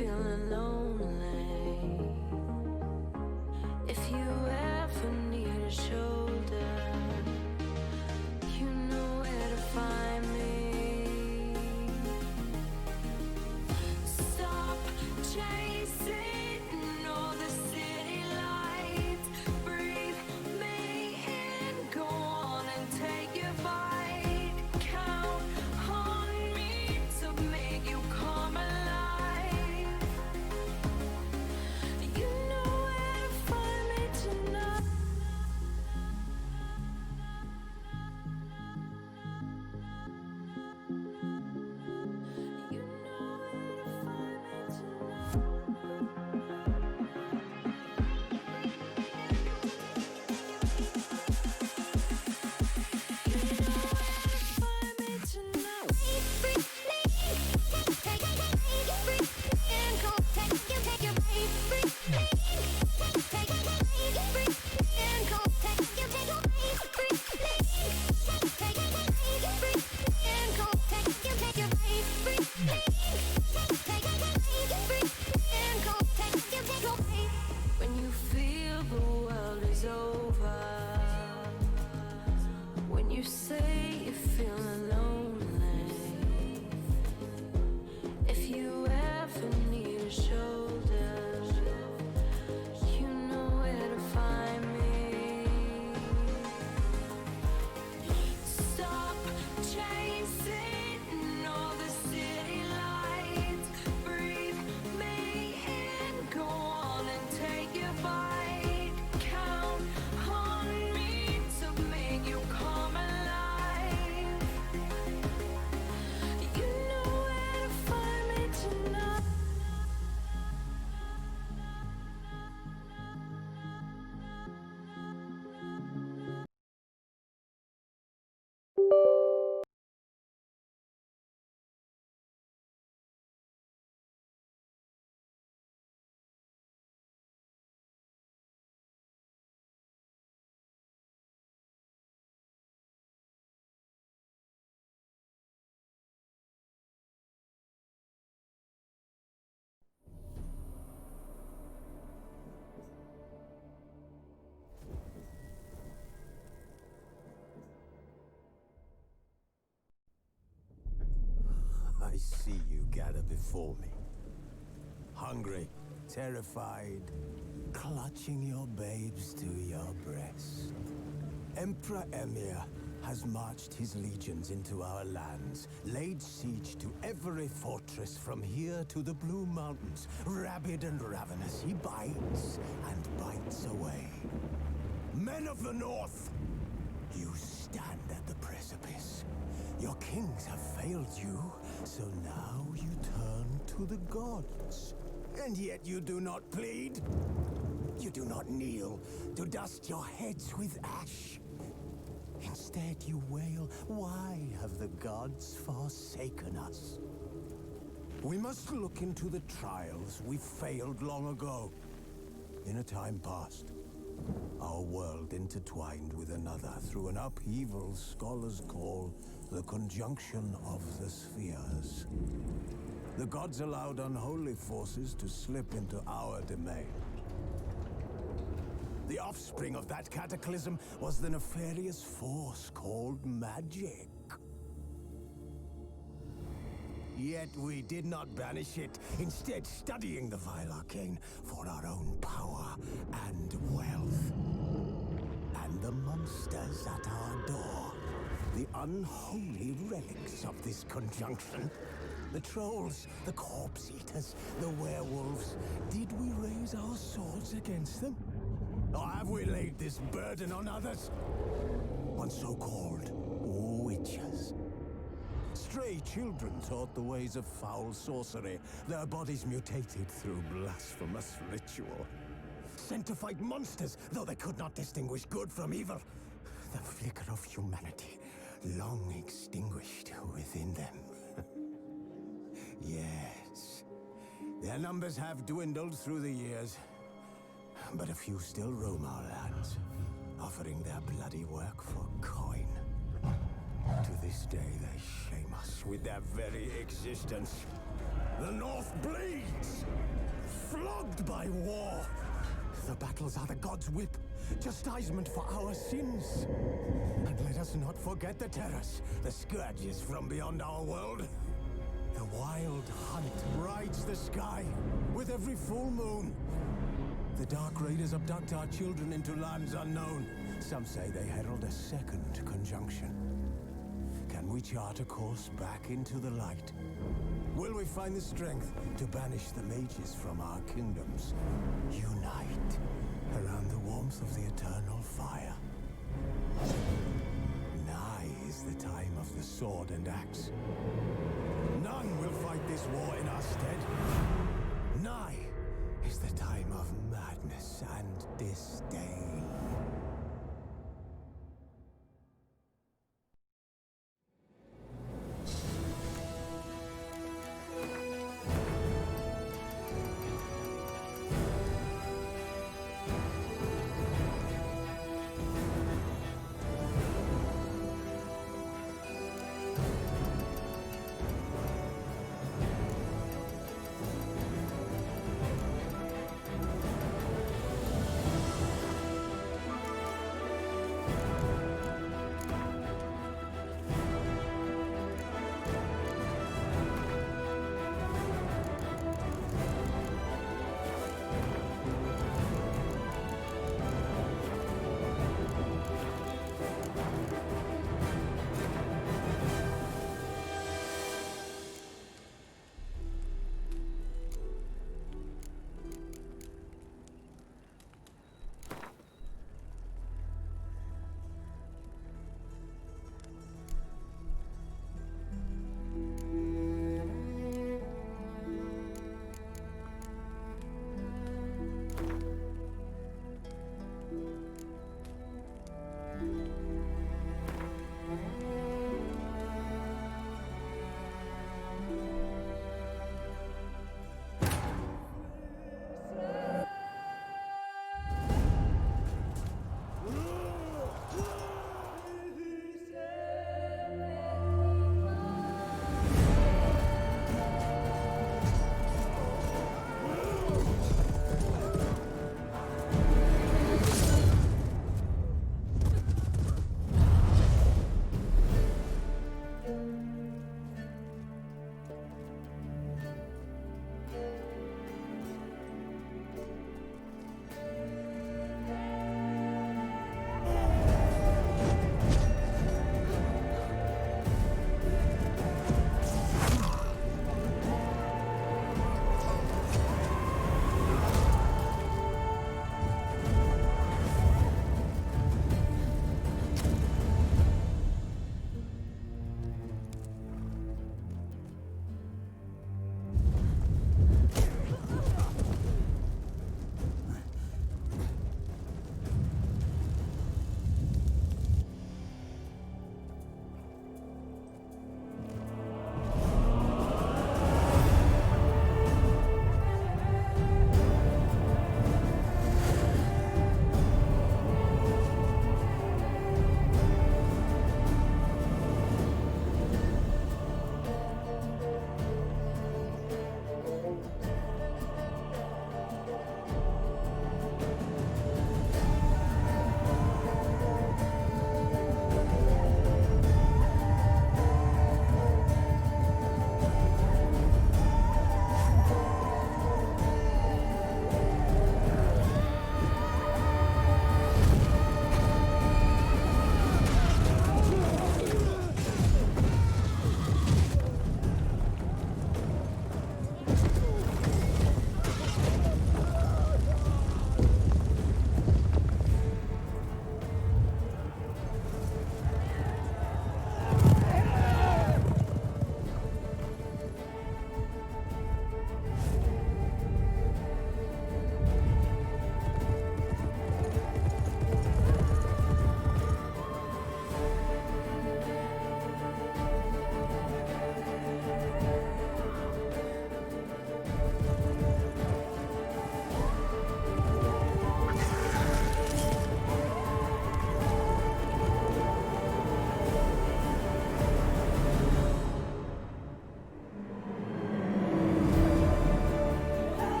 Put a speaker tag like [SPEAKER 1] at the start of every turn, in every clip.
[SPEAKER 1] feeling lonely, if you ever need a shoulder, you know where to find me. Stop chasing all the city lights. Breathe me in, go on and take your bite. Count on me to make you come alive. You know where to find me tonight. You know where to find me tonight. When you feel the world is over, when you say you're feeling lonely, if you ever need a shoulder, you know where to find me. Stop chasing all the city lights. Breathe me in, go on and take your bite. Count on me to make you come alive. You know where to find me tonight.
[SPEAKER 2] I see you gather before me. Hungry, terrified, clutching your babes to your breast. Emperor Emir has marched his legions into our lands, laid siege to every fortress from here to the Blue Mountains. Rabid and ravenous, he bites and bites away. Men of the North, you stand at the precipice. Your kings have failed you, so now you turn to the gods. And yet you do not plead. You do not kneel to dust your heads with ash. Instead you wail, why have the gods forsaken us? We must look into the trials we failed long ago. In a time past, our world intertwined with another through an upheaval scholars call the conjunction of the spheres. The gods allowed unholy forces to slip into our domain. The offspring of that cataclysm was the nefarious force called magic. Yet we did not banish it, instead studying the vile arcane for our own power and wealth. And the monsters at our door, the unholy relics of this conjunction. The trolls, the corpse eaters, the werewolves. Did we raise our swords against them? Or have we laid this burden on others? On so-called witches. Stray children taught the ways of foul sorcery, their bodies mutated through blasphemous ritual. Sent to fight monsters, though they could not distinguish good from evil. The flicker of humanity, long extinguished within them. Yes, their numbers have dwindled through the years, but a few still roam our lands, offering their bloody work for coin. To this day, they shame us with their very existence. The North bleeds! plagued by war. The battles are the gods' whip, chastisement for our sins. And let us not forget the terrors, the scourges from beyond our world. The wild hunt rides the sky with every full moon. The Dark Raiders abduct our children into lands unknown. Some say they herald a second conjunction. Can we chart a course back into the light? Will we find the strength to banish the mages from our kingdoms? Unite around the warmth of the eternal fire. Nigh is the time of the sword and axe. None will fight this war in our stead. Nigh is the time of madness and disdain.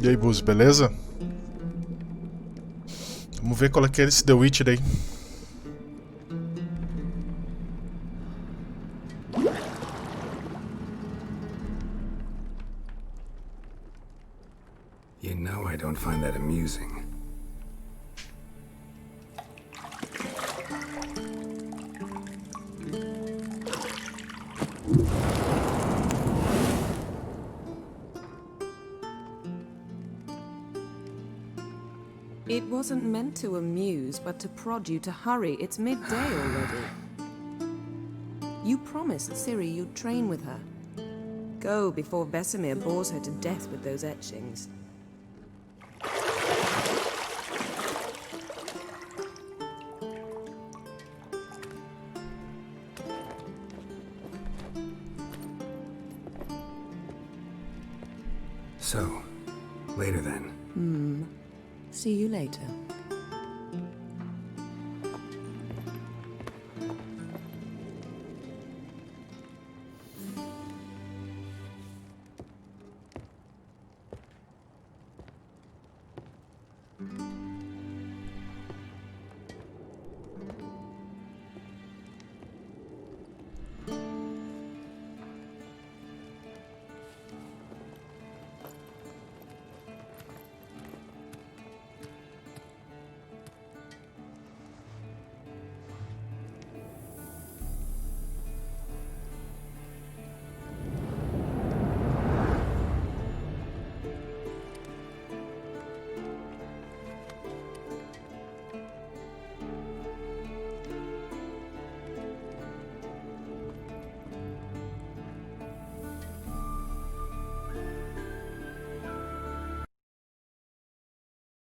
[SPEAKER 3] E aí, Buzz, beleza? Vamos ver qual é que é esse The Witcher aí.
[SPEAKER 4] You know I don't find that amusing.
[SPEAKER 5] It wasn't meant to amuse, but to prod you to hurry. It's midday already. You promised Ciri you'd train with her. Go before Vesemir bores her to death with those etchings.
[SPEAKER 4] So, later then.
[SPEAKER 5] See you later.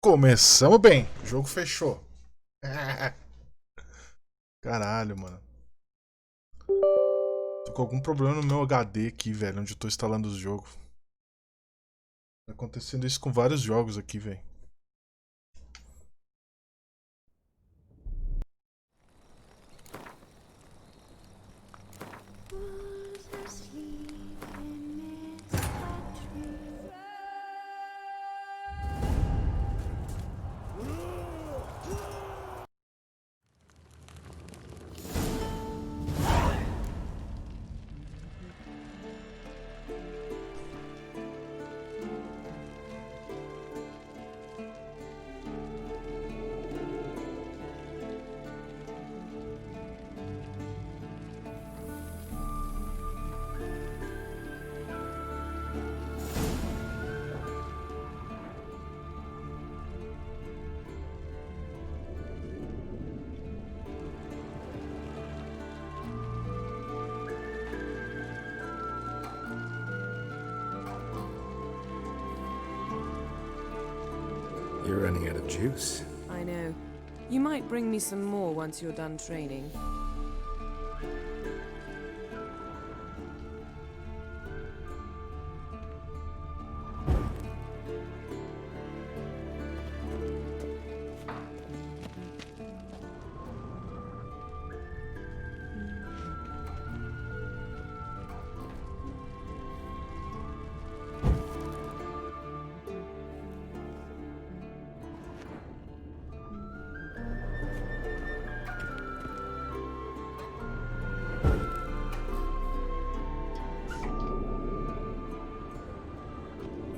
[SPEAKER 3] Começamos bem. O jogo fechou. Caralho, mano. Tô com algum problema no meu HD aqui, velho, onde eu tô instalando os jogos. Tá acontecendo isso com vários jogos aqui, velho.
[SPEAKER 4] You're running out of juice.
[SPEAKER 5] I know. You might bring me some more once you're done training.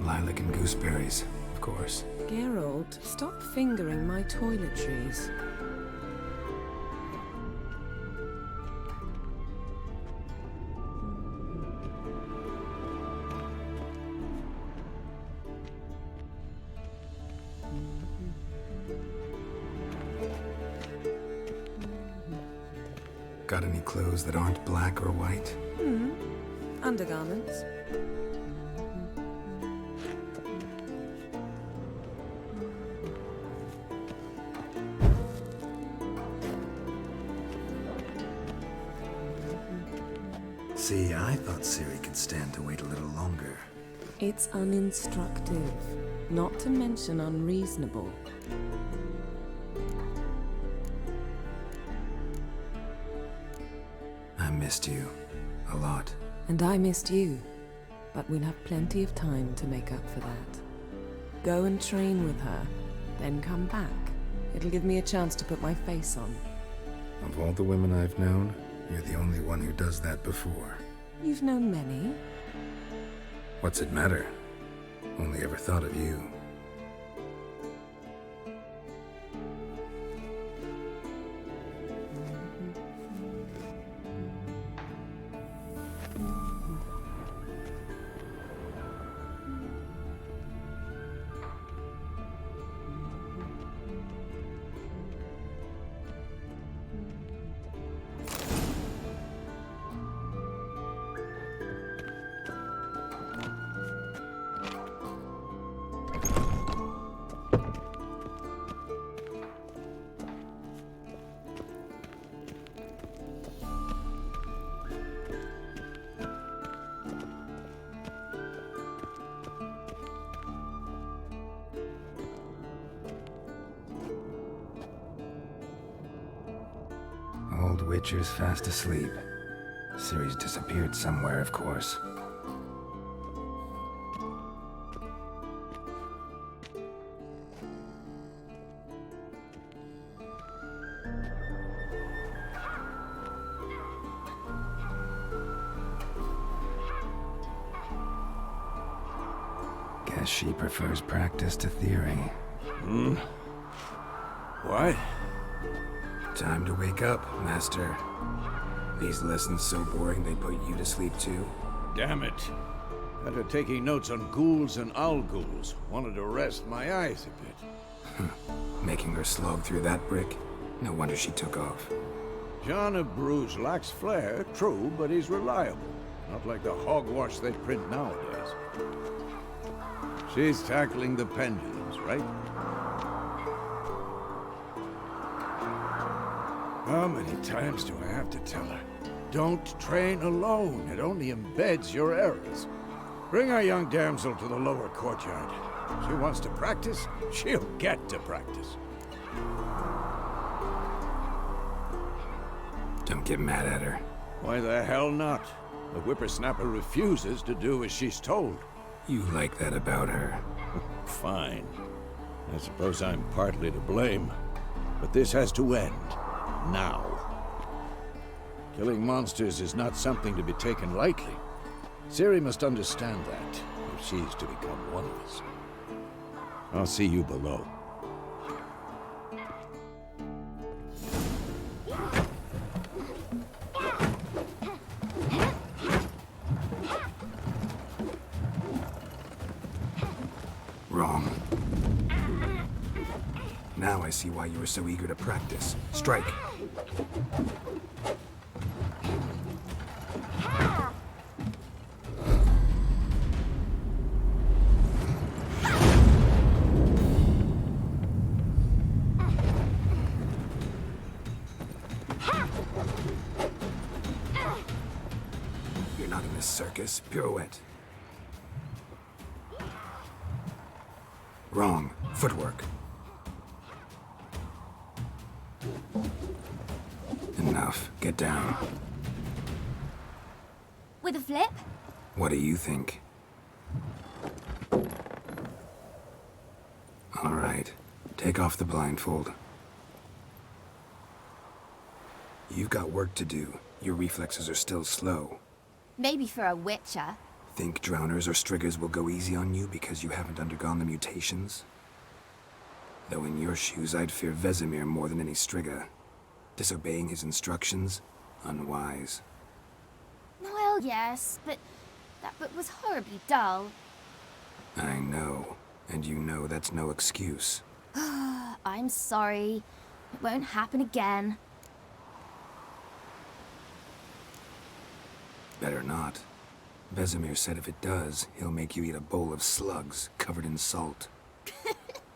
[SPEAKER 4] Lilac and gooseberries, of course.
[SPEAKER 5] Geralt, stop fingering my toiletries.
[SPEAKER 4] Got any clothes that aren't black or white?
[SPEAKER 5] Undergarments.
[SPEAKER 4] See, I thought Ciri could stand to wait a little longer.
[SPEAKER 5] It's uninstructive, not to mention unreasonable.
[SPEAKER 4] I missed you. A lot.
[SPEAKER 5] And I missed you. But we'll have plenty of time to make up for that. Go and train with her, then come back. It'll give me a chance to put my face on.
[SPEAKER 4] Of all the women I've known, you're the only one who does that before.
[SPEAKER 5] You've known many.
[SPEAKER 4] What's it matter? Only ever thought of you. Old Witcher's fast asleep. Ciri's disappeared somewhere, of course. Guess she prefers practice to theory.
[SPEAKER 6] What?
[SPEAKER 4] Time to wake up, Master. These lessons so boring they put you to sleep too?
[SPEAKER 6] Damn it. After taking notes on ghouls and owl ghouls, wanted to rest my eyes a bit.
[SPEAKER 4] Making her slog through that brick? No wonder she took off.
[SPEAKER 6] John of Bruges lacks flair, true, but he's reliable. Not like the hogwash they print nowadays. She's tackling the pendulums, right? How many times do I have to tell her? Don't train alone. It only embeds your errors. Bring our young damsel to the lower courtyard. She wants to practice, she'll get to practice.
[SPEAKER 4] Don't get mad at her.
[SPEAKER 6] Why the hell not? The whippersnapper refuses to do as she's told.
[SPEAKER 4] You like that about her.
[SPEAKER 6] Fine. I suppose I'm partly to blame. But this has to end. Now. Killing monsters is not something to be taken lightly. Ciri must understand that, if she's to become one of us. I'll see you below.
[SPEAKER 4] Wrong. Now I see why you were so eager to practice. Strike. You're not in this circus. Pirouette. Wrong. Footwork. Enough. Get down.
[SPEAKER 7] With a flip?
[SPEAKER 4] What do you think? All right. Take off the blindfold. You've got work to do. Your reflexes are still slow.
[SPEAKER 7] Maybe for a witcher.
[SPEAKER 4] Think drowners or striggers will go easy on you because you haven't undergone the mutations? Though in your shoes, I'd fear Vesemir more than any strigger. Disobeying his instructions? Unwise.
[SPEAKER 7] Well, yes, but that book was horribly dull.
[SPEAKER 4] I know. And you know that's no excuse.
[SPEAKER 7] I'm sorry. It won't happen again.
[SPEAKER 4] Better not. Vesemir said if it does, he'll make you eat a bowl of slugs covered in salt.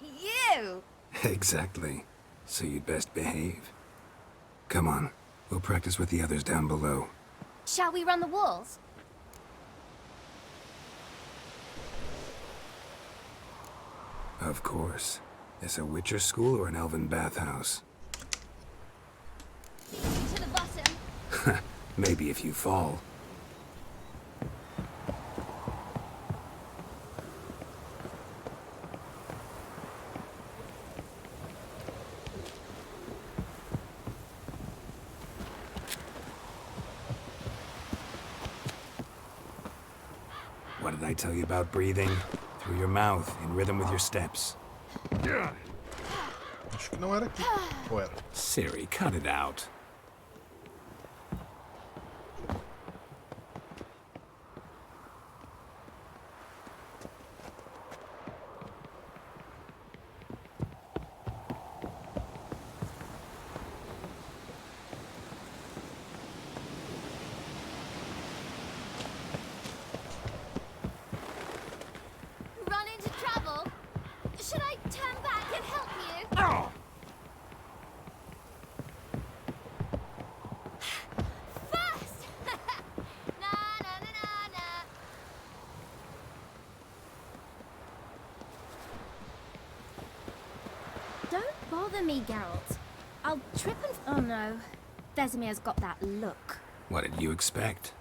[SPEAKER 7] You!
[SPEAKER 4] Exactly. So you'd best behave. Come on. We'll practice with the others down below.
[SPEAKER 7] Shall we run the walls?
[SPEAKER 4] Of course. Is a Witcher school or an elven bathhouse?
[SPEAKER 7] To the bottom.
[SPEAKER 4] Maybe if you fall. did I tell you about breathing? Through your mouth, in rhythm with your steps.
[SPEAKER 3] Acho que não era aqui. Ou era?
[SPEAKER 4] Siri, cut it out.
[SPEAKER 7] Run into trouble? Should I turn back and help you? First! Na na na na na. Don't bother me, Geralt. I'll trip and... Oh no. Vesemir's got that look.
[SPEAKER 4] What did you expect?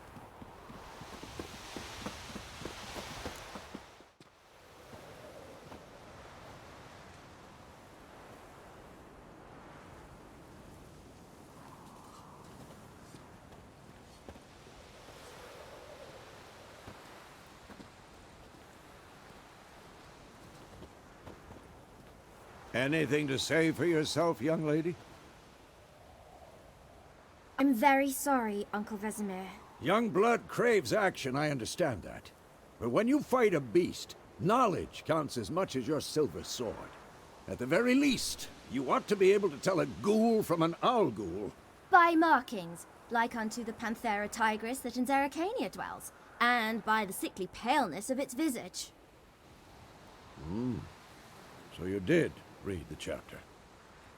[SPEAKER 6] Anything to say for yourself, young lady?
[SPEAKER 7] I'm very sorry, Uncle Vesemir.
[SPEAKER 6] Young blood craves action, I understand that. But when you fight a beast, knowledge counts as much as your silver sword. At the very least, you ought to be able to tell a ghoul from an owl ghoul.
[SPEAKER 7] By markings, like unto the Panthera tigris that in Zerrikania dwells, and by the sickly paleness of its visage.
[SPEAKER 6] So you did read the chapter.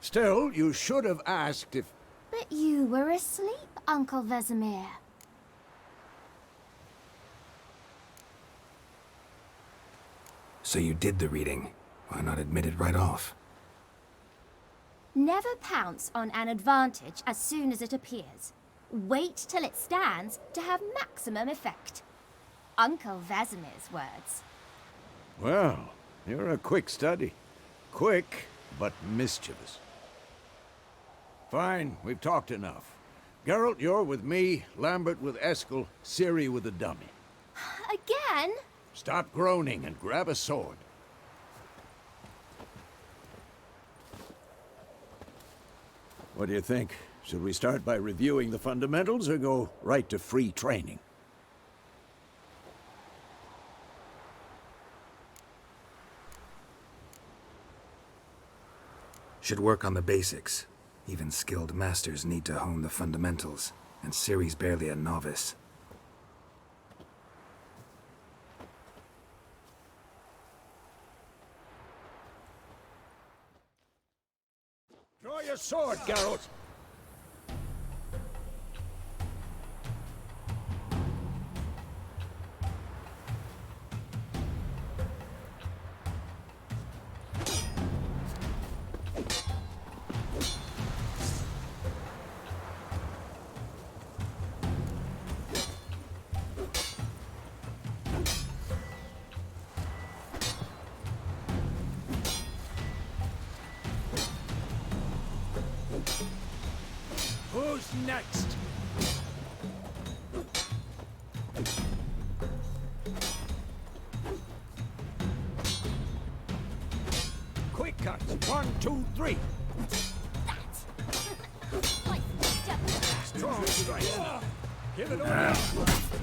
[SPEAKER 6] Still, you should have asked if...
[SPEAKER 7] But you were asleep, Uncle Vesemir.
[SPEAKER 4] So you did the reading. Why not admit it right off?
[SPEAKER 7] Never pounce on an advantage as soon as it appears. Wait till it stands to have maximum effect. Uncle Vesemir's words.
[SPEAKER 6] Well, you're a quick study. Quick, but mischievous. Fine, we've talked enough. Geralt, you're with me, Lambert with Eskel, Ciri with the dummy.
[SPEAKER 7] Again?
[SPEAKER 6] Stop groaning and grab a sword. What do you think? Should we start by reviewing the fundamentals or go right to free training?
[SPEAKER 4] Should work on the basics. Even skilled masters need to hone the fundamentals, and Ciri's barely a novice.
[SPEAKER 6] Draw your sword, Geralt! Who's next? Quick cuts. 1, 2, 3. Strong strike. Give it over.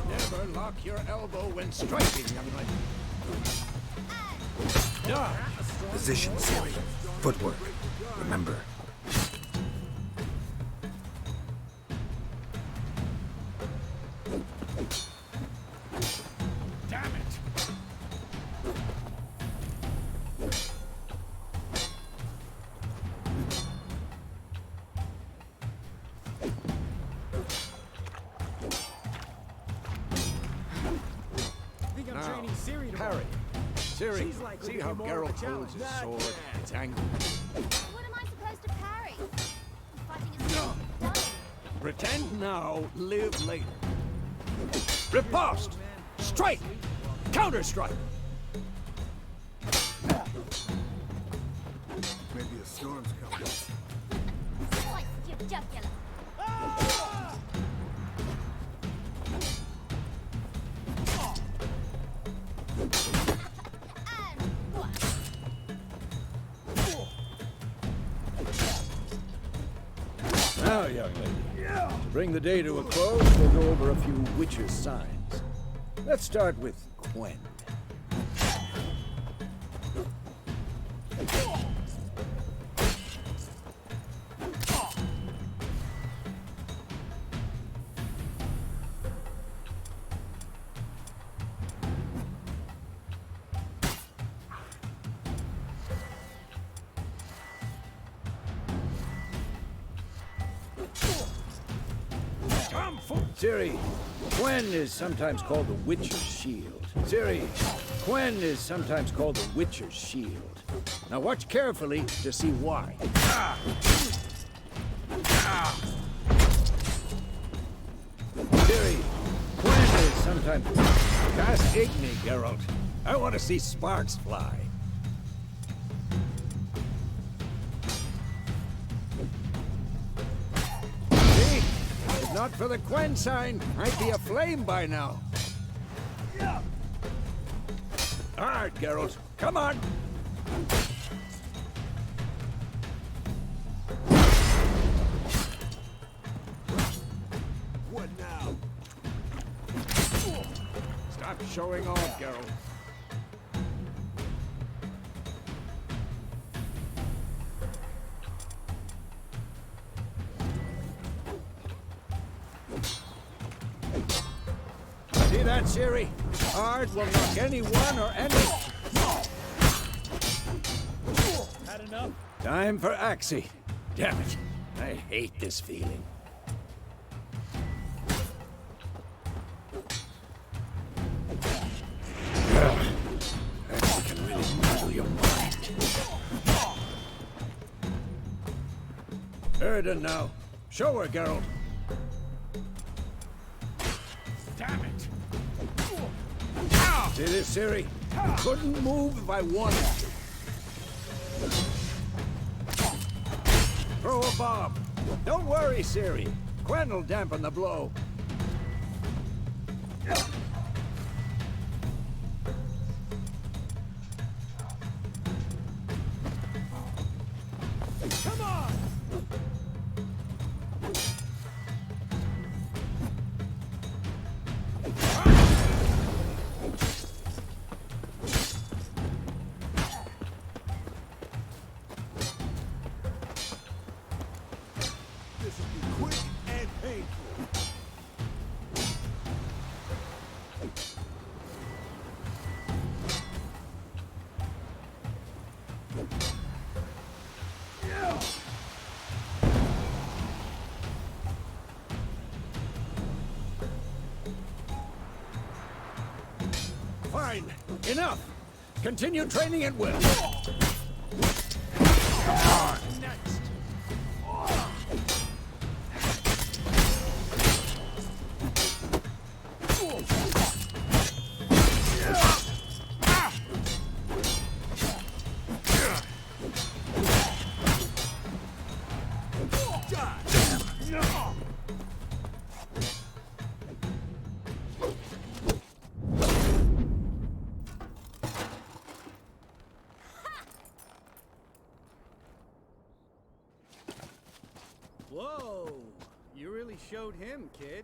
[SPEAKER 6] Never lock your elbow when striking, young lady. Dodge.
[SPEAKER 4] Position, Ciri. Footwork. Remember.
[SPEAKER 6] Damn it!
[SPEAKER 8] Think I'm
[SPEAKER 6] Now,
[SPEAKER 8] training Ciri tomorrow.
[SPEAKER 6] Parry. Ciri,
[SPEAKER 8] She's likely
[SPEAKER 6] see
[SPEAKER 8] to
[SPEAKER 6] how
[SPEAKER 8] be more of a
[SPEAKER 6] Geralt holds his
[SPEAKER 8] challenge.
[SPEAKER 6] sword? It's angled.
[SPEAKER 7] What am I supposed to parry? Fighting is done.
[SPEAKER 6] Pretend now, live later. Riposte! Strike! Counter-strike!
[SPEAKER 2] Maybe a storm's coming.
[SPEAKER 7] Slice your jugular.
[SPEAKER 6] bring the day to a close, we'll go over a few Witcher's signs. Let's start with Quen. Ciri, Quen is sometimes called the Witcher's Shield. Ciri, Quen is sometimes called the Witcher's Shield. Now watch carefully to see why. Ciri, Quen is sometimes... Cast Igni, Geralt. I want to see sparks fly. If not for the Quen sign, I'd be aflame by now. All right, Geralt, come on. What now? Stop showing off, Geralt. See that, Ciri? Hard will knock anyone or any... Had enough? Time for Axii. Damn it. I hate this feeling. That can really muddle your mind. Erden now. Show her, Geralt. Damn it. See this, Ciri? Couldn't move if I wanted to. Throw a bomb. Don't worry, Ciri. Quen will dampen the blow. Come on! Fine. Enough. Continue training at will. Next.
[SPEAKER 8] Whoa! You really showed him, kid.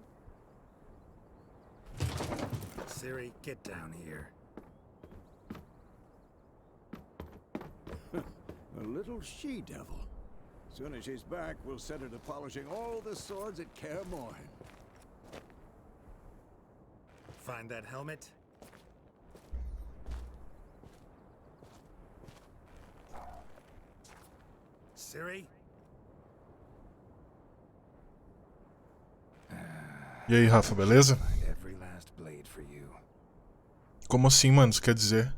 [SPEAKER 4] Ciri, get down here.
[SPEAKER 6] A little she-devil. Soon as she's back, we'll set her to polishing all the swords at Kaer Morhen.
[SPEAKER 4] Find that helmet? Ciri?
[SPEAKER 3] E aí, Rafa, beleza?
[SPEAKER 4] Find every last blade for you.
[SPEAKER 3] Como assim, mano? Isso quer dizer?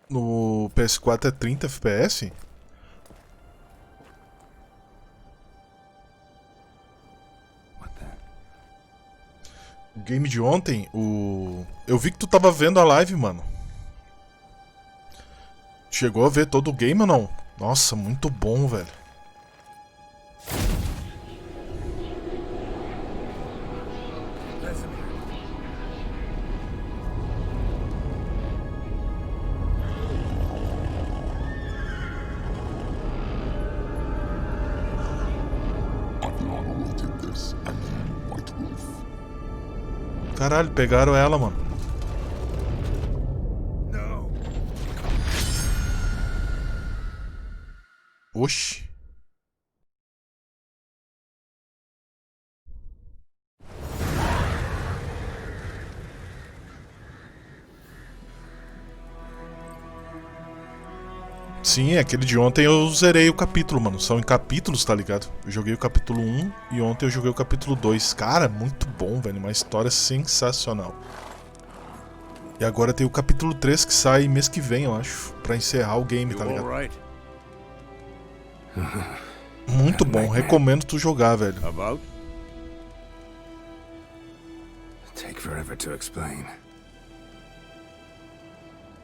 [SPEAKER 3] No PS4 é 30 FPS?
[SPEAKER 4] What the?
[SPEAKER 3] O game de ontem, eu vi que tu tava vendo a live, mano. Chegou a ver todo o game ou não? Nossa, muito bom, velho. Caralho, pegaram ela, mano.
[SPEAKER 6] No.
[SPEAKER 3] Oxi. Sim, aquele de ontem eu zerei o capítulo, mano. São em capítulos, tá ligado? Eu joguei o capítulo 1 e ontem eu joguei o capítulo 2. Cara, muito bom, velho. Uma história sensacional. E agora tem o capítulo 3 que sai mês que vem, eu acho. Pra encerrar o game, tá
[SPEAKER 6] You
[SPEAKER 3] ligado?
[SPEAKER 6] all right?
[SPEAKER 3] Muito bom, recomendo tu jogar, velho.
[SPEAKER 6] About?
[SPEAKER 4] Take forever to explain.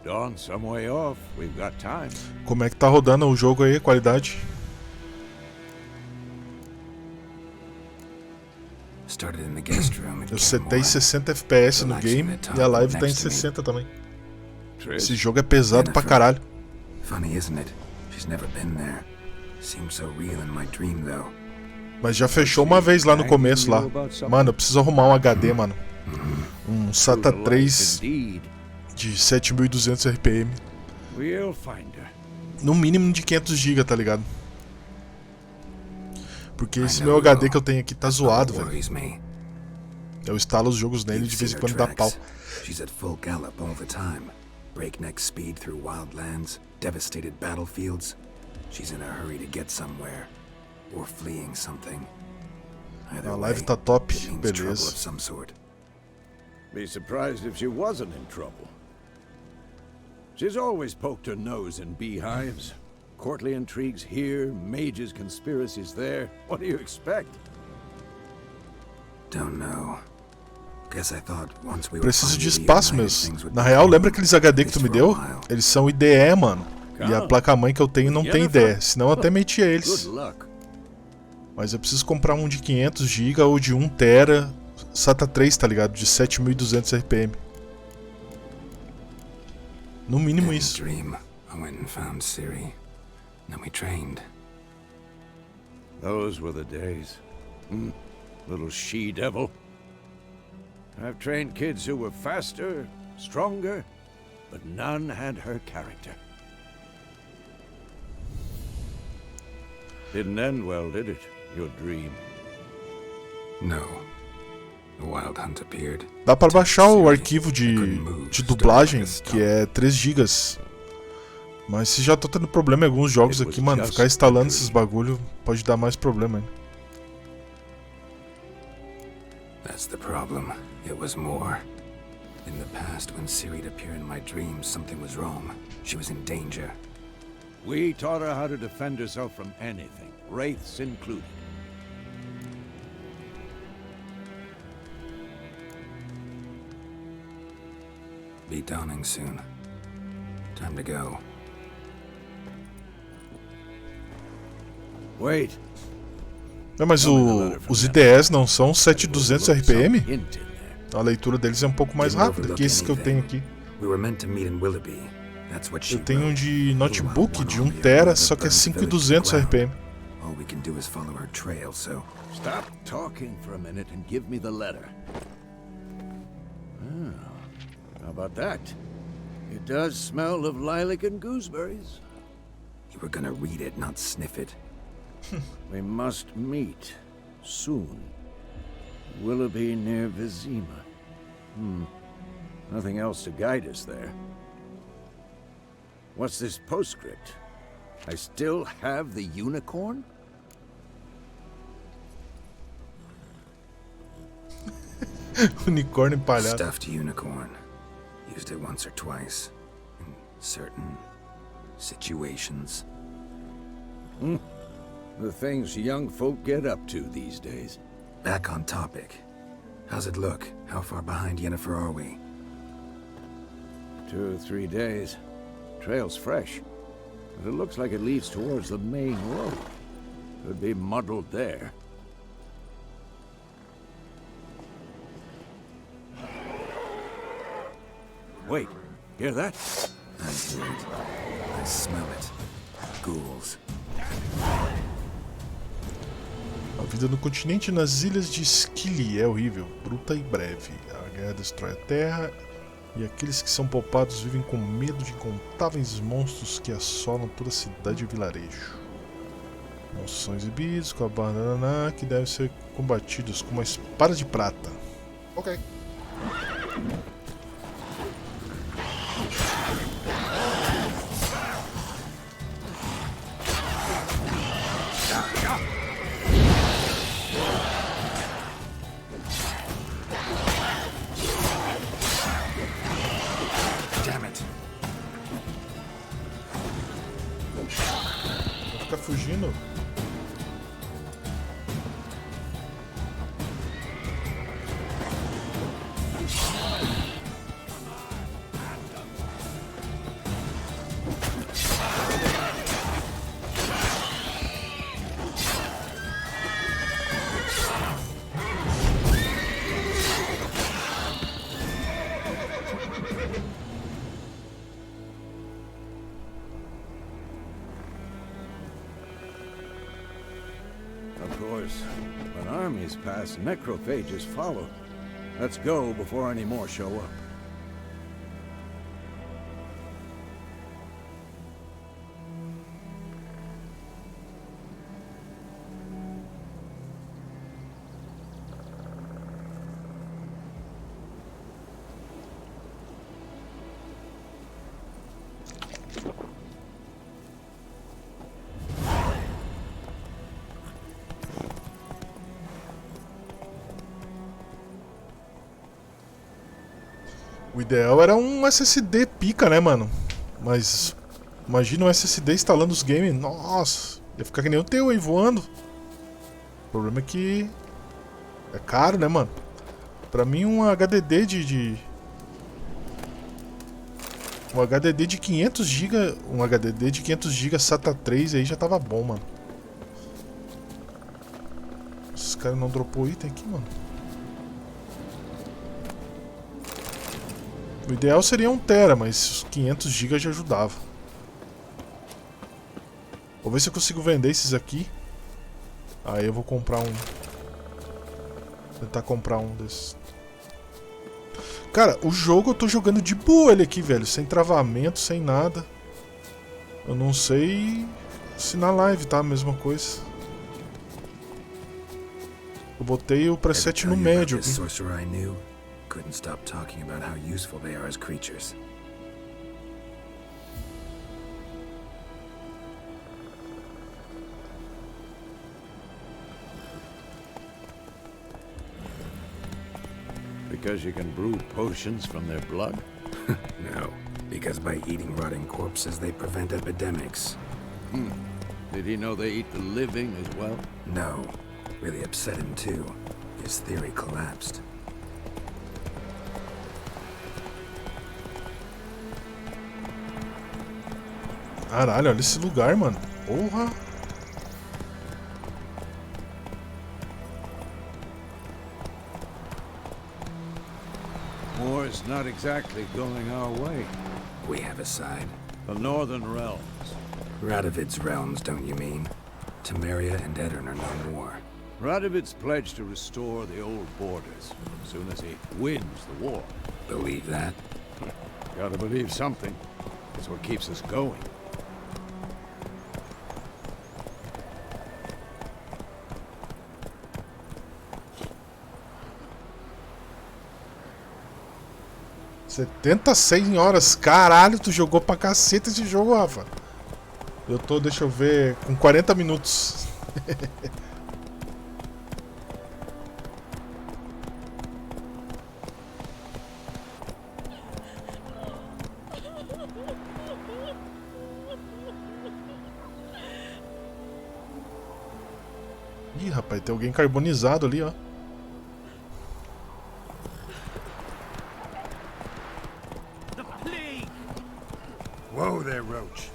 [SPEAKER 6] Dawn some way off. We've got time.
[SPEAKER 3] Como é que tá rodando o jogo aí, a qualidade?
[SPEAKER 4] Started in the guest room at
[SPEAKER 3] Eu setei
[SPEAKER 4] Kenmore.
[SPEAKER 3] 60 FPS no game e a live tá em 60 também. Esse jogo é pesado pra caralho.
[SPEAKER 4] Funny, isn't it? She's never been there. Seems so real in my dream, though.
[SPEAKER 3] Mas já fechou uma vez lá no começo lá. Mano, eu preciso arrumar um HD, mano. Um SATA 3
[SPEAKER 6] Indeed.
[SPEAKER 3] de 7200 RPM.
[SPEAKER 6] We'll find her.
[SPEAKER 3] No mínimo de 500 GB, tá ligado? Porque esse meu HD que eu tenho aqui tá zoado, velho.
[SPEAKER 4] Worries me.
[SPEAKER 3] Eu instalo os jogos nele de vez em
[SPEAKER 4] You've
[SPEAKER 3] quando
[SPEAKER 4] seen
[SPEAKER 3] dá
[SPEAKER 4] her
[SPEAKER 3] pau.
[SPEAKER 4] tracks. She's at full gallop all the time. Breakneck speed through wildlands, devastated battlefields. She's in a hurry to get somewhere. Or fleeing something. Either
[SPEAKER 3] A live
[SPEAKER 4] way,
[SPEAKER 3] tá top,
[SPEAKER 4] it means trouble
[SPEAKER 3] beleza.
[SPEAKER 4] of some sort.
[SPEAKER 6] Be surprised if she wasn't in trouble. She's always poked her nose in beehives. Courtly intrigues here, mages' conspiracies there. What do you expect?
[SPEAKER 4] Don't know. Guess I thought once we were
[SPEAKER 3] Preciso de
[SPEAKER 4] finally
[SPEAKER 3] espaço
[SPEAKER 4] reunited,
[SPEAKER 3] mesmo.
[SPEAKER 4] things would
[SPEAKER 3] Na
[SPEAKER 4] be
[SPEAKER 3] real,
[SPEAKER 4] calm,
[SPEAKER 3] lembra aqueles HD que
[SPEAKER 4] at
[SPEAKER 3] tu
[SPEAKER 4] least
[SPEAKER 3] me
[SPEAKER 4] for a
[SPEAKER 3] deu?
[SPEAKER 4] while.
[SPEAKER 3] Eles são IDE, mano. E a placa-mãe que eu tenho não tem IDE, senão eu até metia
[SPEAKER 6] Good
[SPEAKER 3] eles.
[SPEAKER 6] luck.
[SPEAKER 3] Mas eu preciso comprar um de 500 GB ou de 1 TB SATA 3, tá ligado? De 7200 RPM. No mínimo
[SPEAKER 4] In a
[SPEAKER 3] isso.
[SPEAKER 4] dream, I went and found Ciri. Then we trained.
[SPEAKER 6] Those were the days. Little she-devil. I've trained kids who were faster, stronger, but none had her character. Didn't end well, did it? Your dream.
[SPEAKER 4] No. The Wild Hunt appeared.
[SPEAKER 3] Dá pra baixar o arquivo de dublagem, que é 3 GB. Mas se já tô tendo problema em alguns jogos aqui, mano, ficar instalando esses bagulho pode dar mais problema, hein?
[SPEAKER 4] That's the problem. It was more. In the past, when Ciri'd appear in my dreams, something was wrong. She was in danger.
[SPEAKER 6] We taught her how to defend herself from anything, wraiths included.
[SPEAKER 4] Be dawning soon. Time to go.
[SPEAKER 6] Wait.
[SPEAKER 3] Não, mas os IDEs não são 7200 RPM?
[SPEAKER 6] Hint in there.
[SPEAKER 3] A leitura deles é um pouco mais rápida que esse que eu tenho aqui.
[SPEAKER 4] We were meant to meet in Willoughby. That's what she
[SPEAKER 3] Eu tenho um
[SPEAKER 4] wrote.
[SPEAKER 3] de notebook de 1 TB, só que é 5200 RPM.
[SPEAKER 4] All we can do is follow her trail, so
[SPEAKER 6] Stop talking for a minute and give me the letter. How about that? It does smell of lilac and gooseberries.
[SPEAKER 4] you were gonna read it, not sniff it.
[SPEAKER 6] We must meet soon. Willoughby near Vizima. Nothing else to guide us there. What's this postscript? I still have the unicorn?
[SPEAKER 3] Unicórnio empalhado.
[SPEAKER 4] Stuffed unicorn. Used it once or twice. In certain situations.
[SPEAKER 6] The things young folk get up to these days.
[SPEAKER 4] Back on topic. How's it look? How far behind Yennefer are we?
[SPEAKER 6] 2 or 3 days. Trail's fresh, but it looks like it leads towards the main road. Could be muddled there. Wait, hear that?
[SPEAKER 4] I hear it. I smell it. Ghouls.
[SPEAKER 3] vida no continente nas ilhas de Skili é horrível, bruta e breve. A guerra destrói a terra e aqueles que são poupados vivem com medo de incontáveis monstros que assolam toda a cidade e vilarejo. Monstros são exibidos com a banana que devem ser combatidos com uma espada de prata. Ok.
[SPEAKER 4] Damn it.
[SPEAKER 3] Vai ficar fugindo?
[SPEAKER 6] Of course, when armies pass, necrophages follow. Let's go before any more show up.
[SPEAKER 3] O ideal era um SSD pica, né, mano? Mas imagina um SSD instalando os games. Nossa, ia ficar que nem o teu aí voando. O problema é que é caro, né, mano? Pra mim um HDD um HDD de 500 GB, um HDD de 500 GB SATA 3 aí já tava bom, mano. Esses caras não dropou item aqui, mano. O ideal seria 1 TB, mas os 500 GB já ajudava. Vou ver se eu consigo vender esses aqui. Aí eu vou comprar um. Tentar comprar um desses. Cara, o jogo eu tô jogando de boa ele aqui, velho. Sem travamento, sem nada. Eu não sei se na live tá a mesma coisa. Eu botei o preset no médio aqui.
[SPEAKER 4] Couldn't stop talking about how useful they are as creatures.
[SPEAKER 6] Because you can brew potions from their blood?
[SPEAKER 4] No, because by eating rotting corpses they prevent epidemics.
[SPEAKER 6] Did he know they eat the living as well?
[SPEAKER 4] No, really upset him too. His theory collapsed.
[SPEAKER 3] Caralho, olha esse lugar, mano. Porra.
[SPEAKER 6] War's not exactly going our way.
[SPEAKER 4] We have a side.
[SPEAKER 6] The Northern Realms.
[SPEAKER 4] Radovid's realms, don't you mean? Temeria and Edirn are no more.
[SPEAKER 6] Radovid's pledged to restore the old borders as soon as he wins the war.
[SPEAKER 4] Believe that?
[SPEAKER 6] Gotta believe something. It's what keeps us going.
[SPEAKER 3] $76 horas. Caralho, tu jogou pra caceta esse jogo, Rafa. Eu tô, deixa eu ver, com 40 minutos. Ih, rapaz, tem alguém carbonizado ali, ó.
[SPEAKER 6] Whoa there, Roach.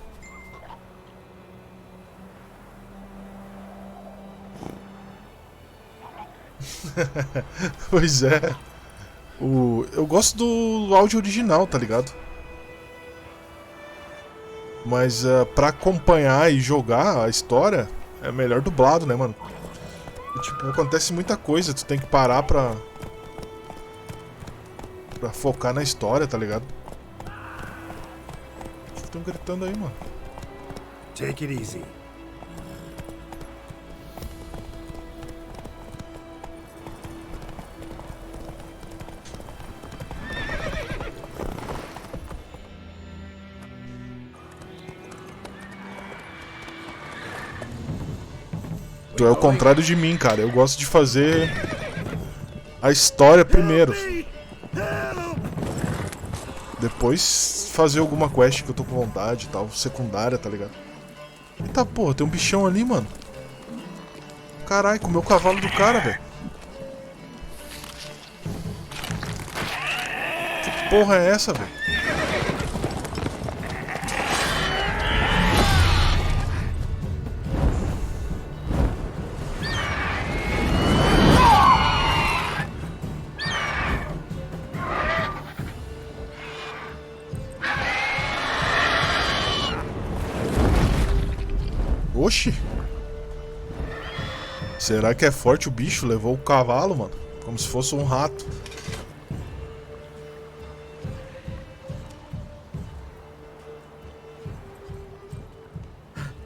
[SPEAKER 3] Pois é. Eu gosto do áudio original, tá ligado? Mas pra acompanhar e jogar a história, é melhor dublado, né, mano? E, tipo, acontece muita coisa, tu tem que parar pra focar na história, tá ligado? Vocês estão gritando aí, mano.
[SPEAKER 4] Take it easy.
[SPEAKER 3] Tu é o contrário de mim, cara. Eu gosto de fazer a história primeiro. Depois fazer alguma quest que eu tô com vontade e tal, secundária, tá ligado? Eita porra, tem um bichão ali, mano. Caralho, comeu o cavalo do cara, velho. Que porra é essa, velho? Oxi! Será que é forte o bicho? Levou o cavalo, mano. Como se fosse um rato.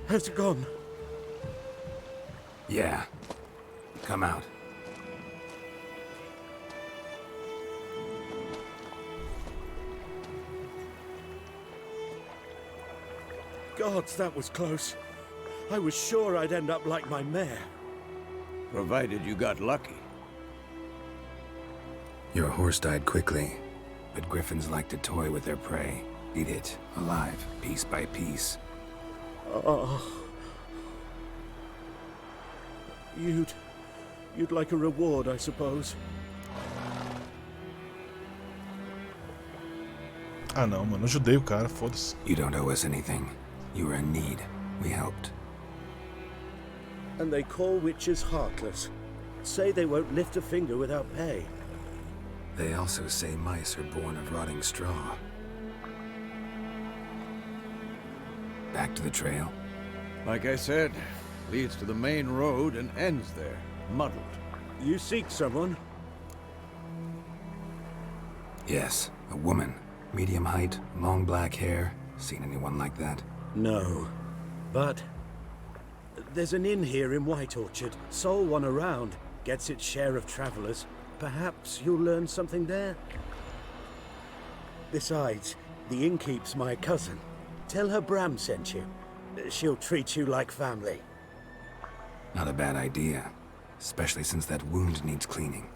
[SPEAKER 6] Has it gone?
[SPEAKER 4] Yeah. Come out.
[SPEAKER 9] Gods, that was close. I was sure I'd end up like my mare.
[SPEAKER 6] Provided you got lucky.
[SPEAKER 4] Your horse died quickly, but griffins like to toy with their prey. Eat it, alive, piece by piece.
[SPEAKER 9] Oh. You'd like a reward, I suppose.
[SPEAKER 3] Ah não, mano, eu ajudei o cara, foda-se.
[SPEAKER 4] You don't owe us anything. You were in need. We helped.
[SPEAKER 9] And they call witches heartless. Say they won't lift a finger without pay.
[SPEAKER 4] They also say mice are born of rotting straw. Back to the trail?
[SPEAKER 6] Like I said, leads to the main road and ends there, muddled.
[SPEAKER 9] You seek someone?
[SPEAKER 4] Yes, a woman. Medium height, long black hair. Seen anyone like that?
[SPEAKER 9] No. But there's an inn here in White Orchard. Sole one around. Gets its share of travelers. Perhaps you'll learn something there? Besides, the innkeep's my cousin. Tell her Bram sent you. She'll treat you like family.
[SPEAKER 4] Not a bad idea. Especially since that wound needs cleaning.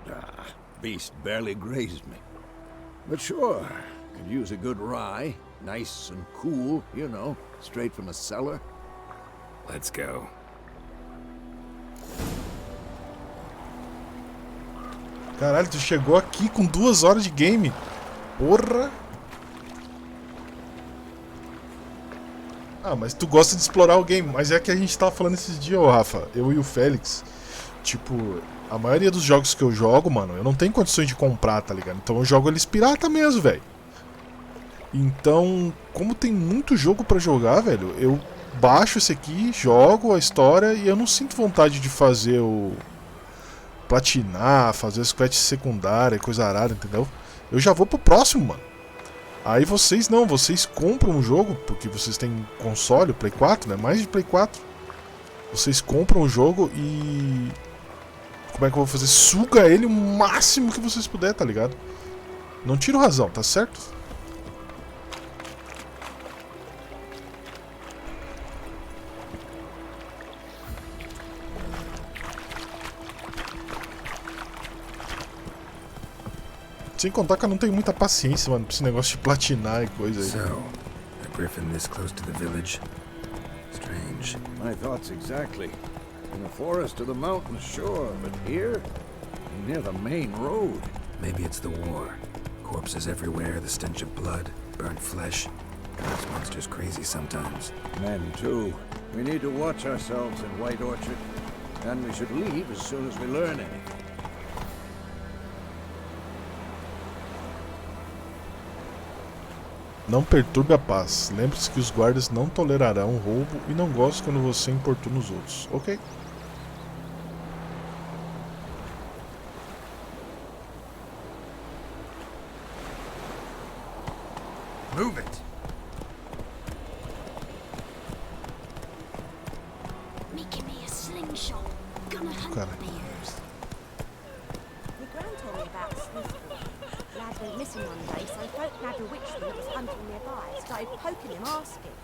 [SPEAKER 6] Ah, beast barely grazed me. But sure, could use a good rye. Nice and cool, you know, straight from a cellar.
[SPEAKER 4] Let's go.
[SPEAKER 3] Caralho, tu chegou aqui com 2 horas de game. Porra! Ah, mas tu gosta de explorar o game. Mas é que a gente tava falando esses dias, ô Rafa, eu e o Félix. Tipo, a maioria dos jogos que eu jogo, mano, eu não tenho condições de comprar, tá ligado? Então eu jogo eles pirata mesmo, velho. Então, como tem muito jogo pra jogar, velho, eu baixo esse aqui, jogo a história e eu não sinto vontade de fazer o... platinar, fazer as quests secundárias, coisa arada, entendeu? Eu já vou pro próximo, mano. Aí vocês não, vocês compram o jogo, porque vocês têm console, Play 4, né? Mais de Play 4. Vocês compram o jogo e... como é que eu vou fazer? Suga ele o máximo que vocês puderem, tá ligado? Não tiro razão, tá certo? Sem contar que eu não tenho muita paciência, mano, pra esse negócio de platinar e coisa aí.
[SPEAKER 4] So, a griffin this close to the village? Strange.
[SPEAKER 6] My thoughts exactly. In the forest or the mountains, sure, but here? Near the main road.
[SPEAKER 4] Maybe it's the war. Corpses everywhere, the stench of blood, burnt flesh. This monster's crazy sometimes.
[SPEAKER 6] Men, too. We need to watch ourselves in White Orchard. And we should leave as soon as we learn anything.
[SPEAKER 3] Não perturbe a paz. Lembre-se que os guardas não tolerarão roubo e não gostam quando você importuna os outros. Ok?
[SPEAKER 6] Move it.
[SPEAKER 7] Making me a slingshot. Gonna hunt
[SPEAKER 3] Cara.
[SPEAKER 7] bears.
[SPEAKER 10] My gran told me about Smithville. Lad went missing one day, so folk had a witch that was hunting nearby. Started poking him, asking.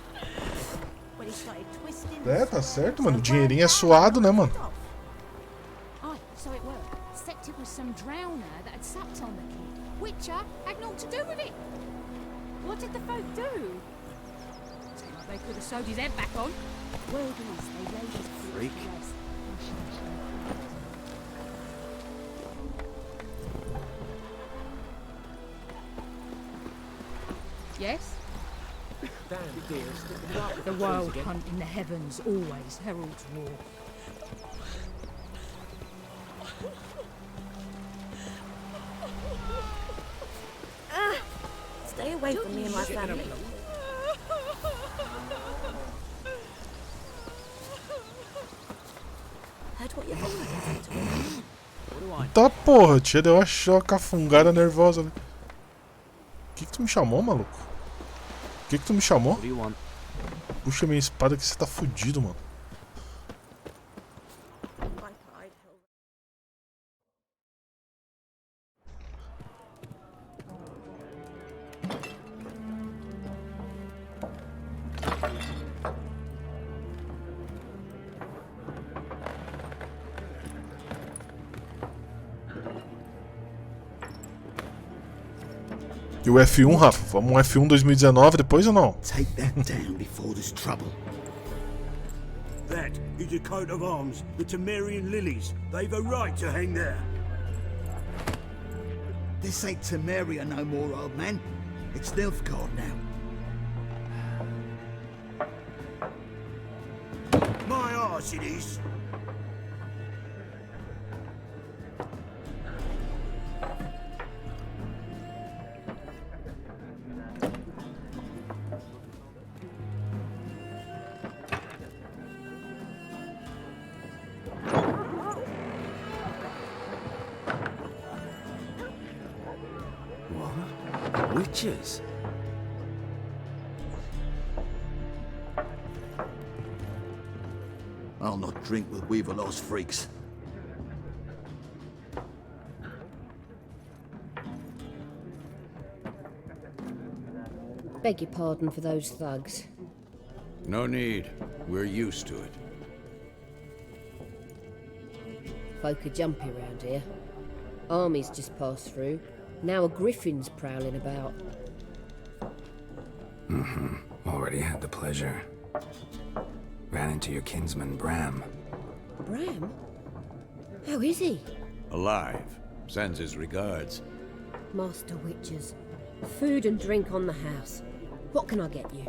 [SPEAKER 10] When he started twisting...
[SPEAKER 3] É, tá certo, mano. O dinheirinho é suado, né, mano?
[SPEAKER 11] Aye, so it were. Except it was some drowner that had supped on the kid. Witcher had naught to do with it.
[SPEAKER 10] What did the folk do?
[SPEAKER 11] Seemed like they could have sewed his head back on.
[SPEAKER 10] Wilderness, they laid his feet
[SPEAKER 9] Freak.
[SPEAKER 10] to rest.
[SPEAKER 11] Yes?
[SPEAKER 9] Damn dear, sticking up with
[SPEAKER 11] The
[SPEAKER 9] trees
[SPEAKER 11] wild
[SPEAKER 9] again.
[SPEAKER 11] hunt in the heavens always heralds war.
[SPEAKER 10] Stay away from me and my family. Heard what your father said to him.
[SPEAKER 3] Tá porra, tia deu uma cafungada nervosa ali. Que tu me chamou, maluco? Que tu me chamou?
[SPEAKER 9] What do you want?
[SPEAKER 3] Puxa minha espada que você tá fudido, mano.
[SPEAKER 10] Like I'd help.
[SPEAKER 3] E o F1, Rafa? Vamos um F1 2019 depois ou não?
[SPEAKER 12] Take that down before there's trouble.
[SPEAKER 6] That is a coat of arms, the Temerian lilies. They've a right to hang there.
[SPEAKER 12] This ain't Temeria no more, old man. It's Nilfgaard now.
[SPEAKER 6] My arse it is.
[SPEAKER 4] What? Witches?
[SPEAKER 12] I'll not drink with Weaverlaw's freaks.
[SPEAKER 10] Beg your pardon for those thugs.
[SPEAKER 6] No need. We're used to it.
[SPEAKER 10] Folk are jumpy round here. Armies just passed through. Now a griffin's prowling about.
[SPEAKER 4] Already had the pleasure. Ran into your kinsman, Bram.
[SPEAKER 10] Bram? How is he?
[SPEAKER 6] Alive. Sends his regards.
[SPEAKER 10] Master Witchers. Food and drink on the house. What can I get you?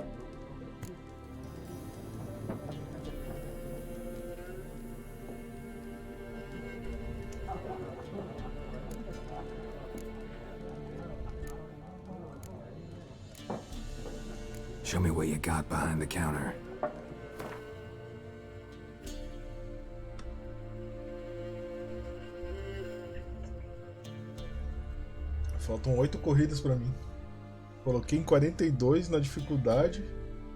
[SPEAKER 4] Show me what you got behind the counter.
[SPEAKER 3] Faltam 8 corridas pra mim. Coloquei em 42 na dificuldade.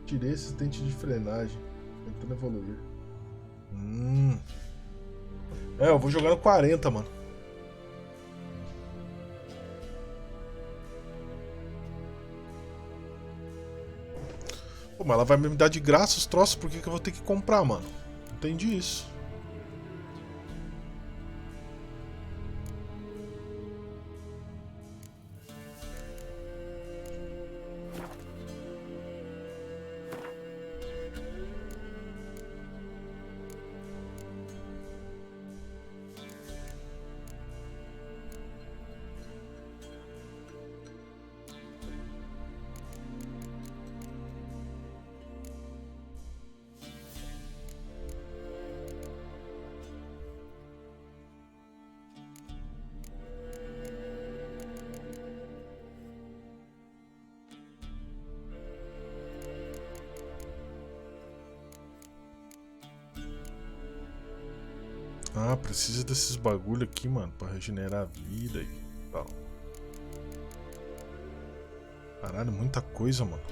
[SPEAKER 3] Tirei assistente de frenagem. Tentando evoluir. É, eu vou jogar no 40, mano. Pô, mas ela vai me dar de graça os troços, por que que eu vou ter que comprar, mano? Entendi isso. Ah, precisa desses bagulho aqui, mano, pra regenerar a vida e tal. Caralho, muita coisa, mano.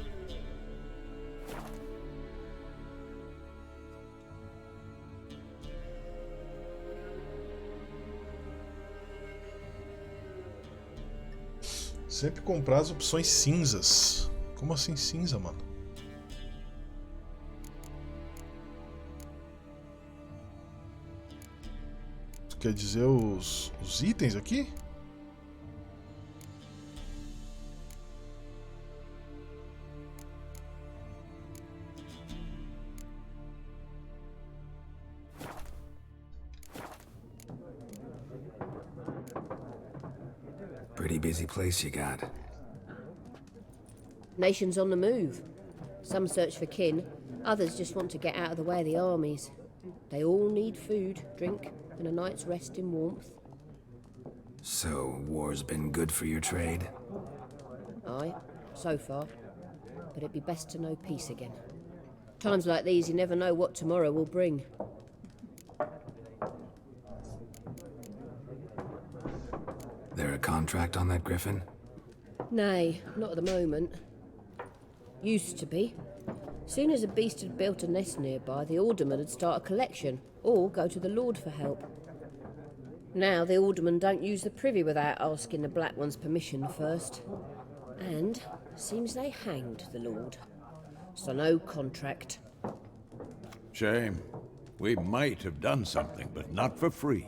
[SPEAKER 3] Sempre comprar as opções cinzas. Como assim cinza, mano? Tu quer dizer os itens aqui?
[SPEAKER 4] Pretty busy place you got.
[SPEAKER 13] Nations on the move. Some search for kin, others just want to get out of the way of the armies. They all need food, drink, and a night's rest in warmth.
[SPEAKER 4] So, war's been good for your trade?
[SPEAKER 13] Aye, so far. But it'd be best to know peace again. Times like these, you never know what tomorrow will bring.
[SPEAKER 4] There a contract on that Griffin?
[SPEAKER 13] Nay, not at the moment. Used to be. Soon as a beast had built a nest nearby, the alderman would start a collection, or go to the Lord for help. Now the aldermen don't use the privy without asking the Black One's permission first. And seems they hanged the Lord. So no contract.
[SPEAKER 6] Shame. We might have done something, but not for free.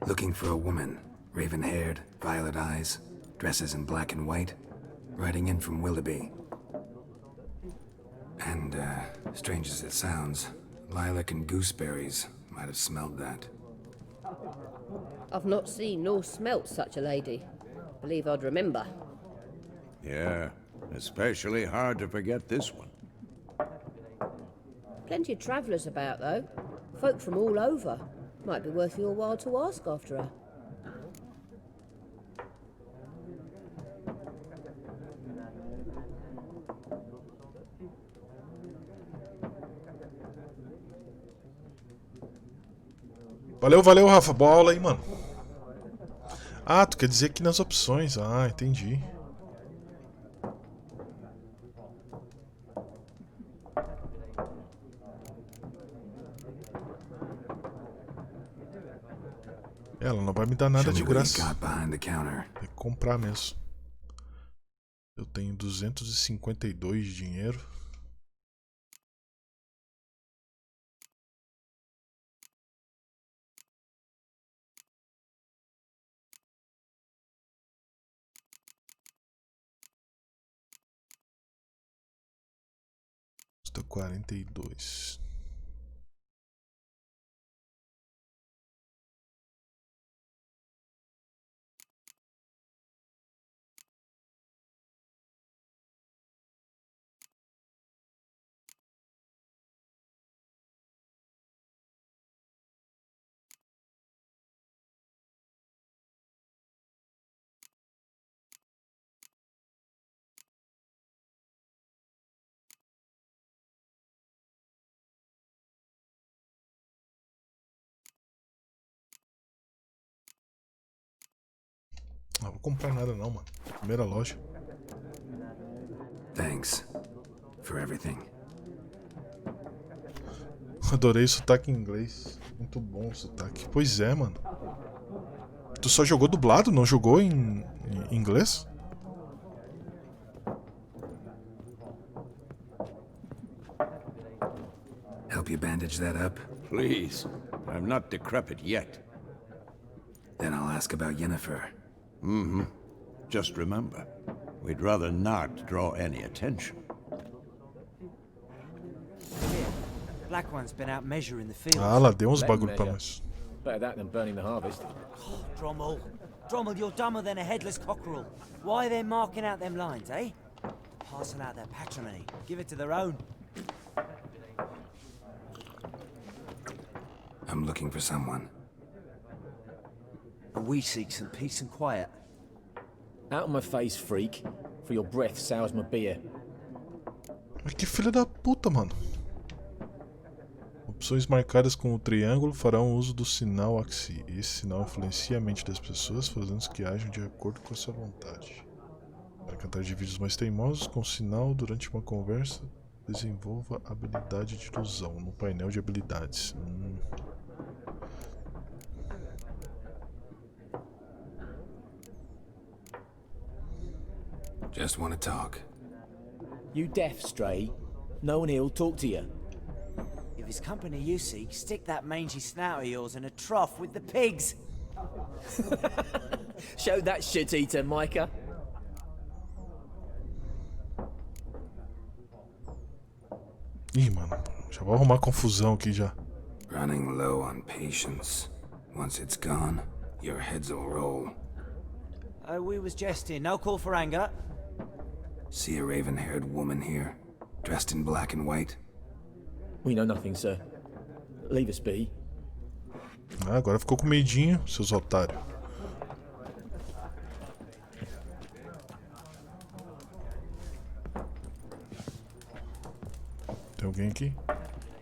[SPEAKER 4] Looking for a woman. Raven-haired, violet eyes, dresses in black and white. Riding in from Willoughby. And, strange as it sounds, lilac and gooseberries might have smelled that.
[SPEAKER 13] I've not seen nor smelt such a lady. Believe I'd remember.
[SPEAKER 6] Yeah, especially hard to forget this one.
[SPEAKER 13] Plenty of travellers about, though. Folk from all over. Might be worth your while to ask after her.
[SPEAKER 3] Valeu, valeu, Rafa. Boa aula aí, mano. Ah, tu quer dizer aqui nas opções. Ah, entendi. Ela não vai me dar nada de graça. Tem que comprar mesmo. Eu tenho 252 de dinheiro. Custa 42. Não vou comprar nada não, mano. Primeira loja.
[SPEAKER 4] Thanks for everything.
[SPEAKER 3] Adorei o sotaque em inglês. Muito bom o sotaque. Pois é, mano. Tu só jogou dublado, não jogou em inglês?
[SPEAKER 4] Help you bandage that up?
[SPEAKER 6] Please. I'm not decrepit yet.
[SPEAKER 4] Then I'll ask about Yennefer.
[SPEAKER 6] Mm-hmm. Just remember, we'd rather not draw any attention.
[SPEAKER 14] Black One's been out measuring the fields.
[SPEAKER 3] Ah, lá deu uns bagulho pra nós.
[SPEAKER 15] Better that than burning the harvest.
[SPEAKER 14] Oh, Drommel. Drommel, you're dumber than a headless cockerel. Why are they marking out them lines, eh? Passing out their patrimony. Give it to their own.
[SPEAKER 4] I'm looking for someone.
[SPEAKER 14] And we seek some peace and quiet.
[SPEAKER 15] Out of my face, freak. For your breath sours my beer.
[SPEAKER 3] Mas que filha da puta, mano. Opções marcadas com o triângulo farão uso do sinal Axi. Esse sinal influencia a mente das pessoas, fazendo que ajam de acordo com a sua vontade. Para cantar de vídeos mais teimosos, com o sinal durante uma conversa, desenvolva a habilidade de ilusão no painel de habilidades.
[SPEAKER 4] Just want to talk.
[SPEAKER 15] You deaf, Stray? No one here'll talk to you.
[SPEAKER 14] If it's company you seek, stick that mangy snout of yours in a trough with the pigs.
[SPEAKER 15] Show that shit-eater, Micah.
[SPEAKER 3] Ih, mano, já vou arrumar confusão aqui já.
[SPEAKER 4] Running low on patience. Once it's gone, your heads will roll.
[SPEAKER 14] We was jesting. No call for anger.
[SPEAKER 4] See a raven-haired woman here, dressed in black and white?
[SPEAKER 15] We know nothing, sir. Leave us be.
[SPEAKER 3] Ah, agora ficou com medinho, seus otários. Tem alguém aqui?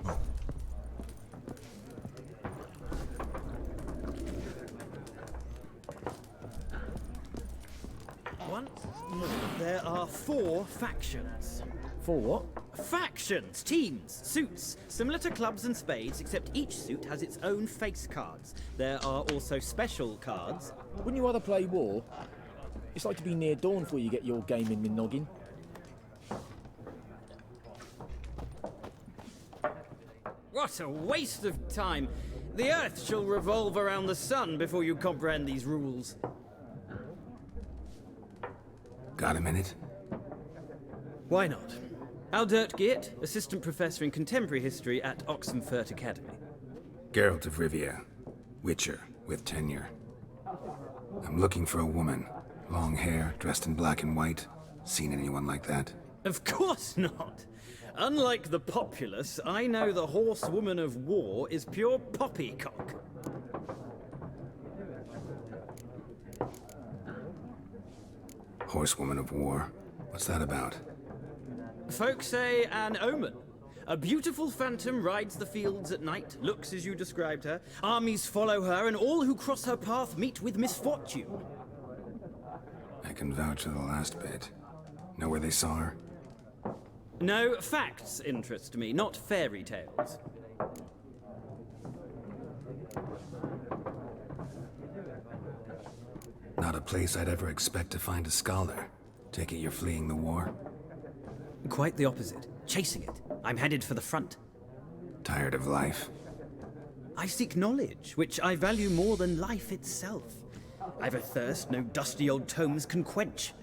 [SPEAKER 3] Não.
[SPEAKER 8] Once more, there are 4 factions.
[SPEAKER 15] 4 what?
[SPEAKER 8] Factions, teams, suits, similar to clubs and spades, except each suit has its own face cards. There are also special cards.
[SPEAKER 15] Wouldn't you rather play war? It's like to be near dawn before you get your game in the noggin.
[SPEAKER 8] What a waste of time! The Earth shall revolve around the sun before you comprehend these rules.
[SPEAKER 4] Got a minute?
[SPEAKER 8] Why not? Aldert Geert, Assistant Professor in Contemporary History at Oxenfurt Academy.
[SPEAKER 4] Geralt of Rivia, Witcher, with tenure. I'm looking for a woman. Long hair, dressed in black and white. Seen anyone like that?
[SPEAKER 8] Of course not! Unlike the populace, I know the horsewoman of war is pure poppycock.
[SPEAKER 4] Horsewoman of war? What's that about?
[SPEAKER 8] Folk say an omen. A beautiful phantom rides the fields at night, looks as you described her. Armies follow her, and all who cross her path meet with misfortune.
[SPEAKER 4] I can vouch for the last bit. Know where they saw her?
[SPEAKER 8] No, facts interest me, not fairy tales.
[SPEAKER 4] Not a place I'd ever expect to find a scholar. Take it you're fleeing the war?
[SPEAKER 8] Quite the opposite. Chasing it. I'm headed for the front.
[SPEAKER 4] Tired of life?
[SPEAKER 8] I seek knowledge, which I value more than life itself. I've a thirst no dusty old tomes can quench.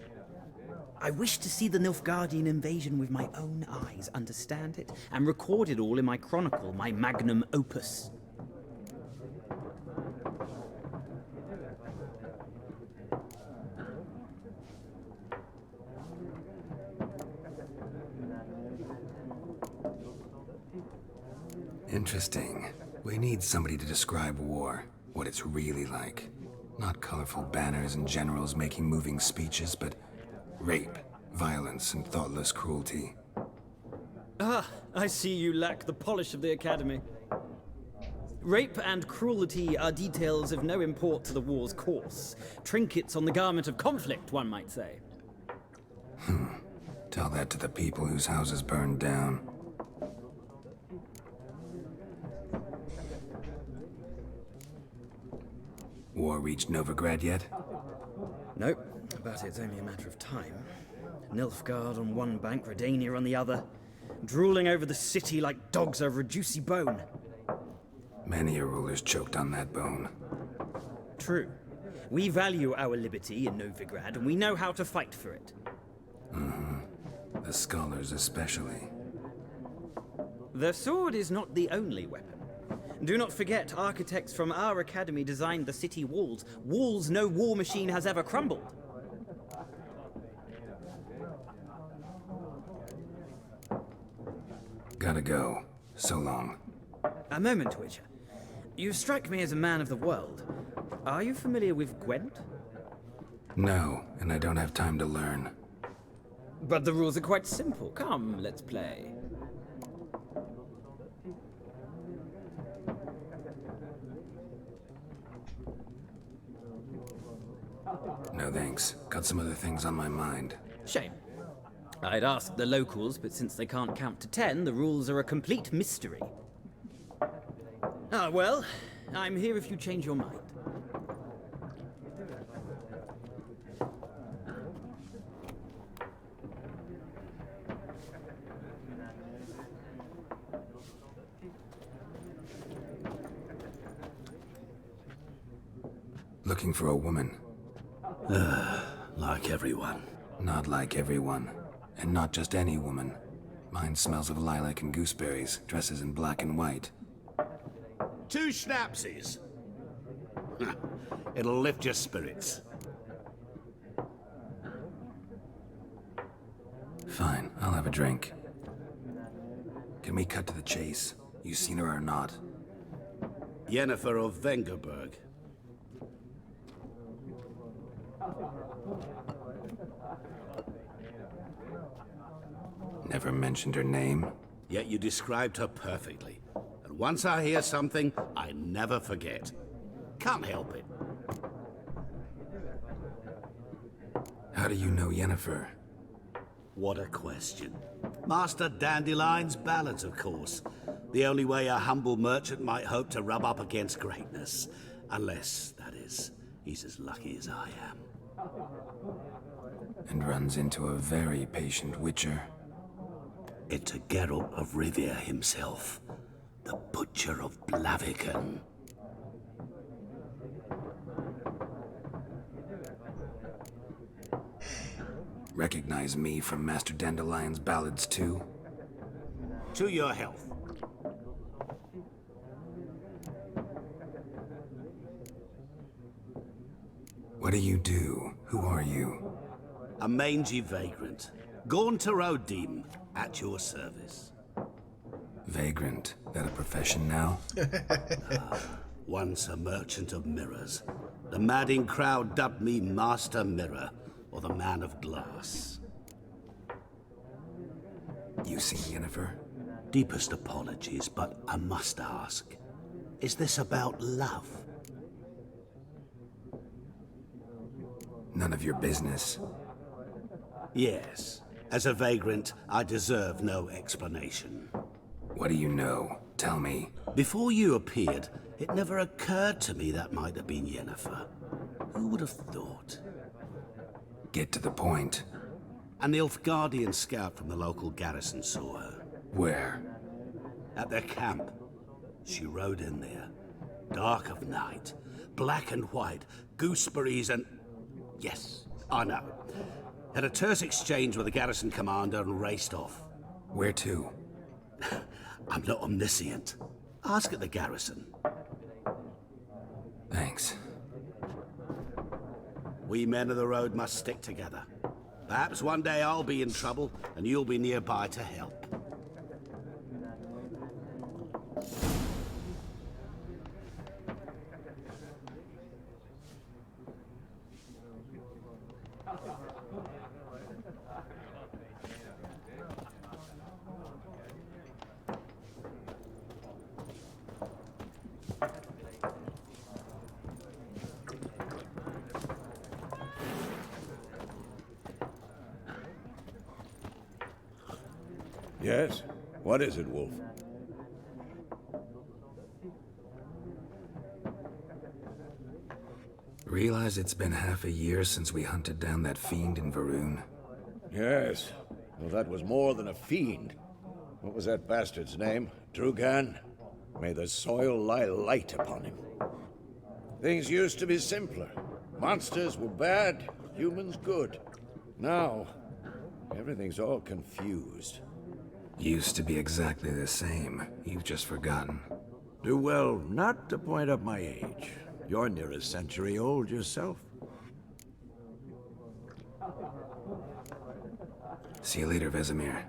[SPEAKER 8] I wish to see the Nilfgaardian invasion with my own eyes, understand it, and record it all in my chronicle, my magnum opus.
[SPEAKER 4] Interesting. We need somebody to describe war, what it's really like. Not colorful banners and generals making moving speeches, but rape, violence, and thoughtless cruelty.
[SPEAKER 8] Ah, I see you lack the polish of the Academy. Rape and cruelty are details of no import to the war's course. Trinkets on the garment of conflict, one might say.
[SPEAKER 4] Tell that to the people whose houses burned down. War reached Novigrad yet?
[SPEAKER 8] Nope, but it's only a matter of time. Nilfgaard on one bank, Redania on the other, drooling over the city like dogs over a juicy bone.
[SPEAKER 4] Many a ruler's choked on that bone.
[SPEAKER 8] True. We value our liberty in Novigrad, and we know how to fight for it.
[SPEAKER 4] The scholars especially.
[SPEAKER 8] The sword is not the only weapon. Do not forget, architects from our academy designed the city walls. Walls no war machine has ever crumbled.
[SPEAKER 4] Gotta go. So long.
[SPEAKER 8] A moment, Witcher. You strike me as a man of the world. Are you familiar with Gwent?
[SPEAKER 4] No, and I don't have time to learn.
[SPEAKER 8] But the rules are quite simple. Come, let's play.
[SPEAKER 4] No thanks. Got some other things on my mind.
[SPEAKER 8] Shame. I'd ask the locals, but since they can't count to 10, the rules are a complete mystery. Ah, well, I'm here if you change your mind.
[SPEAKER 4] Looking for a woman.
[SPEAKER 9] Like everyone.
[SPEAKER 4] Not like everyone. And not just any woman. Mine smells of lilac and gooseberries, dresses in black and white.
[SPEAKER 9] 2 schnapsies. It'll lift your spirits.
[SPEAKER 4] Fine, I'll have a drink. Can we cut to the chase? You seen her or not?
[SPEAKER 9] Yennefer of Vengerberg.
[SPEAKER 4] Never mentioned her name.
[SPEAKER 9] Yet you described her perfectly. And once I hear something, I never forget. Can't help it.
[SPEAKER 4] How do you know Yennefer?
[SPEAKER 9] What a question. Master Dandelion's ballads, of course. The only way a humble merchant might hope to rub up against greatness. Unless, that is, he's as lucky as I am.
[SPEAKER 4] And runs into a very patient witcher.
[SPEAKER 9] Into Geralt of Rivia himself. The Butcher of Blaviken.
[SPEAKER 4] Recognize me from Master Dandelion's ballads too?
[SPEAKER 9] To your health.
[SPEAKER 4] What do you do? Who are you?
[SPEAKER 9] A mangy vagrant. Gaunter O'Dim, at your service.
[SPEAKER 4] Vagrant. That a profession now?
[SPEAKER 9] Once a merchant of mirrors. The madding crowd dubbed me Master Mirror, or the Man of Glass.
[SPEAKER 4] You seen Yennefer?
[SPEAKER 9] Deepest apologies, but I must ask. Is this about love?
[SPEAKER 4] None of your business.
[SPEAKER 9] Yes. As a vagrant, I deserve no explanation.
[SPEAKER 4] What do you know? Tell me.
[SPEAKER 9] Before you appeared, it never occurred to me that might have been Yennefer. Who would have thought?
[SPEAKER 4] Get to the point.
[SPEAKER 9] A Nilfgaardian scout from the local garrison saw her.
[SPEAKER 4] Where?
[SPEAKER 9] At their camp. She rode in there. Dark of night. Black and white. Gooseberries and... Yes, I know. Had a terse exchange with the garrison commander and raced off.
[SPEAKER 4] Where to?
[SPEAKER 9] I'm not omniscient. Ask at the garrison.
[SPEAKER 4] Thanks.
[SPEAKER 9] We men of the road must stick together. Perhaps one day I'll be in trouble, and you'll be nearby to help.
[SPEAKER 6] Yes? What is it, Wolf?
[SPEAKER 4] Realize it's been half a year since we hunted down that fiend in Varun?
[SPEAKER 6] Yes. Well, that was more than a fiend. What was that bastard's name? Drugan? May the soil lie light upon him. Things used to be simpler. Monsters were bad, humans good. Now, everything's all confused.
[SPEAKER 4] Used to be exactly the same. You've just forgotten.
[SPEAKER 6] Do well not to point up my age. You're near a century old yourself.
[SPEAKER 4] See you later, Vesemir.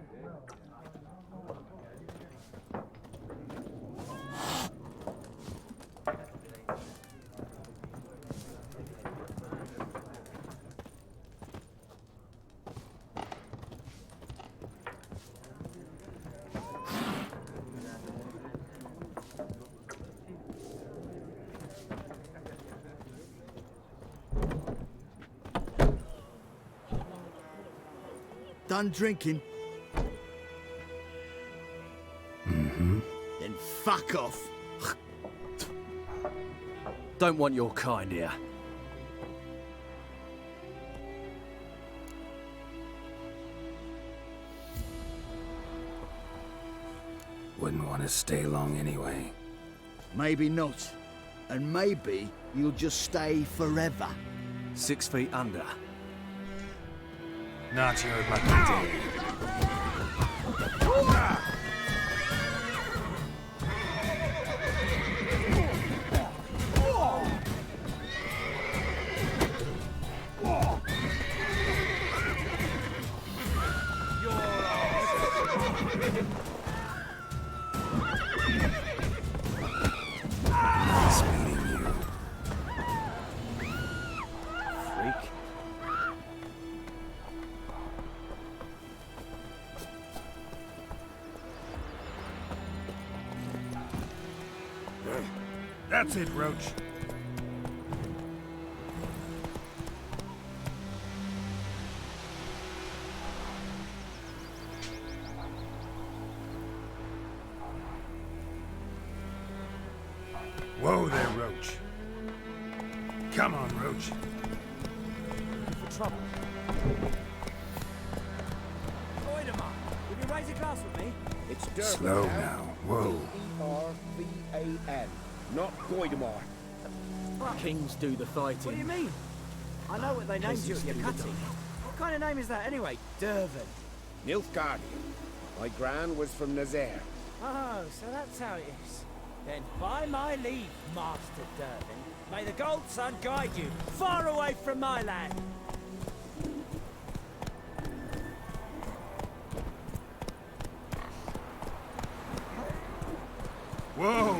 [SPEAKER 12] done drinking?
[SPEAKER 4] Mm-hmm.
[SPEAKER 12] Then fuck off.
[SPEAKER 16] Don't want your kind here.
[SPEAKER 4] Wouldn't want to stay long anyway.
[SPEAKER 12] Maybe not. And maybe you'll just stay forever.
[SPEAKER 16] 6 feet under.
[SPEAKER 6] Not your lucky day.
[SPEAKER 4] Nice meeting you.
[SPEAKER 16] Freak.
[SPEAKER 6] That's it, Roach. Whoa there, Roach. Come on, Roach.
[SPEAKER 14] For trouble. Voidemar, would you raise a glass with me?
[SPEAKER 17] It's Durban.
[SPEAKER 4] Slow now. Whoa.
[SPEAKER 17] E-R-V-A-N, not Goidemar.
[SPEAKER 15] Kings do the fighting.
[SPEAKER 14] What do you mean? I know what they named you at your cutting. What kind of name is that anyway? Durban.
[SPEAKER 17] Nilfgaardian. My gran was from Nazaire.
[SPEAKER 14] Oh, so that's how it is. Then by my leave, Master Durban, may the Gold Sun guide you far away from my land.
[SPEAKER 6] Whoa!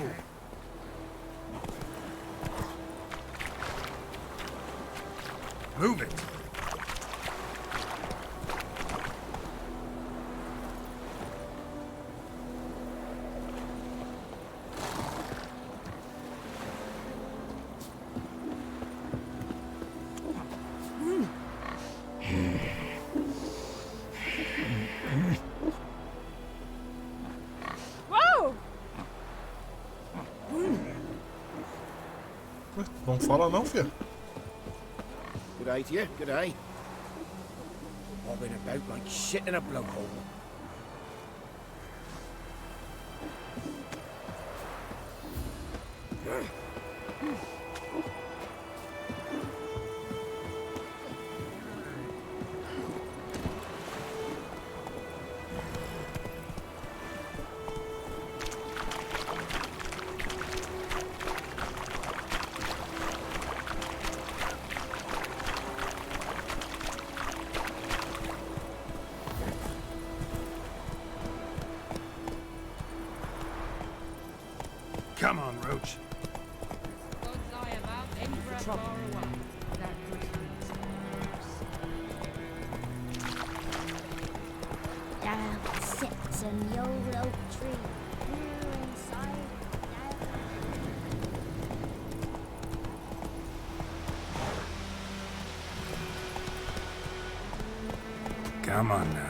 [SPEAKER 6] Move it!
[SPEAKER 11] Whoa!
[SPEAKER 3] Não fala não, filho.
[SPEAKER 17] Good day to you, good day. I've been about like shit in a blowhole.
[SPEAKER 6] Come on, Roach.
[SPEAKER 7] Down sits in the old oak tree. Here inside.
[SPEAKER 4] Come on now.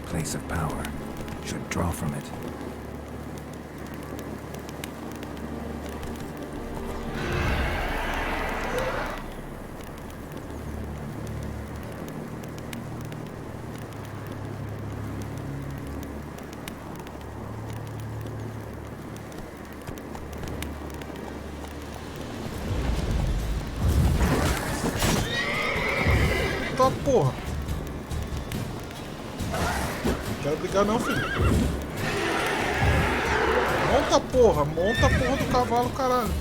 [SPEAKER 4] Place of power. Should draw from it.
[SPEAKER 3] Tá porra. Não quero brigar não, filho. Monta a porra do cavalo, caralho.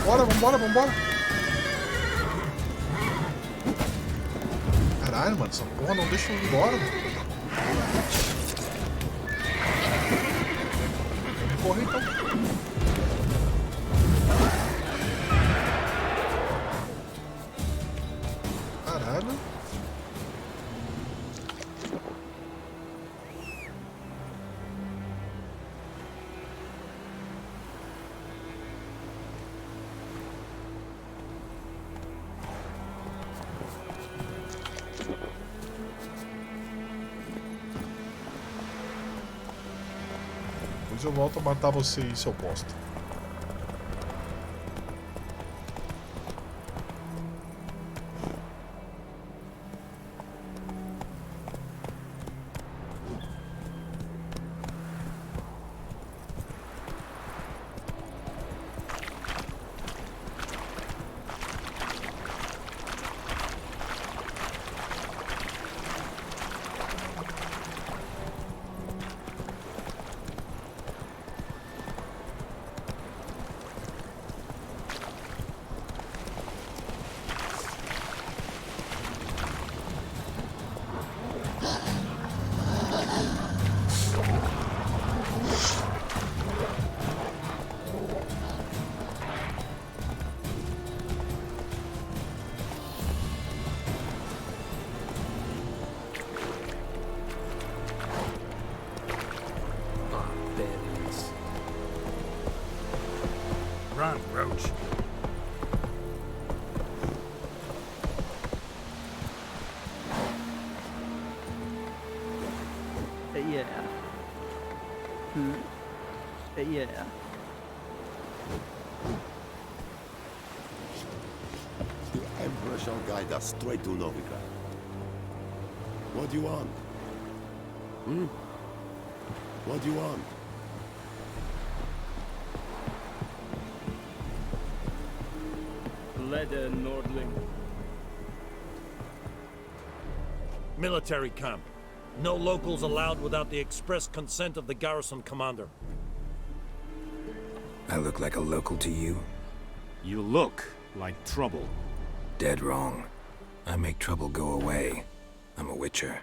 [SPEAKER 3] Bora, vambora, vambora. Caralho, mano, essa porra não deixa eu ir embora, mano. Vamos correr então. Caralho. Depois eu volto a matar você aí, seu bosta.
[SPEAKER 6] Run, Roach.
[SPEAKER 18] Yeah. Yeah.
[SPEAKER 19] The Emperor shall guide us straight to Novigrad. What do you want? What do you want?
[SPEAKER 20] Leather, Nordling.
[SPEAKER 21] Military camp. No locals allowed without the express consent of the garrison commander.
[SPEAKER 4] I look like a local to you?
[SPEAKER 22] You look like trouble.
[SPEAKER 4] Dead wrong. I make trouble go away. I'm a witcher.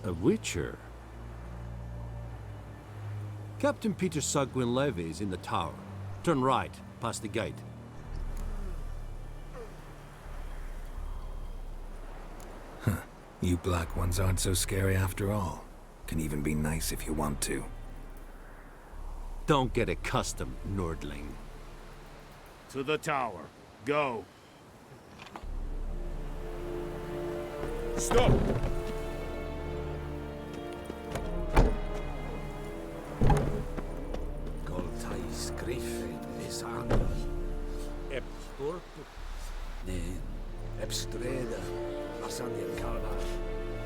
[SPEAKER 16] A witcher? Captain Peter Sagwin Levy is in the tower. Turn right, past the gate.
[SPEAKER 4] You black ones aren't so scary after all. Can even be nice if you want to.
[SPEAKER 16] Don't get accustomed, Nordling.
[SPEAKER 22] To the tower. Go.
[SPEAKER 6] Stop!
[SPEAKER 9] Goltais Griffin is Anna.
[SPEAKER 21] Epstorp?
[SPEAKER 9] Ne, Epstreda, Masanian Kala.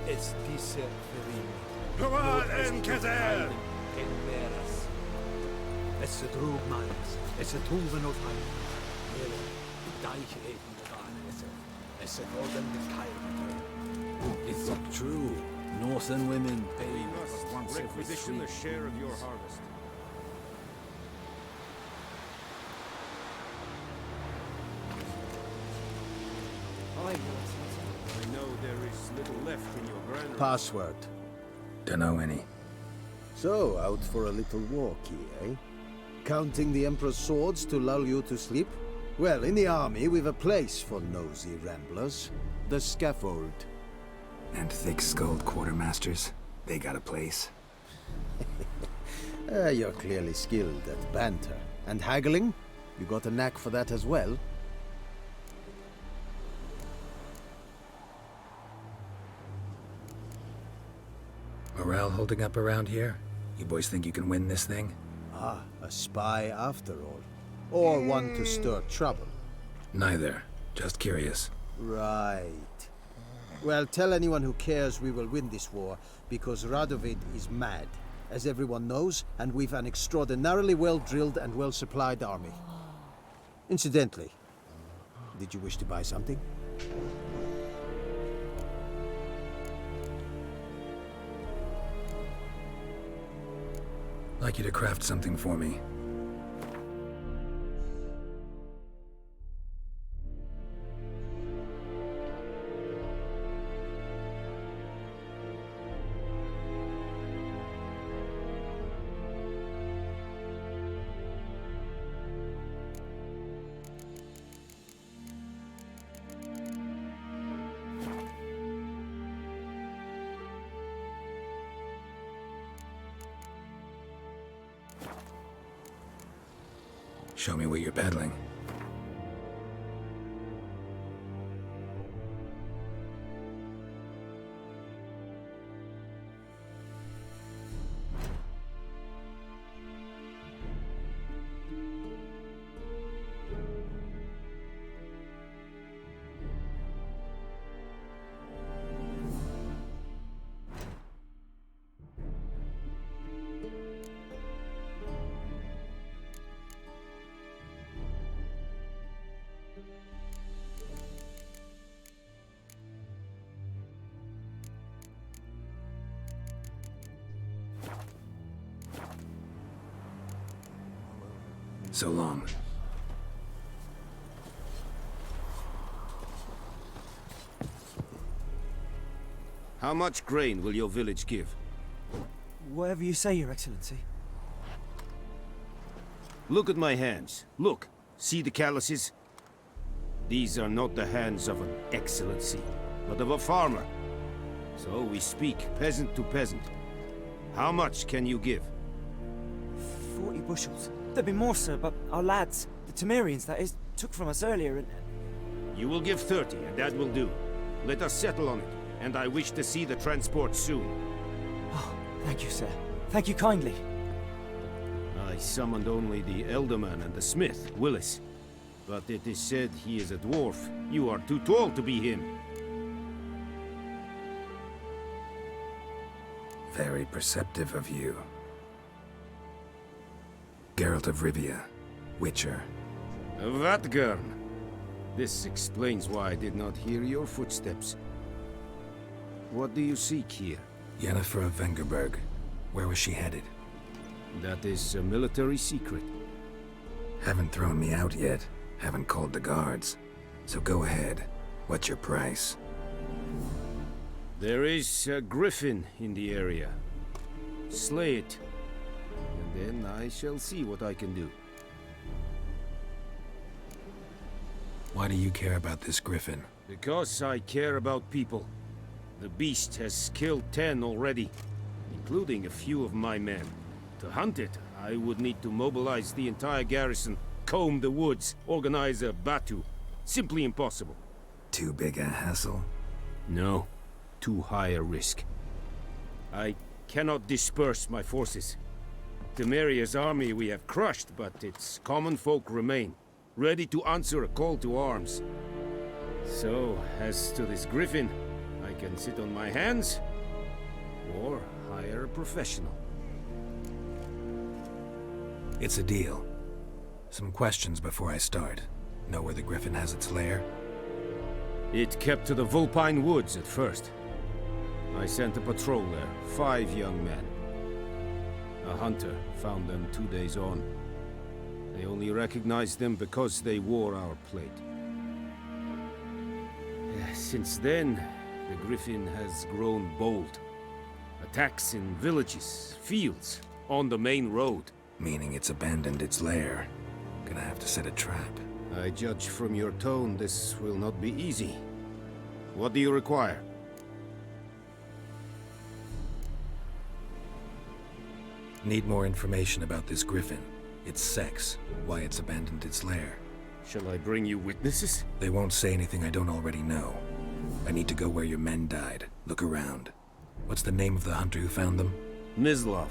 [SPEAKER 21] Estise Ferini.
[SPEAKER 6] Come on, Enkezer!
[SPEAKER 21] Enveras.
[SPEAKER 9] Esse drog Miles. Esse Tuven of Heim. Hele, Deich Eden Esse. Esse Golden Kyle. It's not true. Northern women pay
[SPEAKER 6] We must requisition a share of your harvest. I know there is little left in your granary.
[SPEAKER 12] Password.
[SPEAKER 4] Dunno any.
[SPEAKER 12] So, out for a little walk here, eh? Counting the Emperor's swords to lull you to sleep? Well, in the army, we've a place for nosy ramblers. The scaffold.
[SPEAKER 4] And thick-skulled quartermasters. They got a place.
[SPEAKER 12] You're clearly skilled at banter. And haggling? You got a knack for that as well?
[SPEAKER 4] Morale holding up around here? You boys think you can win this thing?
[SPEAKER 12] Ah, a spy after all. Or one to stir trouble.
[SPEAKER 4] Neither. Just curious.
[SPEAKER 12] Right. Well, tell anyone who cares we will win this war, because Radovid is mad, as everyone knows, and we've an extraordinarily well-drilled and well-supplied army. Incidentally, did you wish to buy something?
[SPEAKER 4] Like you to craft something for me. Show me what you're peddling. So long.
[SPEAKER 1] How much grain will your village give?
[SPEAKER 14] Whatever you say, Your Excellency.
[SPEAKER 1] Look at my hands. Look. See the calluses? These are not the hands of an excellency, but of a farmer. So we speak peasant to peasant. How much can you give?
[SPEAKER 14] 40 bushels. There'd be more, sir, but our lads, the Temerians, that is, took from us earlier and...
[SPEAKER 1] You will give 30, and that will do. Let us settle on it, and I wish to see the transport soon.
[SPEAKER 14] Oh, thank you, sir. Thank you kindly.
[SPEAKER 1] I summoned only the Elderman and the smith, Willis. But it is said he is a dwarf. You are too tall to be him.
[SPEAKER 4] Very perceptive of you. Geralt of Rivia, Witcher.
[SPEAKER 1] Vatgern. This explains why I did not hear your footsteps. What do you seek here?
[SPEAKER 4] Yennefer of Vengerberg. Where was she headed?
[SPEAKER 1] That is a military secret.
[SPEAKER 4] Haven't thrown me out yet. Haven't called the guards. So go ahead. What's your price?
[SPEAKER 1] There is a griffin in the area. Slay it. And then I shall see what I can do.
[SPEAKER 4] Why do you care about this griffin?
[SPEAKER 1] Because I care about people. The beast has killed 10 already, including a few of my men. To hunt it, I would need to mobilize the entire garrison, comb the woods, organize a batu. Simply impossible.
[SPEAKER 4] Too big a hassle?
[SPEAKER 1] No. Too high a risk. I cannot disperse my forces. Temeria's army we have crushed, but its common folk remain, ready to answer a call to arms. So, as to this griffin, I can sit on my hands, or hire a professional.
[SPEAKER 4] It's a deal. Some questions before I start. Know where the griffin has its lair?
[SPEAKER 1] It kept to the Vulpine Woods at first. I sent a patrol there, 5 young men. A hunter found them 2 days on. They only recognized them because they wore our plate. Since then, the griffin has grown bold. Attacks in villages, fields, on the main road.
[SPEAKER 4] Meaning it's abandoned its lair. Gonna have to set a trap.
[SPEAKER 1] I judge from your tone this will not be easy. What do you require?
[SPEAKER 4] Need more information about this griffin. Its sex, why it's abandoned its lair.
[SPEAKER 1] Shall I bring you witnesses?
[SPEAKER 4] They won't say anything I don't already know. I need to go where your men died. Look around. What's the name of the hunter who found them?
[SPEAKER 1] Mislav.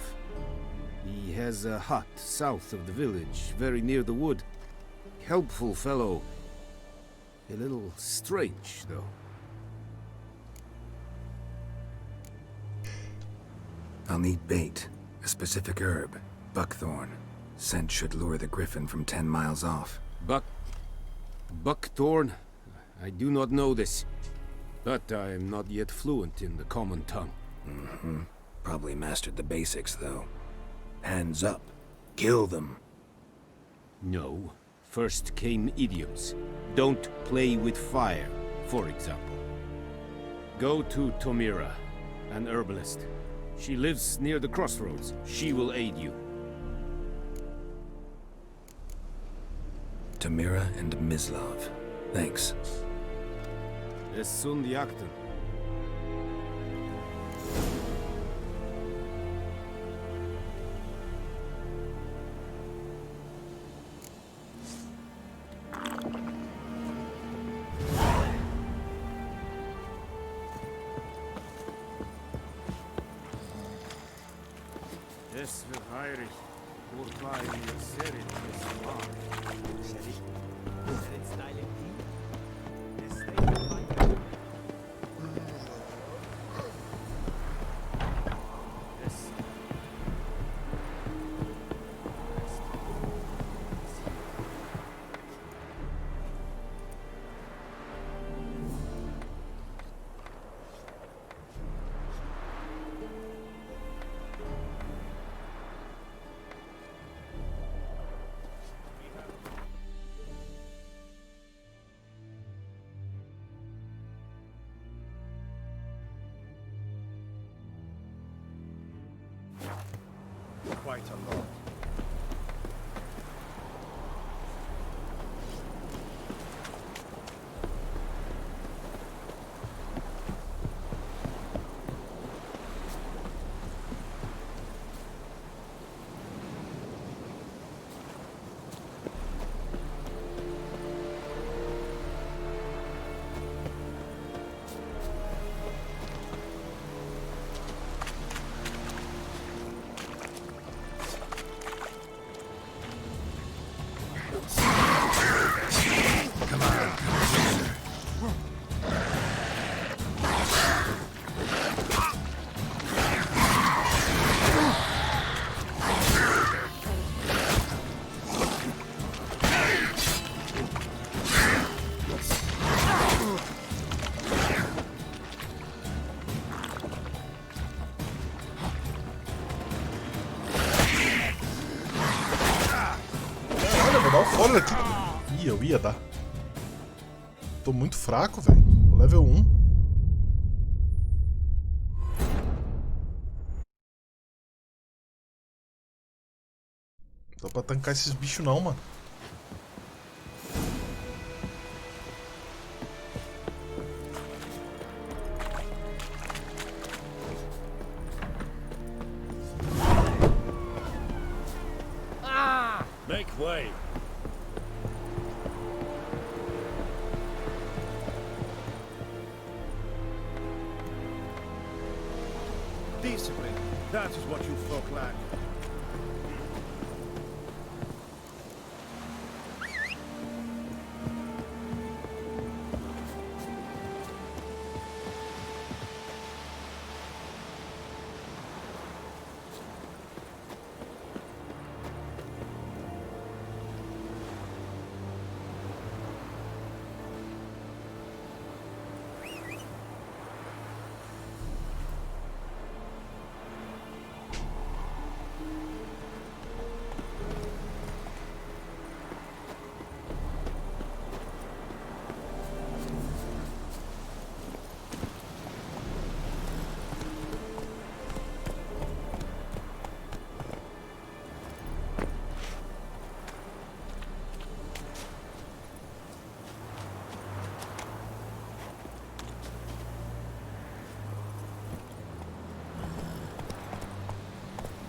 [SPEAKER 1] He has a hut south of the village, very near the wood. Helpful fellow. A little strange, though.
[SPEAKER 4] I'll need bait. A specific herb. Buckthorn. Scent should lure the griffin from 10 miles off.
[SPEAKER 1] Buckthorn? I do not know this. But I am not yet fluent in the common tongue.
[SPEAKER 4] Mm-hmm. Probably mastered the basics, though. Hands up. Kill them.
[SPEAKER 1] No. First came idioms. Don't play with fire, for example. Go to Tomira, an herbalist. She lives near the crossroads. She will aid you.
[SPEAKER 4] Tomira and Mislav. Thanks.
[SPEAKER 1] Es sunt jakten. Es wird Heinrich. Urteil mir Serit ist wahr. Serit? Serit style
[SPEAKER 17] quite a lot.
[SPEAKER 3] Olha aqui. Ih, eu ia dar. Tô muito fraco, velho. Level 1. Não dá pra tancar esses bichos não, mano.
[SPEAKER 21] Make way.
[SPEAKER 17] Discipline. That is what you folk lack.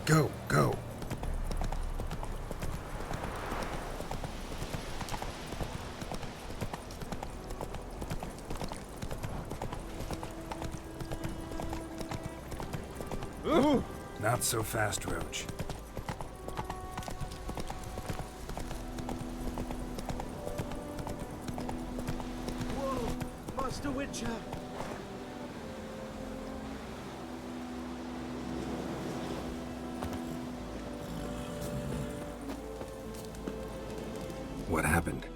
[SPEAKER 2] Go, go.
[SPEAKER 4] Not so fast, Roach.
[SPEAKER 17] Whoa, Master Witcher.
[SPEAKER 4] What happened?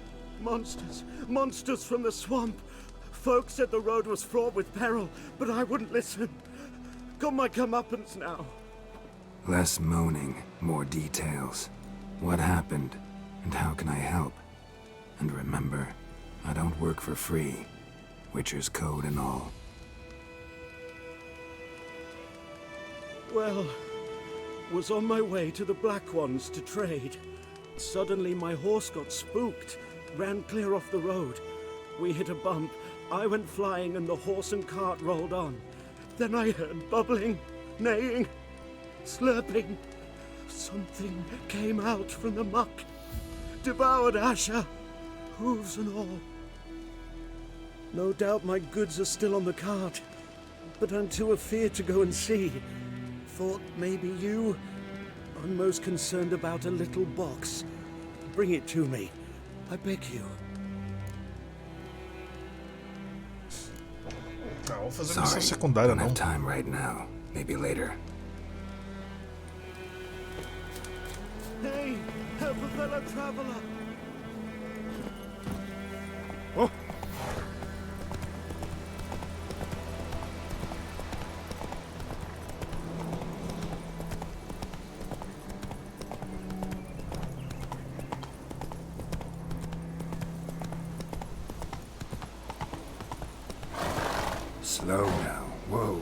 [SPEAKER 17] Monsters! Monsters from the swamp! Folk said the road was fraught with peril, but I wouldn't listen. Got my comeuppance now.
[SPEAKER 4] Less moaning, more details. What happened, and how can I help? And remember, I don't work for free. Witcher's code and all.
[SPEAKER 17] Well, was on my way to the Black Ones to trade. Suddenly my horse got spooked, ran clear off the road. We hit a bump, I went flying and the horse and cart rolled on. Then I heard bubbling, neighing, slurping. Something came out from the muck, devoured Asher, hooves and all. No doubt my goods are still on the cart, but I'm too afeard to go and see. Thought maybe you... I'm most concerned about a little box. Bring it to me. I beg you.
[SPEAKER 3] Não, vou fazer
[SPEAKER 4] Sorry,
[SPEAKER 3] missão secundária
[SPEAKER 4] don't
[SPEAKER 3] não.
[SPEAKER 4] have time right now. Maybe later.
[SPEAKER 17] Hey, help a fellow traveler.
[SPEAKER 21] Oh.
[SPEAKER 4] Slow now. Whoa.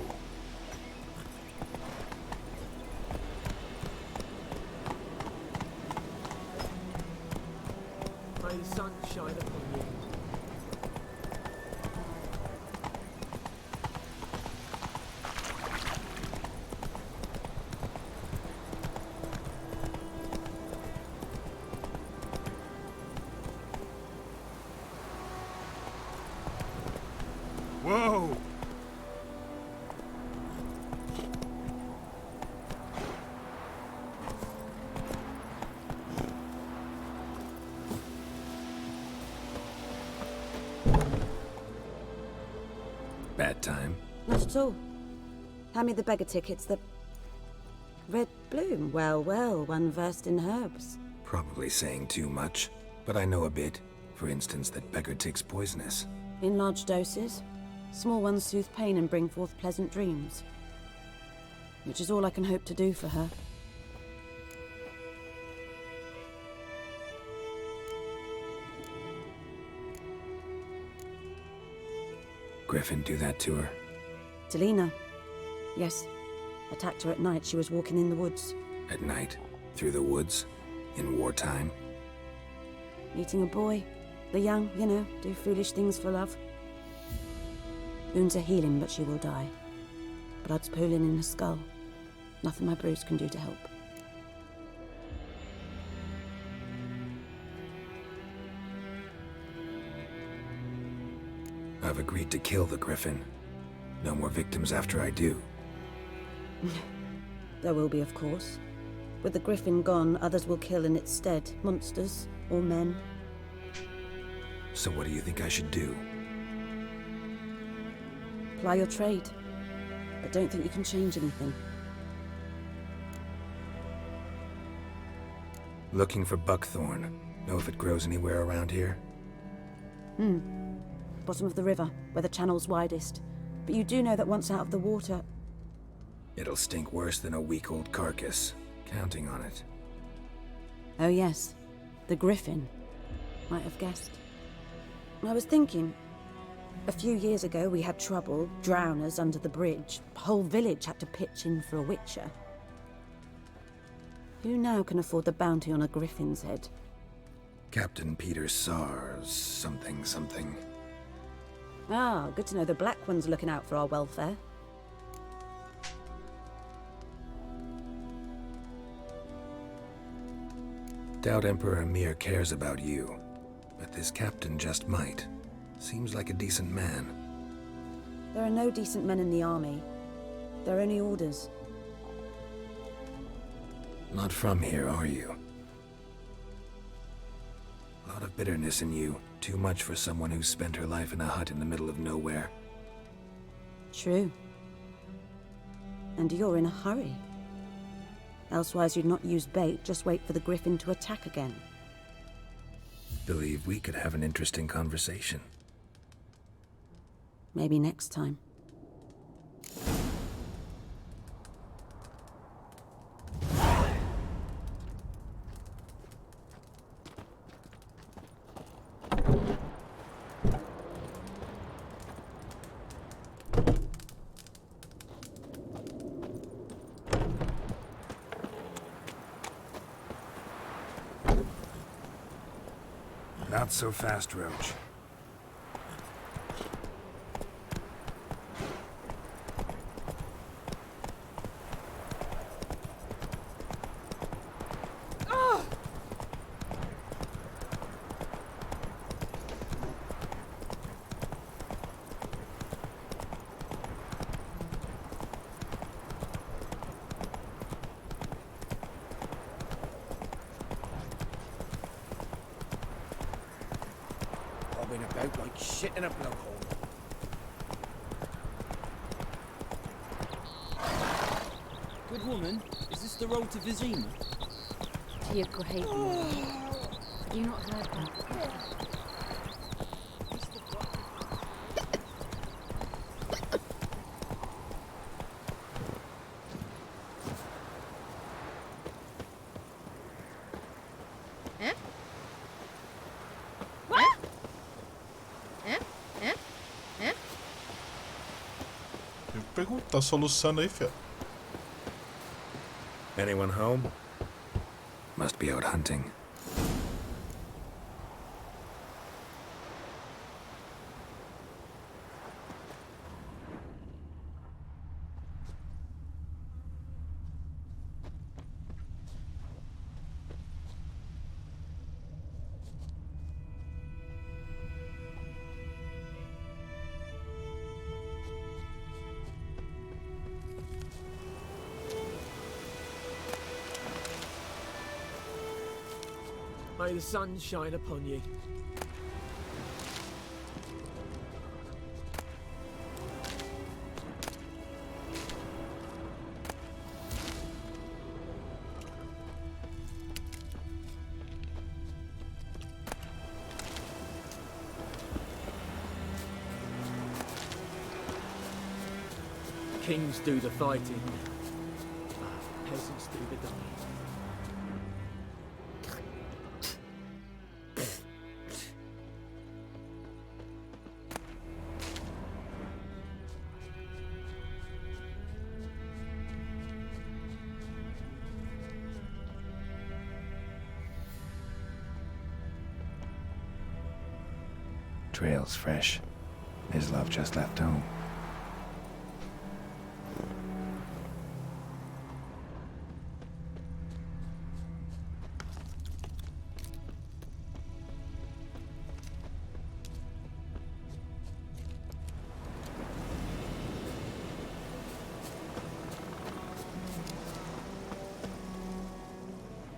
[SPEAKER 17] May the sun shine upon you.
[SPEAKER 1] Whoa!
[SPEAKER 4] Bad time.
[SPEAKER 10] Not at all. Hand me the beggar tickets. The red bloom. Well, well, one versed in herbs.
[SPEAKER 4] Probably saying too much, but I know a bit. For instance, that beggar tick's poisonous.
[SPEAKER 10] In large doses. Small ones soothe pain and bring forth pleasant dreams. Which is all I can hope to do for her.
[SPEAKER 4] Griffin do that to her?
[SPEAKER 10] Delina. Yes. Attacked her at night. She was walking in the woods.
[SPEAKER 4] At night? Through the woods? In wartime?
[SPEAKER 10] Meeting a boy. The young, you know, do foolish things for love. Wounds are healing, but she will die. Blood's pooling in her skull. Nothing my bruise can do to help.
[SPEAKER 4] I've agreed to kill the Griffin. No more victims after I do.
[SPEAKER 10] There will be, of course. With the Griffin gone, others will kill in its stead. Monsters, or men.
[SPEAKER 4] So what do you think I should do?
[SPEAKER 10] Ply your trade. But don't think you can change anything.
[SPEAKER 4] Looking for buckthorn. Know if it grows anywhere around here?
[SPEAKER 10] Bottom of the river, where the channel's widest. But you do know that once out of the water...
[SPEAKER 4] It'll stink worse than a week-old carcass. Counting on it.
[SPEAKER 10] Oh yes, the Griffin. Might have guessed. I was thinking... A few years ago we had trouble, drowners under the bridge. The whole village had to pitch in for a witcher. Who now can afford the bounty on a Griffin's head?
[SPEAKER 4] Captain Peter Sars, something.
[SPEAKER 10] Ah, good to know the Black One's looking out for our welfare.
[SPEAKER 4] Doubt Emperor Emhyr cares about you, but this captain just might. Seems like a decent man.
[SPEAKER 10] There are no decent men in the army. They're only orders.
[SPEAKER 4] Not from here, are you? A lot of bitterness in you. Too much for someone who's spent her life in a hut in the middle of nowhere.
[SPEAKER 10] True. And you're in a hurry. Elsewise you'd not use bait, just wait for the Griffin to attack again.
[SPEAKER 4] Believe we could have an interesting conversation.
[SPEAKER 10] Maybe next time.
[SPEAKER 4] Not so fast, Roach.
[SPEAKER 6] Bobbing about like shit in a blowhole.
[SPEAKER 14] Good woman, is this the road to Vizima?
[SPEAKER 11] To your grave. Have you not heard that?
[SPEAKER 3] Tá soluçando aí, fia.
[SPEAKER 4] Anyone home? Must be out hunting.
[SPEAKER 15] May the sun shine upon you. Kings do the fighting, peasants do the dying.
[SPEAKER 4] Trail's fresh. His love just left home.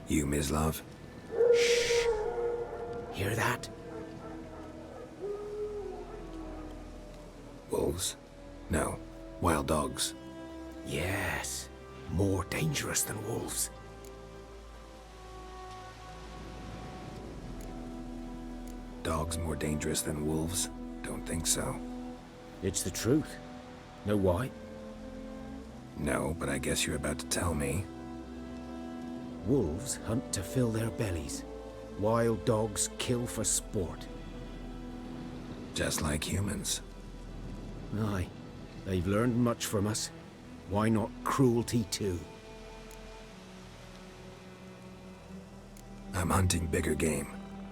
[SPEAKER 4] You, Mislav?
[SPEAKER 8] Shh. Hear that?
[SPEAKER 4] Wolves? No. Wild dogs.
[SPEAKER 8] Yes. More dangerous than wolves.
[SPEAKER 4] Dogs more dangerous than wolves? Don't think so.
[SPEAKER 1] It's the truth. Know why?
[SPEAKER 4] No, but I guess you're about to tell me.
[SPEAKER 1] Wolves hunt to fill their bellies. Wild dogs kill for sport.
[SPEAKER 4] Just like humans.
[SPEAKER 1] Aye. They've learned much from us. Why not cruelty too?
[SPEAKER 4] I'm hunting bigger game.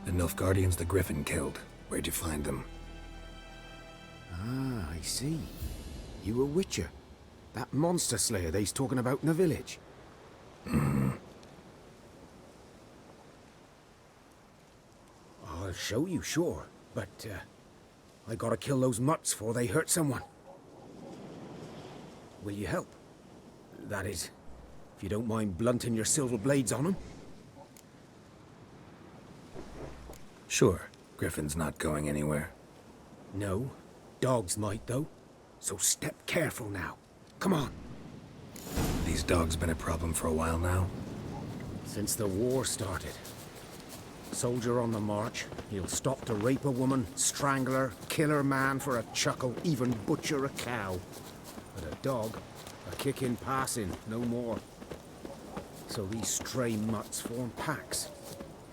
[SPEAKER 4] The Nilfgaardians the Griffin killed. Where'd you find them?
[SPEAKER 1] Ah, I see. You a witcher. That monster slayer they's talking about in the village.
[SPEAKER 4] Hmm.
[SPEAKER 1] I'll show you, sure. But, I gotta kill those mutts before they hurt someone. Will you help? That is, if you don't mind blunting your silver blades on them.
[SPEAKER 4] Sure. Griffin's not going anywhere.
[SPEAKER 1] No. Dogs might, though. So step careful now. Come on.
[SPEAKER 4] These dogs been a problem for a while now?
[SPEAKER 1] Since the war started. Soldier on the march, he'll stop to rape a woman, strangle her, kill her man for a chuckle, even butcher a cow. But a dog, a kick in passing, no more. So these stray mutts form packs.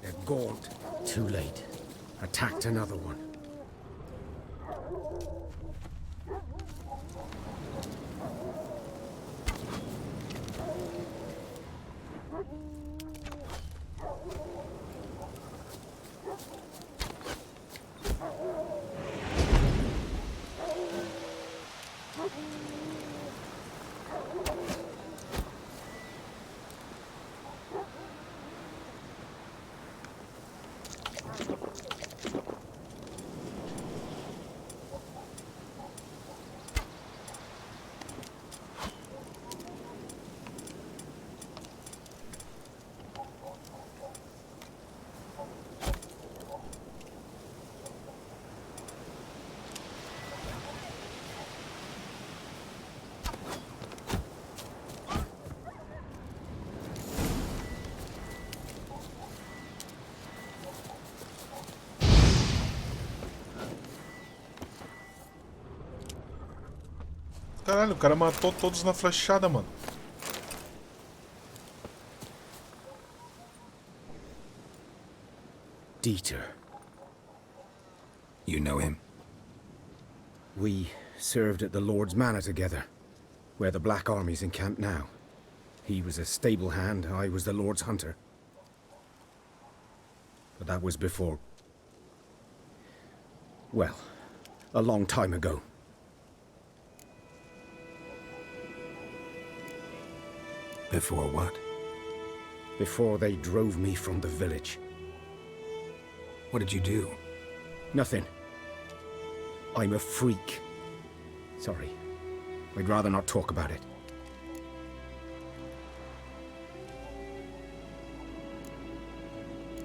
[SPEAKER 1] They're gaunt. Too late. Attacked another one.
[SPEAKER 3] Caralho, o cara matou todos na flechada, mano.
[SPEAKER 1] Dieter.
[SPEAKER 4] You know him?
[SPEAKER 1] We served at the Lord's Manor together, where the Black Army's encamped now. He was a stable hand, I was the Lord's hunter. But that was before... well, a long time ago.
[SPEAKER 4] Before what?
[SPEAKER 1] Before they drove me from the village.
[SPEAKER 4] What did you do?
[SPEAKER 1] Nothing. I'm a freak. Sorry. I'd rather not talk about it.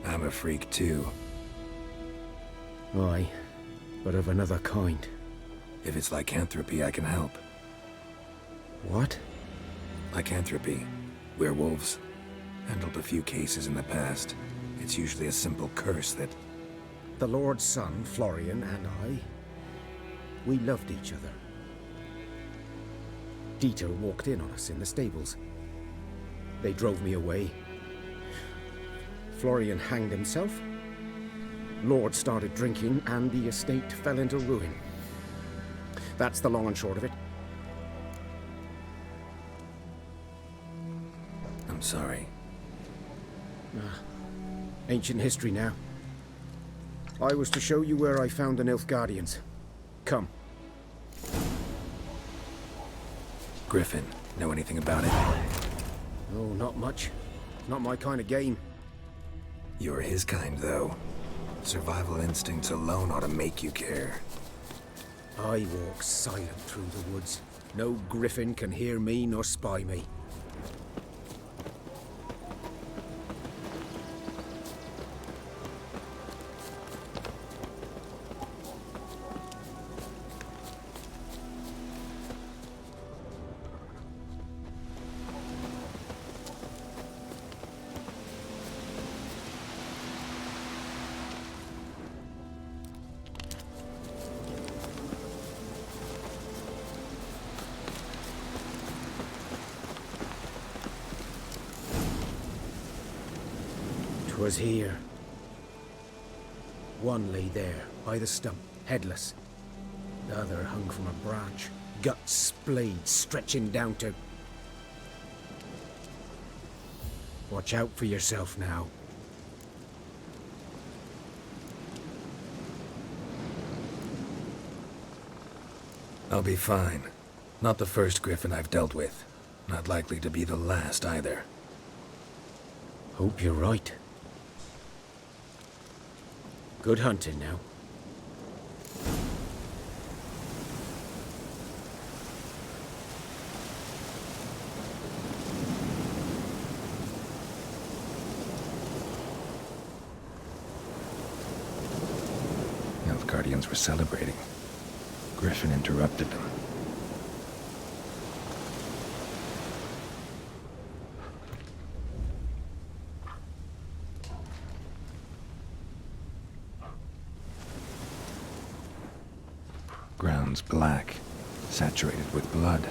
[SPEAKER 4] I'm a freak too.
[SPEAKER 1] Aye, but of another kind.
[SPEAKER 4] If it's lycanthropy, I can help.
[SPEAKER 1] What?
[SPEAKER 4] Lycanthropy. Werewolves. Handled a few cases in the past. It's usually a simple curse that...
[SPEAKER 1] The Lord's son, Florian, and I, we loved each other. Dieter walked in on us in the stables. They drove me away. Florian hanged himself. Lord started drinking, and the estate fell into ruin. That's the long and short of it.
[SPEAKER 4] I'm sorry.
[SPEAKER 1] Ancient history now. I was to show you where I found the Nilfgaardians. Come.
[SPEAKER 4] Griffin, know anything about it?
[SPEAKER 1] Oh, not much. Not my kind of game.
[SPEAKER 4] You're his kind, though. Survival instincts alone ought to make you care.
[SPEAKER 1] I walk silent through the woods. No griffin can hear me nor spy me. Was here. One lay there, by the stump, headless. The other hung from a branch, guts splayed, stretching down to... Watch out for yourself now.
[SPEAKER 4] I'll be fine. Not the first griffin I've dealt with. Not likely to be the last either.
[SPEAKER 1] Hope you're right. Good hunting now.
[SPEAKER 4] Nilfgaardians were celebrating. Griffin interrupted them. Ground's black, saturated with blood.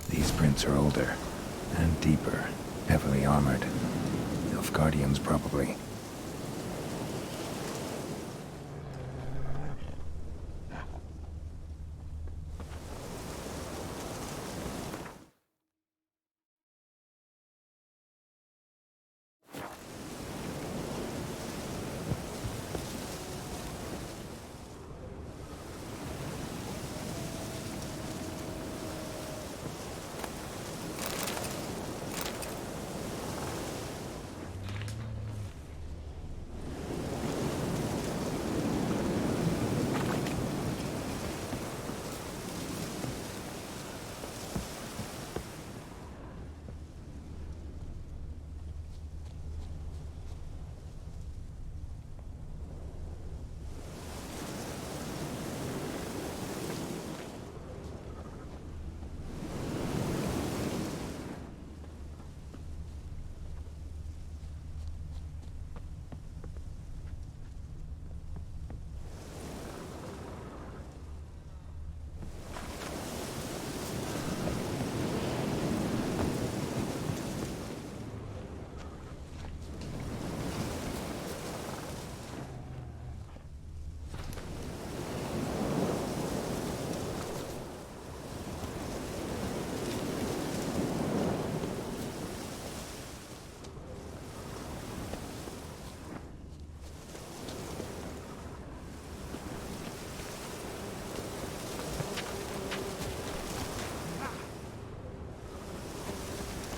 [SPEAKER 4] These prints are older and deeper, heavily armored. Nilfgaardians, probably.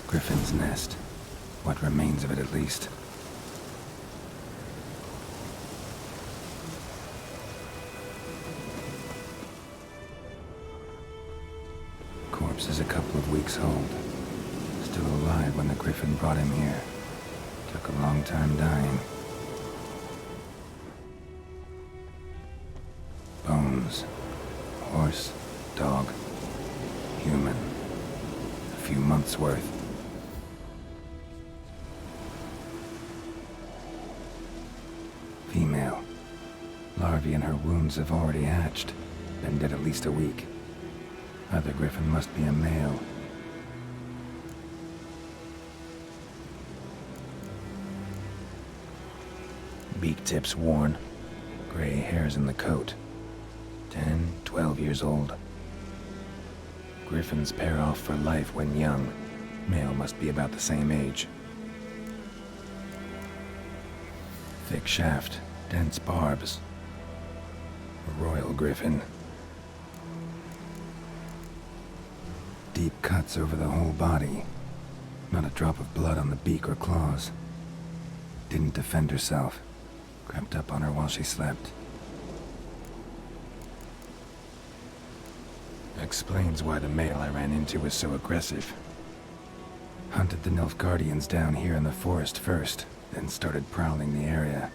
[SPEAKER 4] Griffin's nest. What remains of it, at least. corpse is a couple of weeks old. Still alive when the Griffin brought him here. Took a long time dying. Bones. Horse, dog, human. A few months' worth. Female. Larvae in her wounds have already hatched. Been dead at least a week. Other Griffin must be a male. Beak tips worn. Gray hairs in the coat. 10, 12 years old. Griffins pair off for life when young. Male must be about the same age. Thick shaft, dense barbs. A royal griffin. Deep cuts over the whole body. Not a drop of blood on the beak or claws. Didn't defend herself. Crept up on her while she slept. Explains why the male I ran into was so aggressive. Hunted the Nilfgaardians down here in the forest first, then started prowling the area.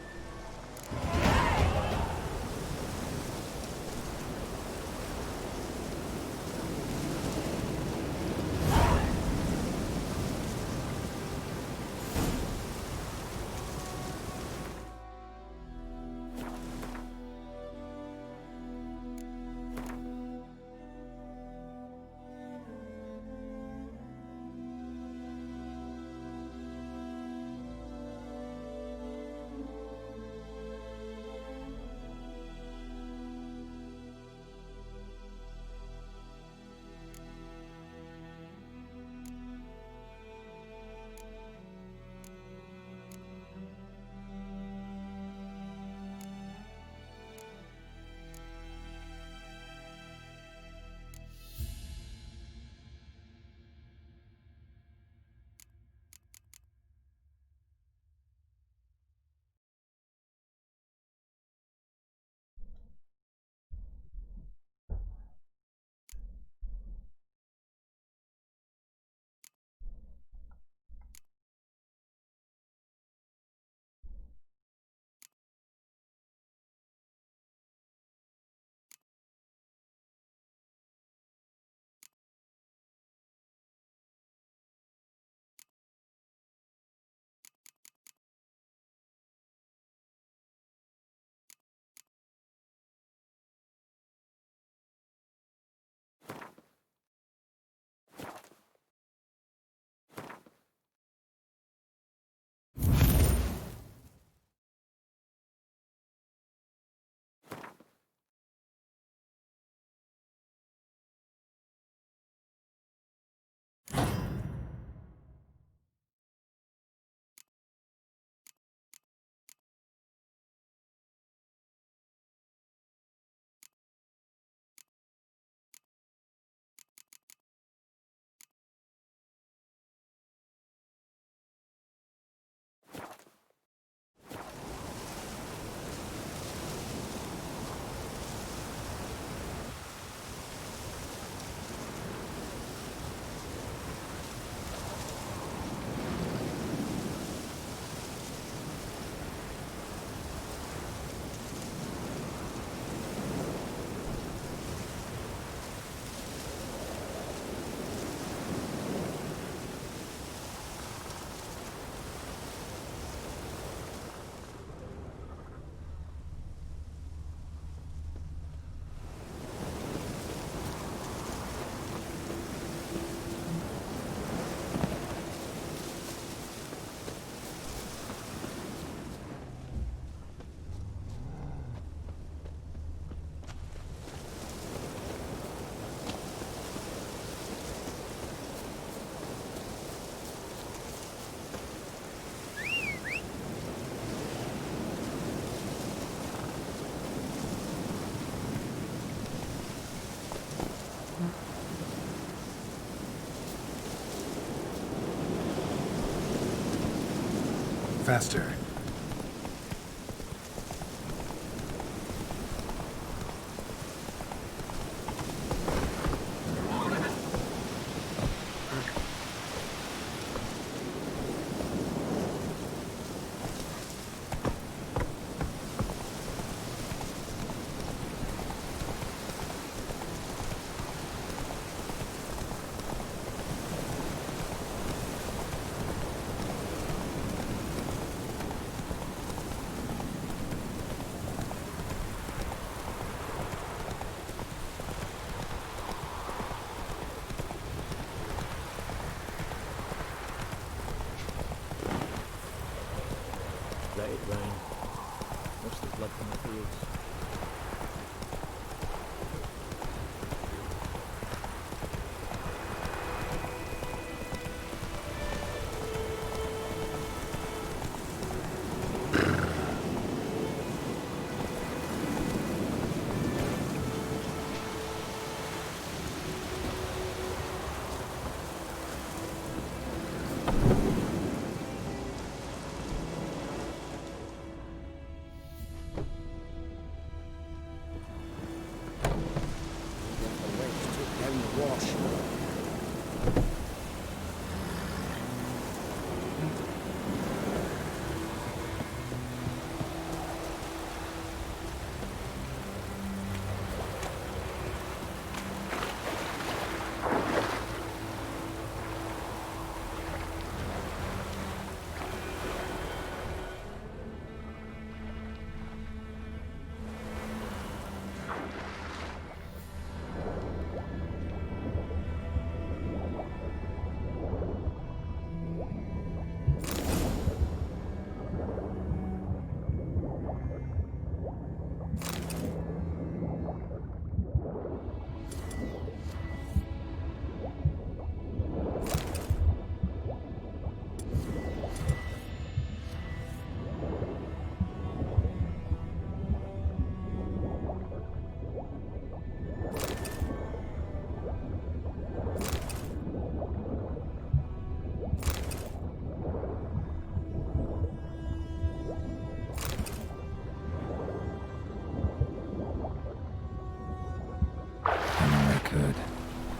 [SPEAKER 4] Faster.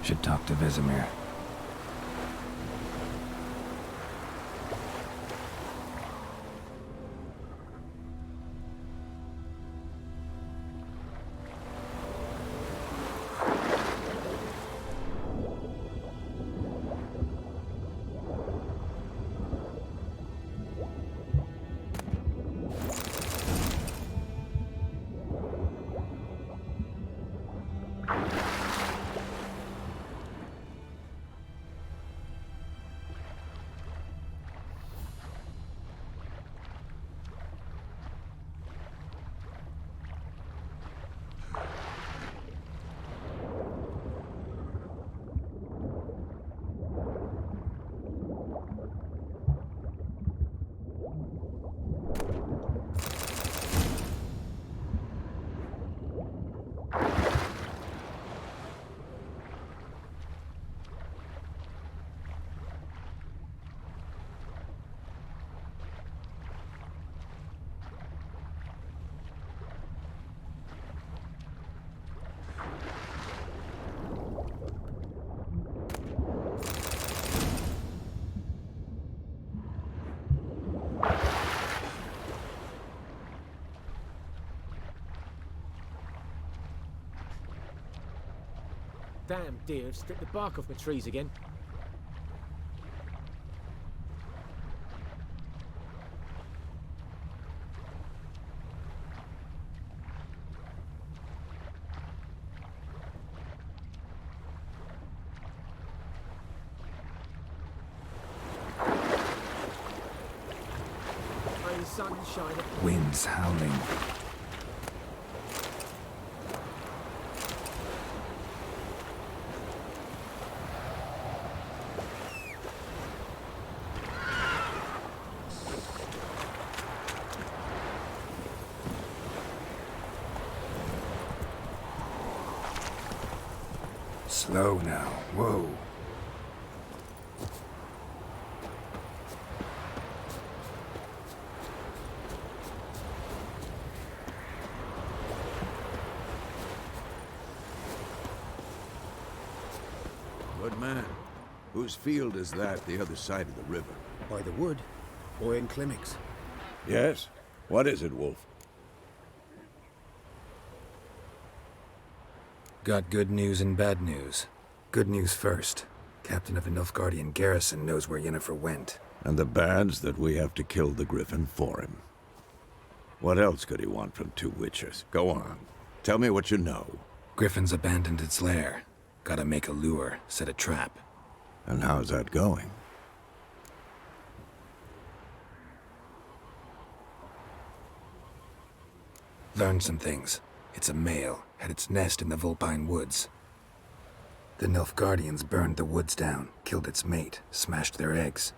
[SPEAKER 4] Should talk to Vesemir.
[SPEAKER 5] Damn deer have stripped the bark off my trees again. May the sun shine upon
[SPEAKER 4] Winds howling. Slow now. Whoa.
[SPEAKER 6] Good man. Whose field is that the other side of the river?
[SPEAKER 2] By the wood, or in Klimix.
[SPEAKER 6] Yes? What is it, Wolf?
[SPEAKER 4] Got good news and bad news. Good news first. Captain of the Nilfgaardian garrison knows where Yennefer went.
[SPEAKER 6] And the bad's that we have to kill the Griffin for him. What else could he want from two witchers? Go on. Tell me what you know.
[SPEAKER 4] Griffin's abandoned its lair. Gotta make a lure, set a trap.
[SPEAKER 6] And how's that going?
[SPEAKER 4] Learned some things. It's a male, had its nest in the Vulpine Woods. The Nilfgaardians burned the woods down, killed its mate, smashed their eggs.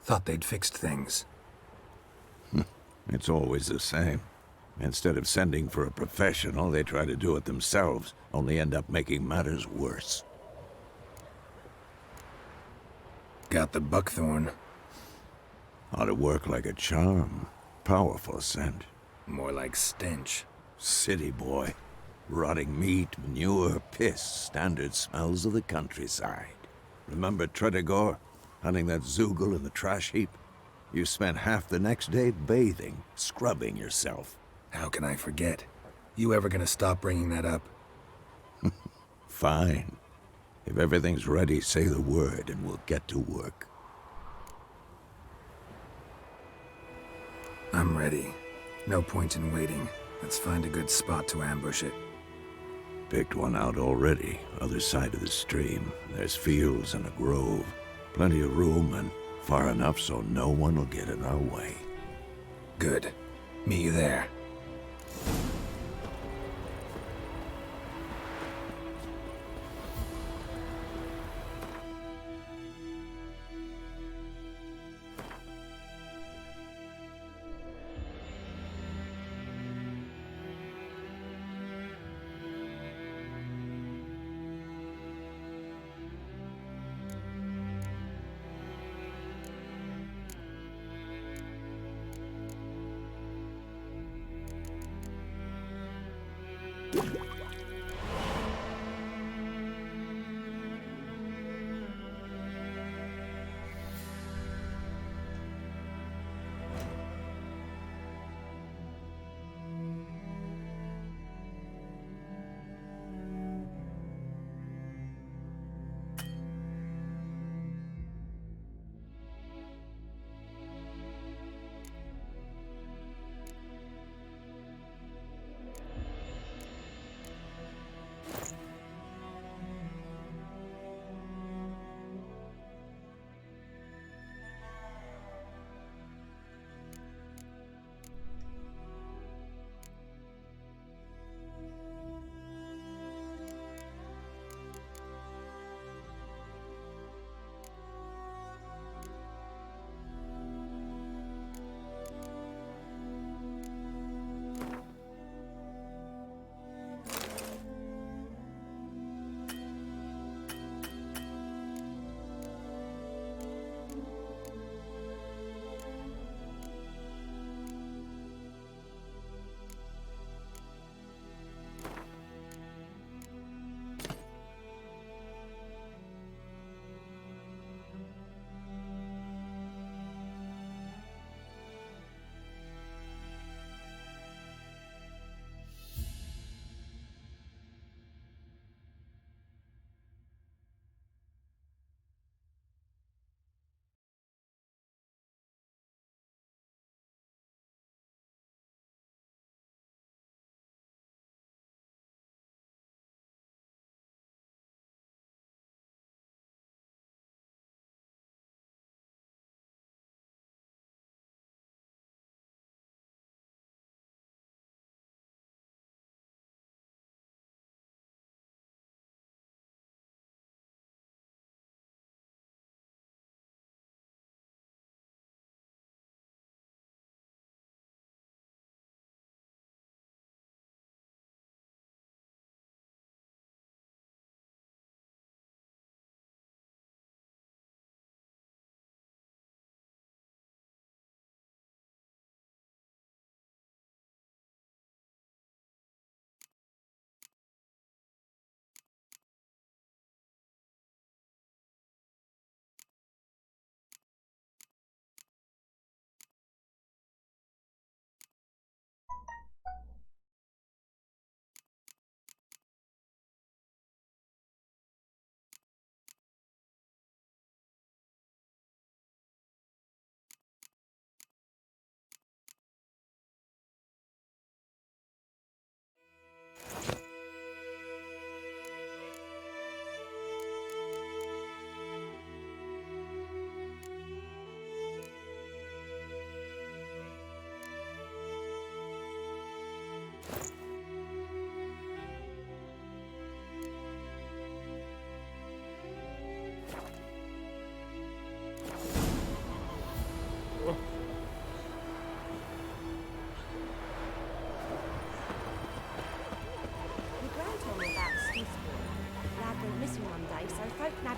[SPEAKER 4] Thought they'd fixed things.
[SPEAKER 6] It's always the same. Instead of sending for a professional, they try to do it themselves, only end up making matters worse.
[SPEAKER 4] Got the buckthorn.
[SPEAKER 6] Ought to work like a charm. Powerful scent.
[SPEAKER 4] More like stench.
[SPEAKER 6] City boy. Rotting meat, manure, piss, standard smells of the countryside. Remember Tredegor? Hunting that Zoogle in the trash heap? You spent half the next day bathing, scrubbing yourself.
[SPEAKER 4] How can I forget? You ever gonna stop bringing that up?
[SPEAKER 6] Fine. If everything's ready, say the word and we'll get to work.
[SPEAKER 4] I'm ready. No point in waiting. Let's find a good spot to ambush it.
[SPEAKER 6] Picked one out already, other side of the stream. There's fields and a grove. Plenty of room and far enough so no one will get in our way.
[SPEAKER 4] Good. Meet you there.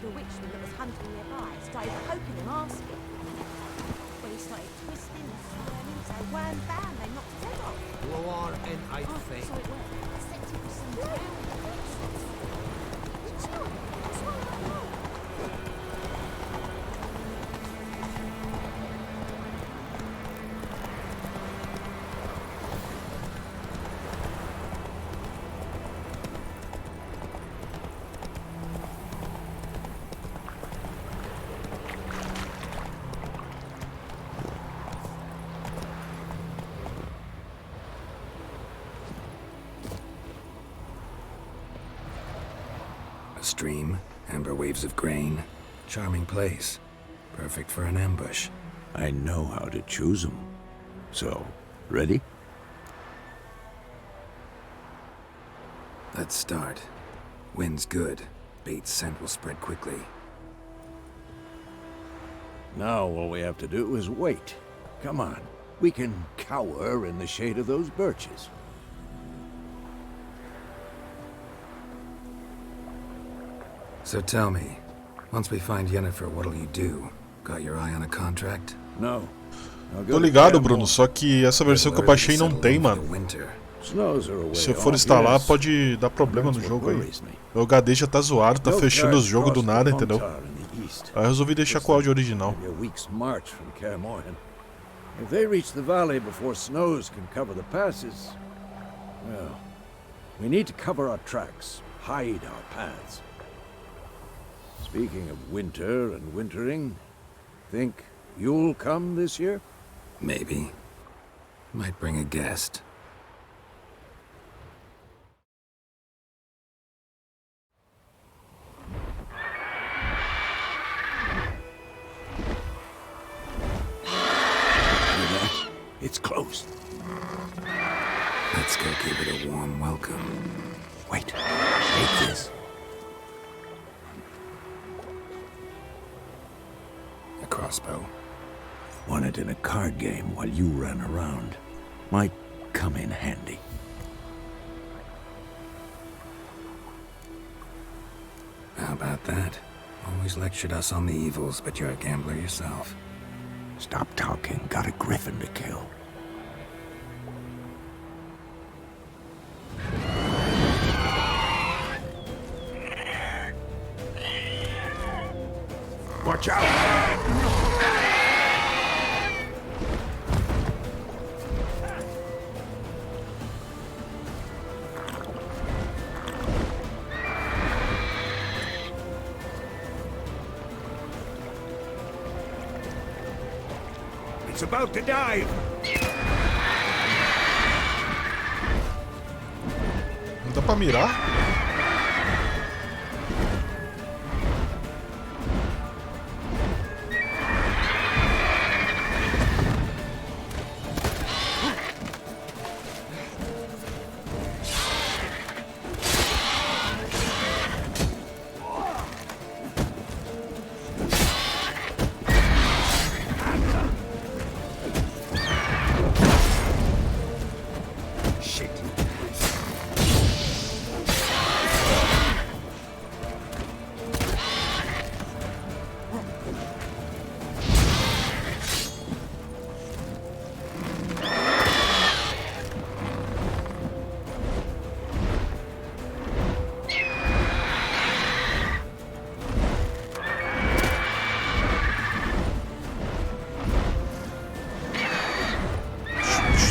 [SPEAKER 10] the witchman that was hunting nearby started poking him, asking. When he started twisting and turning, so wham bam, they knocked his head off.
[SPEAKER 14] War and I think.
[SPEAKER 11] So it worked. Except it was some That's what I know.
[SPEAKER 4] A stream, amber waves of grain. Charming place. Perfect for an ambush.
[SPEAKER 6] I know how to choose them. So, ready?
[SPEAKER 4] Let's start. Wind's good. Bait's scent will spread quickly.
[SPEAKER 6] Now all we have to do is wait. Come on. We can cower in the shade of those birches.
[SPEAKER 4] So tell me, once we find Yennefer, what'll you do? Got your eye on a contract?
[SPEAKER 6] No.
[SPEAKER 3] Tô ligado, Bruno, só que essa versão que eu baixei não tem, mano. Se eu for instalar, pode dar problema no jogo aí. O HD já tá zoado, tá fechando os jogos do nada, entendeu? Aí eu resolvi deixar com o áudio original.
[SPEAKER 6] If they reach the valley before snows can cover the passes, well, we need to cover our tracks, hide our paths. Speaking of winter and wintering, think you'll come this year?
[SPEAKER 4] Maybe. Might bring a guest.
[SPEAKER 6] It's close.
[SPEAKER 4] Let's go give it a warm welcome.
[SPEAKER 6] Wait, take this.
[SPEAKER 4] A crossbow.
[SPEAKER 6] Won it in a card game while you ran around. Might come in handy.
[SPEAKER 4] How about that? Always lectured us on the evils, but you're a gambler yourself.
[SPEAKER 6] Stop talking. Got a griffin to kill. Watch out! It's about to dive!
[SPEAKER 3] Não dá pra mirar?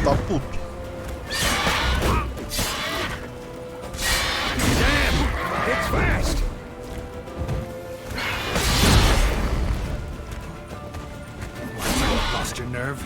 [SPEAKER 3] Tá puto.
[SPEAKER 6] Damn! It's fast!
[SPEAKER 4] Lost your nerve?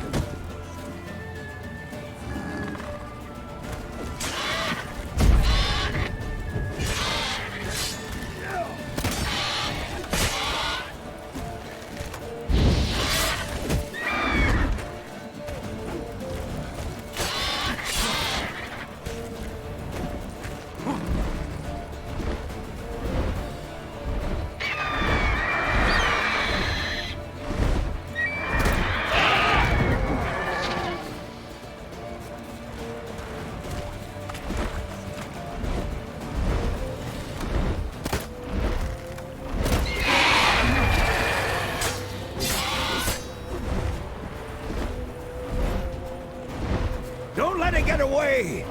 [SPEAKER 6] way!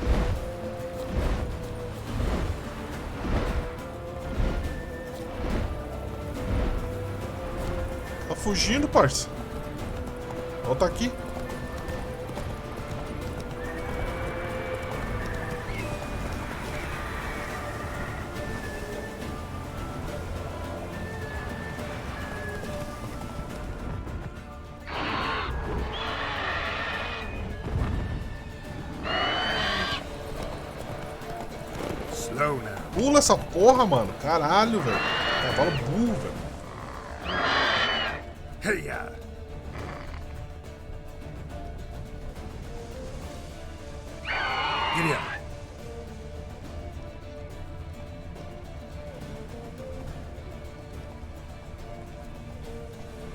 [SPEAKER 3] Tá fugindo, parça. Volta aqui.
[SPEAKER 6] Slow now.
[SPEAKER 3] Pula essa porra, mano. Caralho, velho. Cavalo burro, velho.
[SPEAKER 6] Hey-ya! Giddy up.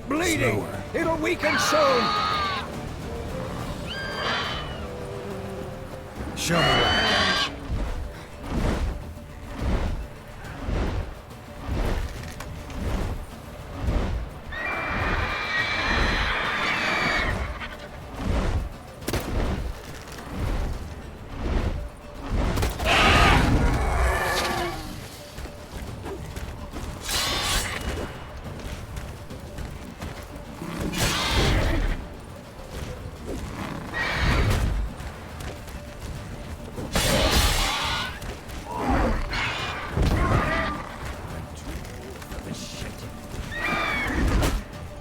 [SPEAKER 6] Bleeding!
[SPEAKER 2] Slower.
[SPEAKER 6] It'll weaken soon!
[SPEAKER 2] Show me what.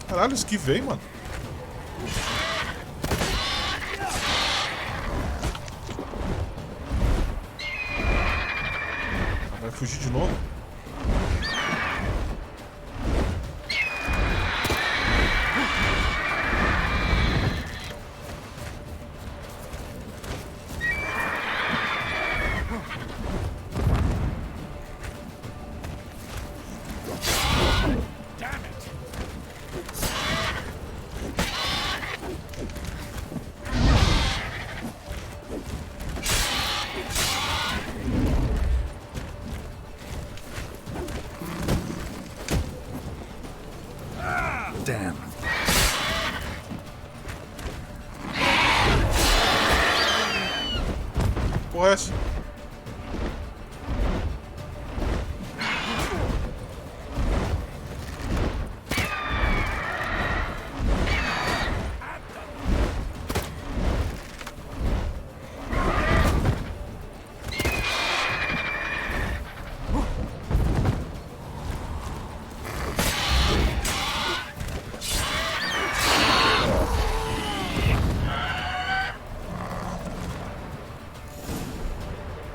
[SPEAKER 3] Caralho, esquivei, mano. Vai fugir de novo?
[SPEAKER 2] Damn.
[SPEAKER 3] Porra é essa?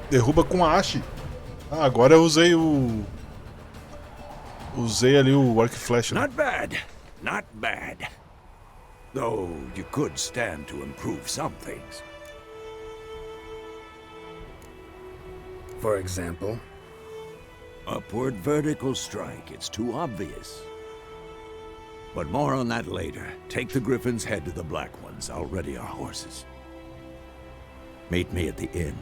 [SPEAKER 3] Derruba com a haste. Ah, agora eu usei o... Usei ali o arco e flecha. Né?
[SPEAKER 6] Not bad. Not bad. Though you could stand to improve some things.
[SPEAKER 4] For example?
[SPEAKER 6] Upward vertical strike. It's too obvious. But more on that later. Take the Griffin's head to the Black Ones. I'll ready our horses. Meet me at the inn.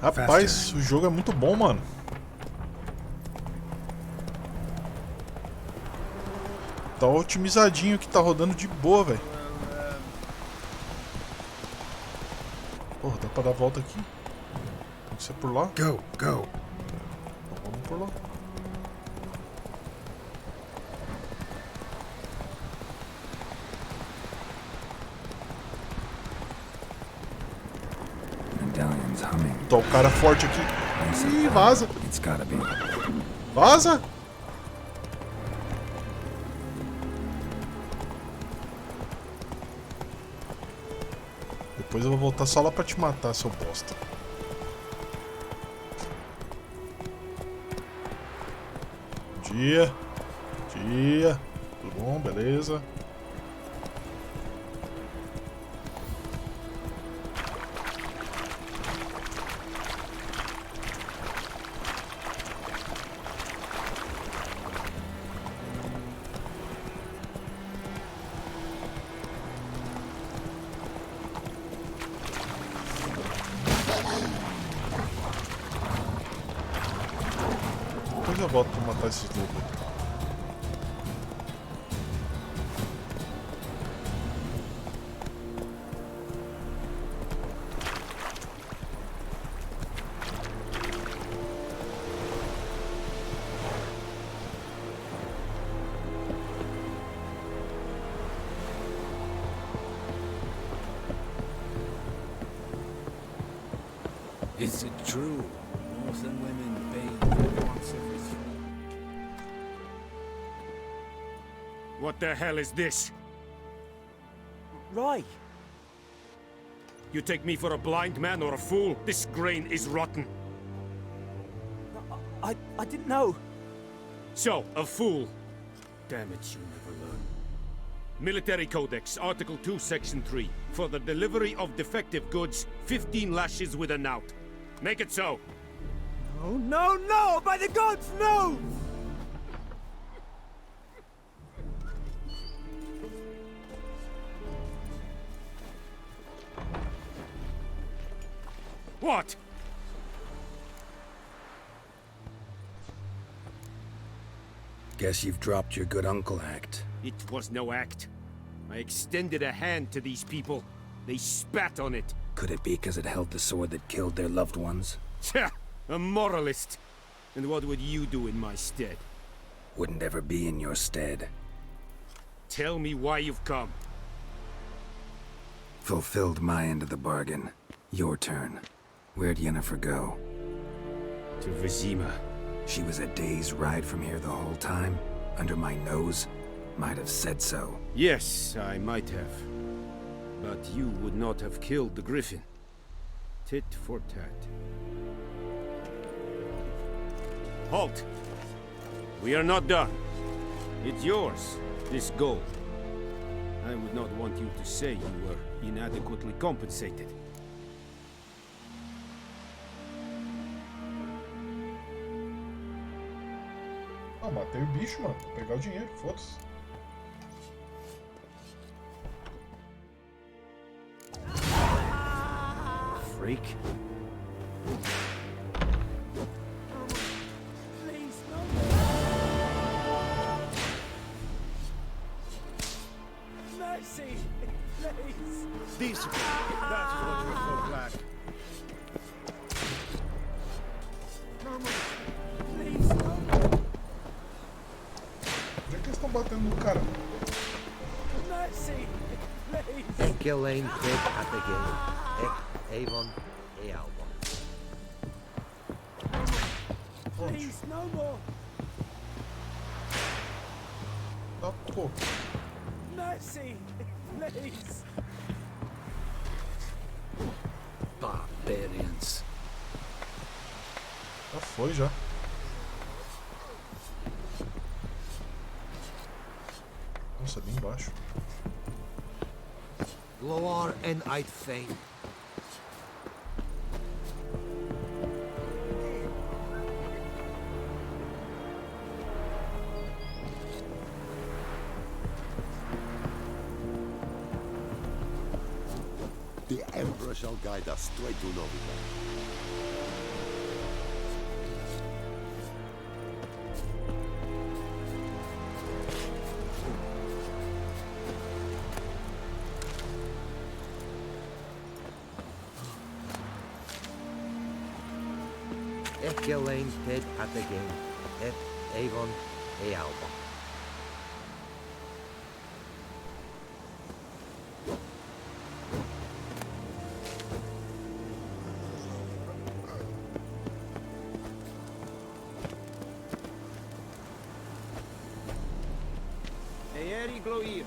[SPEAKER 3] Rapaz, o jogo é muito bom, mano. Tá otimizadinho que tá rodando de boa, velho. Porra, dá pra dar a volta aqui? Tem que ser por lá?
[SPEAKER 2] Go, go.
[SPEAKER 3] Então vamos por lá.
[SPEAKER 4] Medallion's humming.
[SPEAKER 3] Tá o cara forte aqui. Ih, vaza.
[SPEAKER 4] It's gotta be.
[SPEAKER 3] Vaza! Depois eu vou voltar só lá pra te matar, seu bosta. Bom dia. Bom dia. Tudo bom? Beleza? Depois eu volto pra matar esses lobos.
[SPEAKER 2] Is it true? Northern women bathe once every 3.
[SPEAKER 1] What the hell is this?
[SPEAKER 14] Right.
[SPEAKER 1] You take me for a blind man or a fool? This grain is rotten.
[SPEAKER 14] I didn't know.
[SPEAKER 1] So, a fool. Damn it, you never learn. Military Codex, Article 2, Section 3. For the delivery of defective goods, 15 lashes with a knout. Make it so.
[SPEAKER 14] Oh, no, no! By the gods, no!
[SPEAKER 1] What?
[SPEAKER 4] Guess you've dropped your good uncle act.
[SPEAKER 1] It was no act. I extended a hand to these people. They spat on it.
[SPEAKER 4] Could it be because it held the sword that killed their loved ones?
[SPEAKER 1] Tja, a moralist. And what would you do in my stead?
[SPEAKER 4] Wouldn't ever be in your stead.
[SPEAKER 1] Tell me why you've come.
[SPEAKER 4] Fulfilled my end of the bargain. Your turn. Where'd Yennefer go?
[SPEAKER 1] To Vizima.
[SPEAKER 4] She was a day's ride from here the whole time? Under my nose? Might have said so.
[SPEAKER 1] Yes, I might have. But you would not have killed the Griffin. Tit for tat. Halt! We are not done. It's yours, this gold. I would not want you to say you were inadequately compensated.
[SPEAKER 3] Ah, matei o bicho, mano. Vou pegar o dinheiro, foda-se.
[SPEAKER 14] Freak.
[SPEAKER 17] Mercy! Please! These... That is what you call black. No more. Please, no more.
[SPEAKER 3] Onde é que eles estão batendo no cara?
[SPEAKER 17] Mercy! Please!
[SPEAKER 13] Egelain did at the game. Avon Ealba.
[SPEAKER 17] Please, no more!
[SPEAKER 3] Tá, pô.
[SPEAKER 17] Mercy! Please!
[SPEAKER 13] Barbarians.
[SPEAKER 3] Já foi, já. Nossa, bem embaixo.
[SPEAKER 13] Loar en Eidfein.
[SPEAKER 19] The Emperor shall guide us straight to Novigrad.
[SPEAKER 13] Egelain did at the game. Avon Ealba.
[SPEAKER 17] Eeri Gloir.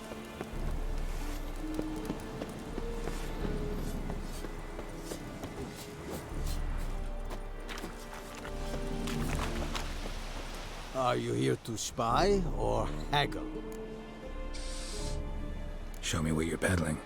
[SPEAKER 12] Are you here to spy or haggle?
[SPEAKER 4] Show me what you're peddling.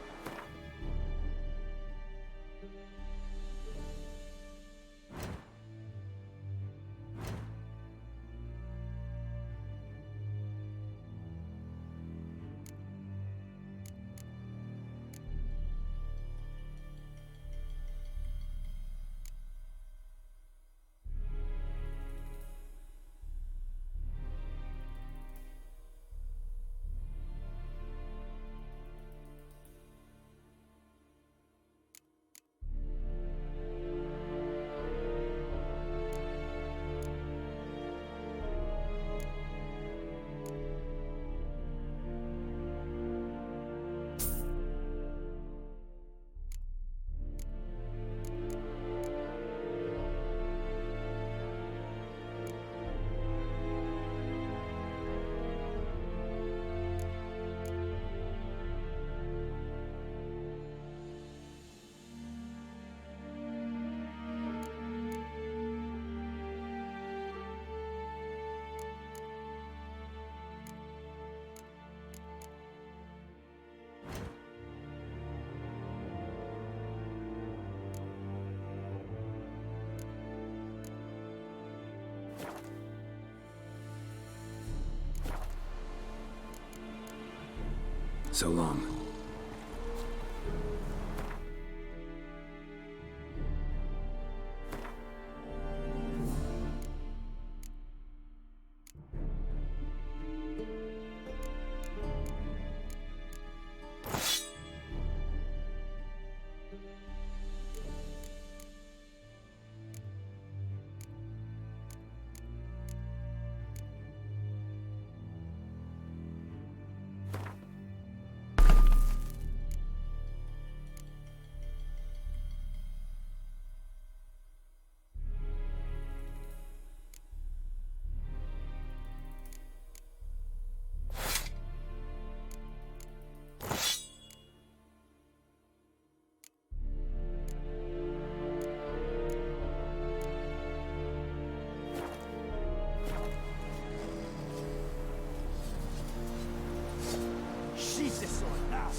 [SPEAKER 4] So long.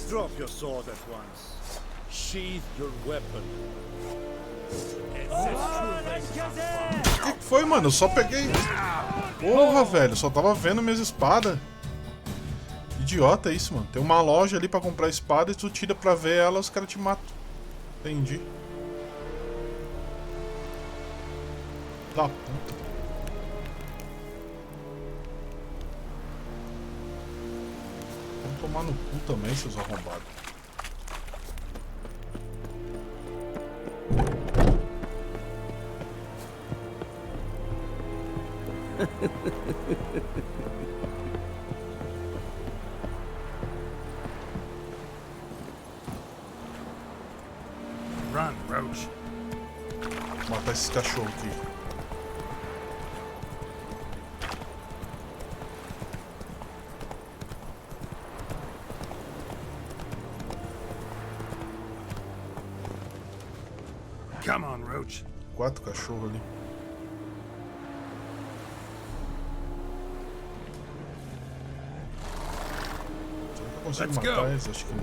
[SPEAKER 21] Drop your sword at once. Sheathe your weapon.
[SPEAKER 3] O que foi, mano? Eu só peguei. Porra, velho. Eu só tava vendo minhas espadas. Idiota é isso, mano. Tem uma loja ali pra comprar espada e tu tira pra ver ela, os caras te matam. Entendi. Da puta. Vamos tomar no cu também, seus arrombados.
[SPEAKER 21] Run, Roach.
[SPEAKER 3] Vou matar esse cachorro aqui.
[SPEAKER 21] Come on, Roach.
[SPEAKER 3] 4 cachorros ali. Será que eu consigo matar eles? Acho que não.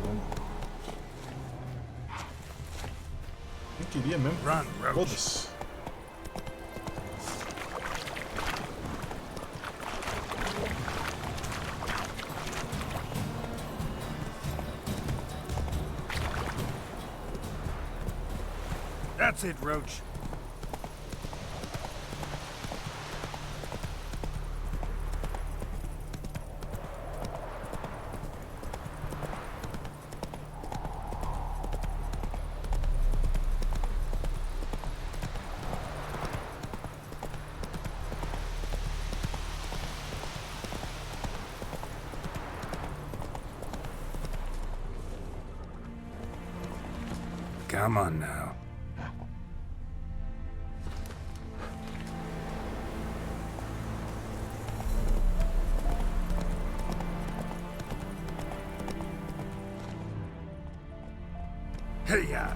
[SPEAKER 3] Nem queria mesmo. Foda-se.
[SPEAKER 21] That's it, Roach.
[SPEAKER 4] Come on now.
[SPEAKER 21] Hey-ya!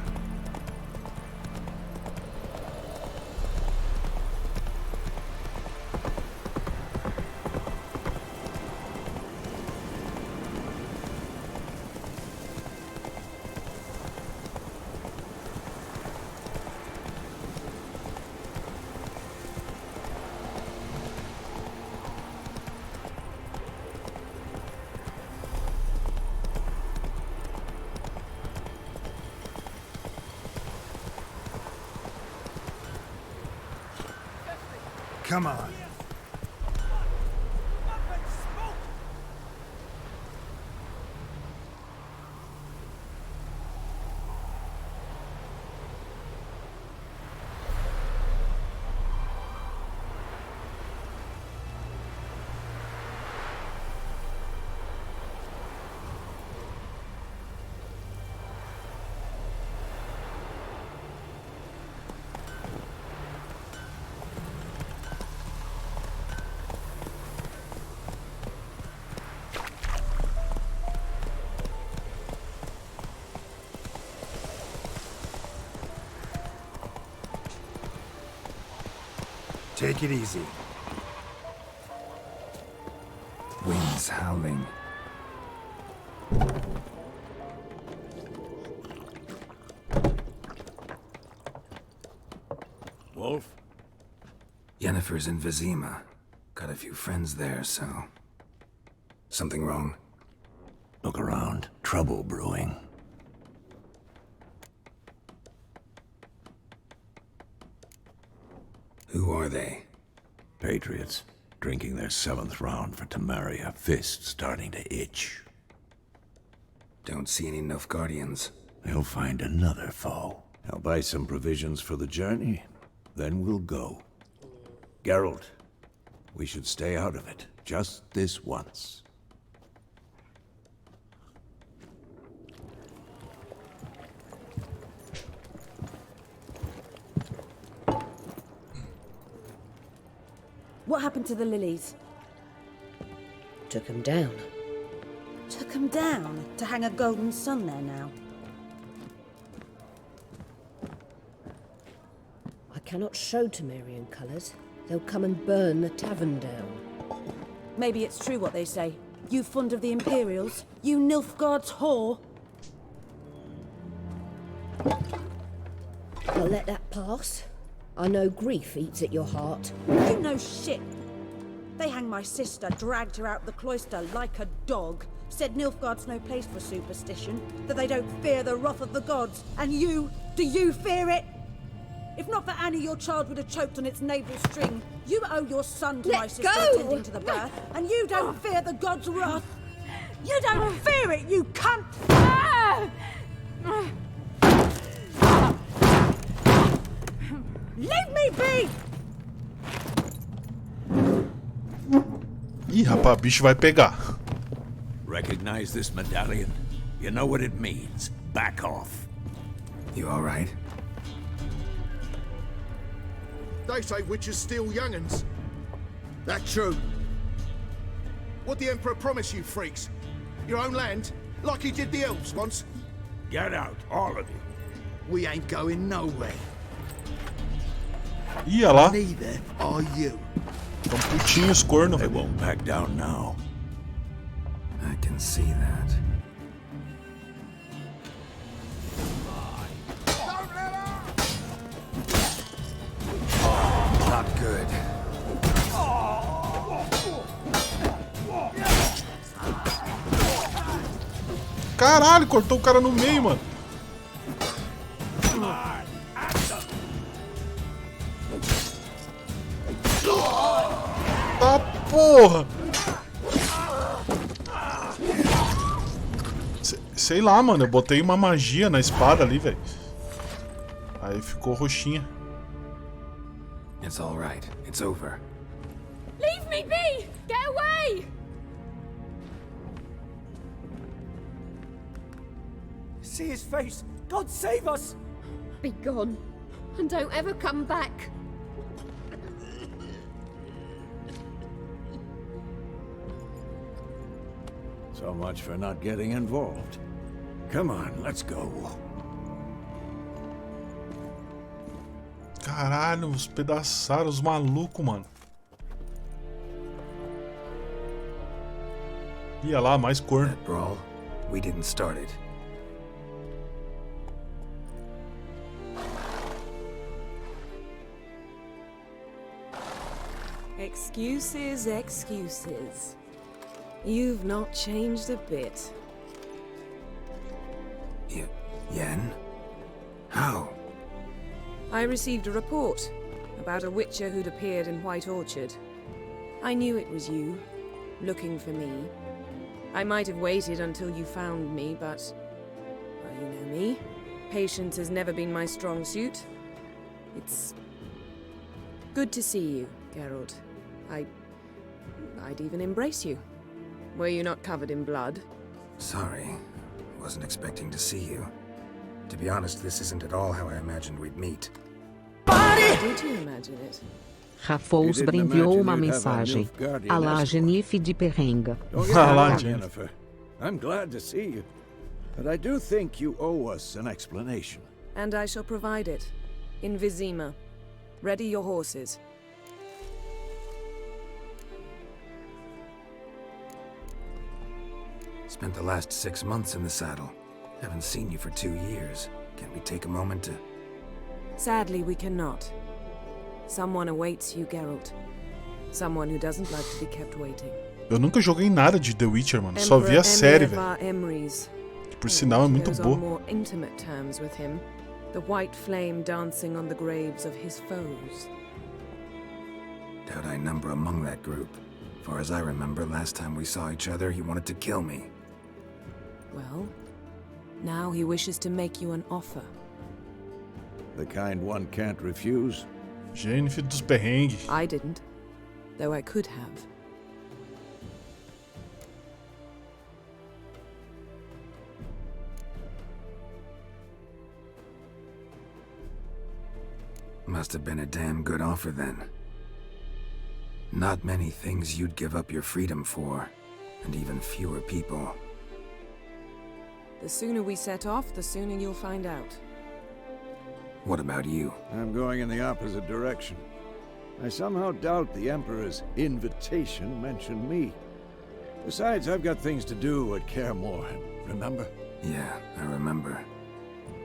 [SPEAKER 6] Come on.
[SPEAKER 2] Take it easy.
[SPEAKER 4] Winds howling.
[SPEAKER 6] Wolf?
[SPEAKER 4] Yennefer's in Vizima. Got a few friends there, so... Something wrong?
[SPEAKER 6] Look around. Trouble brewing.
[SPEAKER 4] Who are they?
[SPEAKER 6] Patriots. Drinking their 7th round for Temeria. Fist starting to itch.
[SPEAKER 4] Don't see any Nilfgaardians.
[SPEAKER 6] They'll find another foe. I'll buy some provisions for the journey. Then we'll go. Geralt, we should stay out of it. Just this once.
[SPEAKER 10] What happened to the lilies?
[SPEAKER 7] Took them down.
[SPEAKER 10] Took them down to hang a golden sun there now.
[SPEAKER 7] I cannot show Temerian colours. They'll come and burn the tavern down.
[SPEAKER 10] Maybe it's true what they say. You fond of the Imperials? You Nilfgaard's whore?
[SPEAKER 7] I'll let that pass. I know grief eats at your heart.
[SPEAKER 10] You know shit. They hanged my sister, dragged her out the cloister like a dog. Said Nilfgaard's no place for superstition, that they don't fear the wrath of the gods. And you, do you fear it? If not for Annie, your child would have choked on its navel string. You owe your son to my sister attending to the birth, and you don't fear the gods' wrath. You don't fear it, you cunt! Leave me be!
[SPEAKER 3] Ih, rapaz, bicho vai pegar.
[SPEAKER 6] Recognize this medallion? You know what it means. Back off.
[SPEAKER 4] You all right?
[SPEAKER 20] They say witches steal young'uns. That true? What the Emperor promise you, freaks? Your own land? Like he did the elves once?
[SPEAKER 6] Get out, all of you.
[SPEAKER 20] We ain't going nowhere.
[SPEAKER 3] Ih, olha lá.
[SPEAKER 20] Neither are you.
[SPEAKER 3] Tão putinhos, corno.
[SPEAKER 6] They won't back down now.
[SPEAKER 4] I can see that. Not good.
[SPEAKER 3] Caralho, cortou o cara no meio, mano. Tá porra. Sei lá, mano, eu botei uma magia na espada ali, velho. Aí ficou roxinha.
[SPEAKER 4] It's all right. It's over.
[SPEAKER 11] Leave me be! Get away!
[SPEAKER 14] See his face! God save us!
[SPEAKER 11] Be gone, and don't ever come back.
[SPEAKER 6] So much for not getting involved. Come on, let's go.
[SPEAKER 3] Caralho, os pedaçaram os malucos, mano. Ia lá, mais corno.
[SPEAKER 4] That brawl, we didn't start it.
[SPEAKER 10] Excuses, excuses. You've not changed a bit.
[SPEAKER 4] Yen? How?
[SPEAKER 10] I received a report.
[SPEAKER 16] about a witcher who'd appeared in White Orchard. I knew it was you, looking for me. I might have waited until you found me, but... well, you know me. Patience has never been my strong suit. It's... good to see you, Geralt. I'd even embrace you. Were you not covered in blood?
[SPEAKER 4] Sorry. Wasn't expecting to see you. To be honest, this isn't at all how I imagined we'd meet.
[SPEAKER 16] Did you imagine it?
[SPEAKER 18] Rafous enviou uma mensagem. Alá Jennifer de Perrenga.
[SPEAKER 6] Jennifer. I'm glad to see you. But I do think you owe us an explanation.
[SPEAKER 16] And I shall provide it. In Vizima. Ready your horses.
[SPEAKER 4] Spent the last 6 months in the saddle. Haven't seen you for 2 years. Can't we take a moment to...
[SPEAKER 16] Sadly, we cannot. Someone awaits you, Geralt. Someone who doesn't like to be kept waiting.
[SPEAKER 3] Eu nunca joguei nada de The Witcher, mano. Só vi a série, velho. Que por sinal é muito boa.
[SPEAKER 16] more intimate terms with him. The white flame dancing on the graves of his foes.
[SPEAKER 4] Doubt I number among that group. Far as I remember, last time we saw each other, he wanted to kill me.
[SPEAKER 16] Well, now he wishes to make you an offer.
[SPEAKER 6] The kind one can't refuse.
[SPEAKER 3] Jennifer dos Perrengues.
[SPEAKER 16] I didn't, though I could have.
[SPEAKER 4] Must have been a damn good offer then. Not many things you'd give up your freedom for, and even fewer people.
[SPEAKER 16] The sooner we set off, the sooner you'll find out.
[SPEAKER 4] What about you?
[SPEAKER 6] I'm going in the opposite direction. I somehow doubt the Emperor's invitation mentioned me. Besides, I've got things to do at Kaer Morhen, remember?
[SPEAKER 4] Yeah, I remember.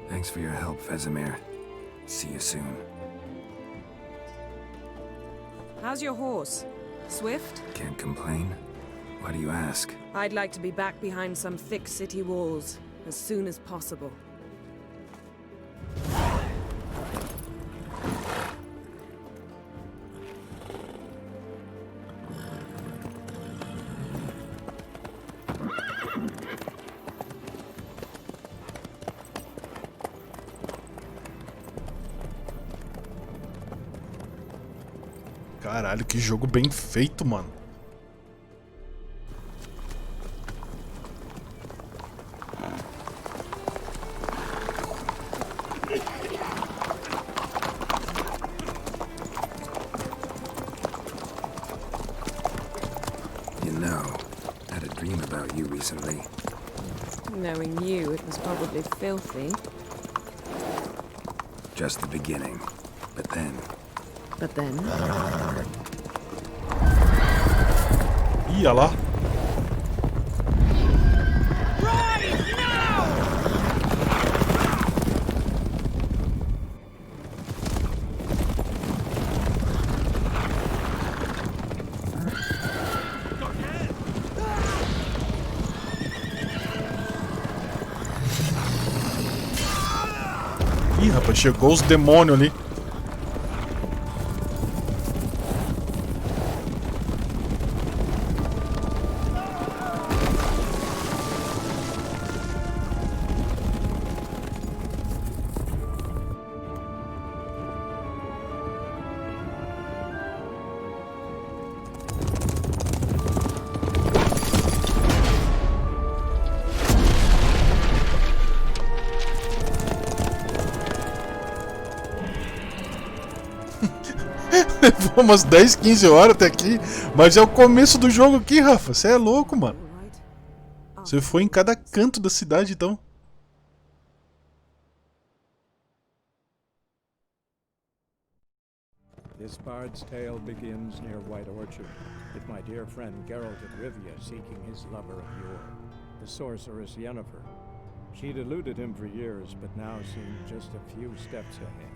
[SPEAKER 4] Thanks for your help, Vesemir. See you soon.
[SPEAKER 16] How's your horse? Swift?
[SPEAKER 4] Can't complain. Why do you ask?
[SPEAKER 16] I'd like to be back behind some thick city walls as soon as possible.
[SPEAKER 3] Caralho, que jogo bem feito, mano.
[SPEAKER 4] You know, I had a dream about you recently.
[SPEAKER 16] Knowing you, it was probably filthy.
[SPEAKER 4] Just the beginning. But then...
[SPEAKER 16] But then...
[SPEAKER 3] Ih, olha lá. Ih, rapaz, chegou os demônios ali. Levou umas 10, 15 horas até aqui. Mas é o começo do jogo aqui, Rafa. Você é louco, mano. Você foi em cada canto da cidade, então.
[SPEAKER 23] This bard's tale begins near White Orchard, with my dear friend Geralt of Rivia seeking his lover of yore, the sorceress Yennefer. She'd eluded him for years, but now seemed just a few steps ahead.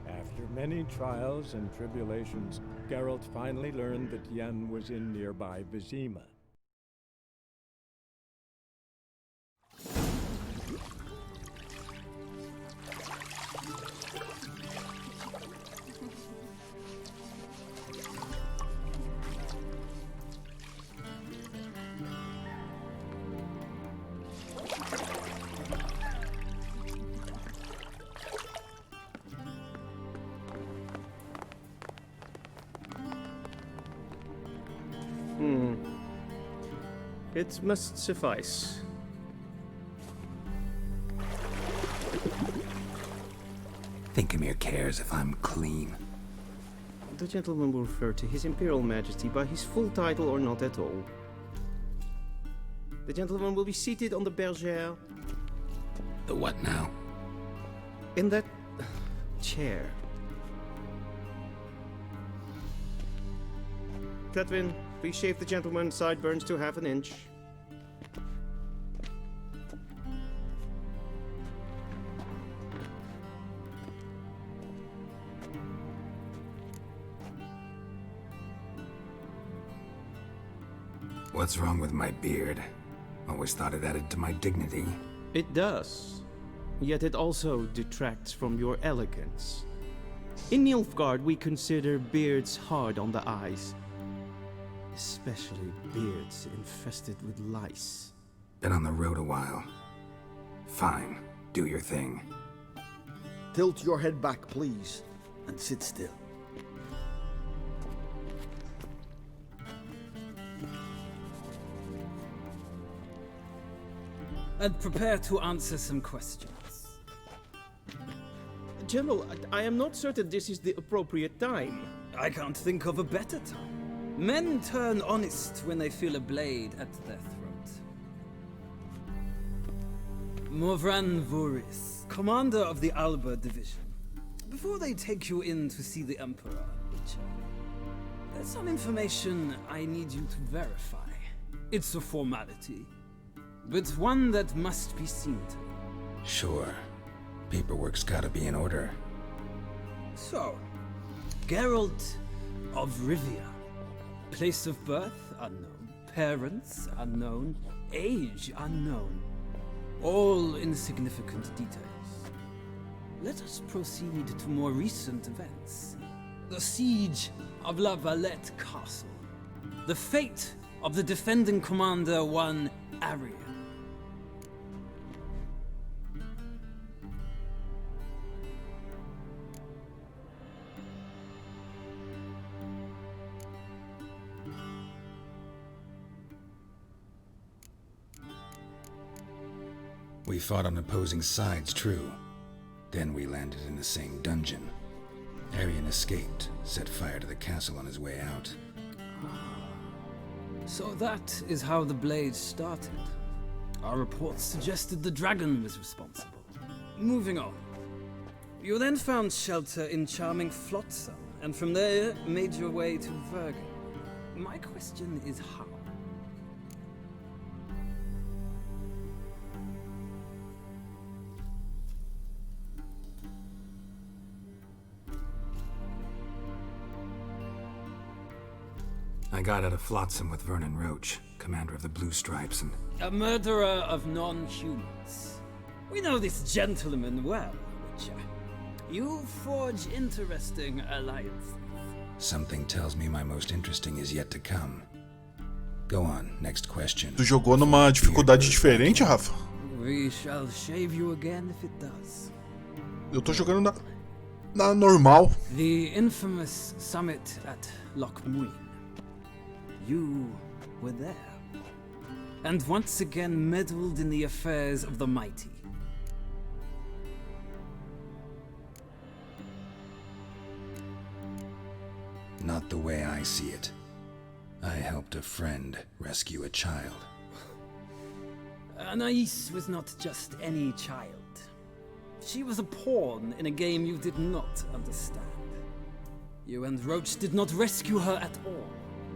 [SPEAKER 23] After many trials and tribulations, Geralt finally learned that Yen was in nearby Vizima.
[SPEAKER 9] It must suffice.
[SPEAKER 4] Thinkamere cares if I'm clean.
[SPEAKER 9] The gentleman will refer to His Imperial Majesty by his full title or not at all. The gentleman will be seated on the bergère.
[SPEAKER 4] The what now?
[SPEAKER 9] In that chair. Cletwin, please shave the gentleman's sideburns to half an inch.
[SPEAKER 4] What's wrong with my beard? Always thought it added to my dignity.
[SPEAKER 9] It does. Yet it also detracts from your elegance. In Nilfgaard, we consider beards hard on the eyes. Especially beards infested with lice.
[SPEAKER 4] Been on the road a while. Fine, do your thing.
[SPEAKER 15] Tilt your head back, please, and sit still.
[SPEAKER 8] And prepare to answer some questions.
[SPEAKER 9] General, I am not certain this is the appropriate time.
[SPEAKER 8] I can't think of a better time. Men turn honest when they feel a blade at their throat. Morvran Voris, commander of the Alba Division. Before they take you in to see the Emperor, there's some information I need you to verify. It's a formality, but one that must be seen to.
[SPEAKER 4] Sure. Paperwork's gotta be in order.
[SPEAKER 8] So, Geralt of Rivia. Place of birth unknown. Parents unknown. Age unknown. All insignificant details. Let us proceed to more recent events. The siege of La Valette Castle. The fate of the defending commander, one Arian.
[SPEAKER 4] We fought on opposing sides, true. Then we landed in the same dungeon. Arian escaped, set fire to the castle on his way out.
[SPEAKER 8] So that is how the blade started. Our reports suggested the dragon was responsible. Moving on. You then found shelter in charming Flotsam, and from there made your way to Vergen. My question is how?
[SPEAKER 4] I got out of Flotsam with Vernon Roach, commander of the Blue Stripes, and...
[SPEAKER 8] A murderer of non-humans. We know this gentleman well, Witcher. You forge interesting alliances.
[SPEAKER 4] Something tells me my most interesting is yet to come. Go on, next question.
[SPEAKER 3] Tu jogou numa dificuldade diferente, Rafa?
[SPEAKER 8] We shall shave you again if it does.
[SPEAKER 3] Eu tô jogando na normal.
[SPEAKER 8] The infamous summit at Loch Muin. You were there. And once again meddled in the affairs of the mighty.
[SPEAKER 4] Not the way I see it. I helped a friend rescue a child.
[SPEAKER 8] Anais was not just any child. She was a pawn in a game you did not understand. You and Roach did not rescue her at all.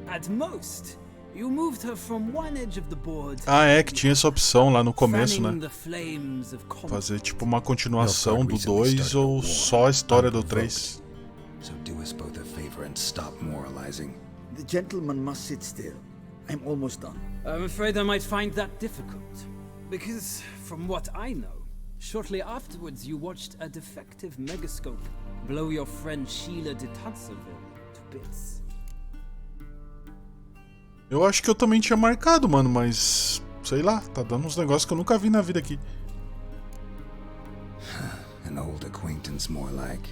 [SPEAKER 8] At most, you moved her from one edge of the board.
[SPEAKER 3] Ah, é que tinha essa opção lá no começo, né? Fazer tipo uma continuação do 2 ou só a história do 3.
[SPEAKER 4] So do us both a favor and stop moralizing.
[SPEAKER 15] The gentleman must sit still. I'm almost done.
[SPEAKER 8] I'm afraid I might find that difficult. Because, from what I know, shortly afterwards you watched a defective megascope blow your friend Sheila de Tanserville to bits.
[SPEAKER 3] Eu acho que eu também tinha marcado, mano, mas... sei lá, tá dando uns negócios que eu nunca vi na vida aqui.
[SPEAKER 4] An old acquaintance, more like.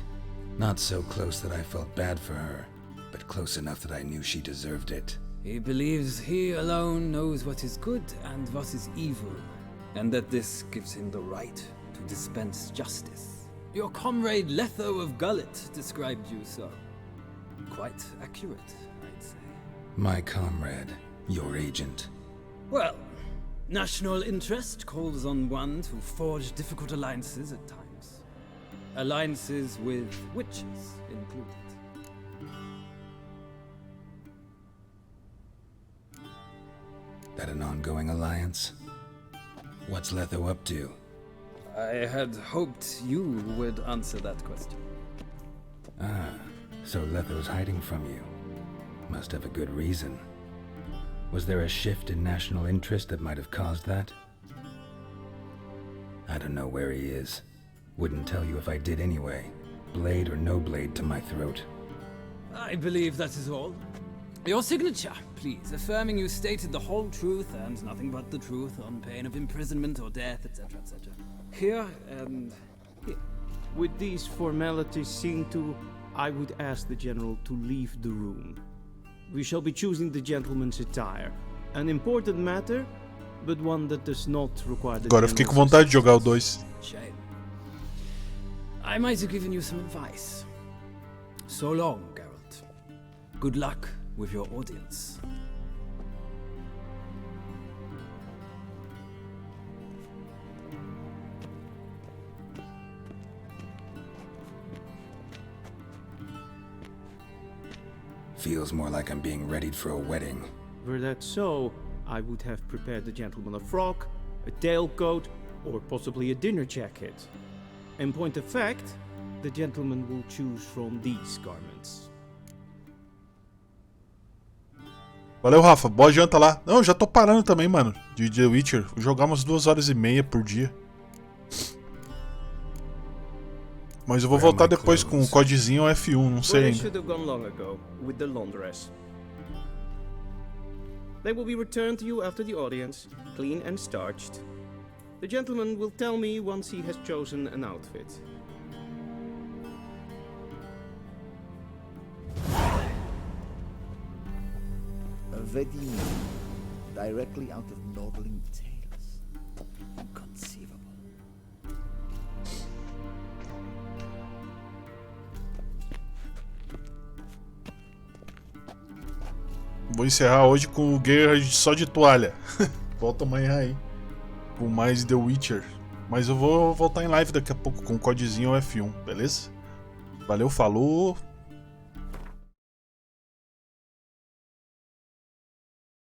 [SPEAKER 4] Not so close that I felt bad for her, but close enough that I knew she deserved it.
[SPEAKER 1] He believes he alone knows what is good and what is evil, and that this gives him the right to dispense justice. Your comrade Letho of Gullet described you so. Quite accurate, I'd say.
[SPEAKER 4] My comrade, your agent.
[SPEAKER 1] Well, national interest calls on one to forge difficult alliances at times. Alliances with witches included.
[SPEAKER 4] That an ongoing alliance? What's Letho up to?
[SPEAKER 1] I had hoped you would answer that question.
[SPEAKER 4] Ah, so Letho's hiding from you. Must have a good reason. Was there a shift in national interest that might have caused that? I don't know where he is. Wouldn't tell you if I did anyway. Blade or no blade to my throat.
[SPEAKER 1] I believe that is all. Your signature, please, affirming you stated the whole truth and nothing but the truth on pain of imprisonment or death, etc., etc. Here and here.
[SPEAKER 9] With these formalities seen to, I would ask the General to leave the room. We shall be choosing the gentleman's attire. An important matter, but one that does not require the
[SPEAKER 3] Agora eu fiquei com vontade de jogar o 2.
[SPEAKER 1] Shame. I might have given you some advice. So long, Geralt. Good luck with your audience.
[SPEAKER 4] Feels more like I'm being readied for a wedding.
[SPEAKER 9] Were that so, I would have prepared the gentleman a frock, a tailcoat, or possibly a dinner jacket. In point of fact, the gentleman will choose from these garments.
[SPEAKER 3] Valeu, Rafa. Boa janta lá. Não, eu já tô parando também, mano, de The Witcher. Vou jogar umas 2h30 por dia. Mas eu vou voltar depois com o codezinho F1, não sei
[SPEAKER 9] Well, I
[SPEAKER 3] ainda.
[SPEAKER 9] should have gone long ago, with the laundress. They will be returned to you after the audience, clean and starched. The gentleman will tell me once he has chosen an outfit.
[SPEAKER 15] A wedding directly out of Nordling Tales. Inconceivable.
[SPEAKER 3] Vou encerrar hoje com o Geralt só de toalha. Volta amanhã aí com mais The Witcher. Mas eu vou voltar em live daqui a pouco com o codezinho F1, beleza? Valeu, falou!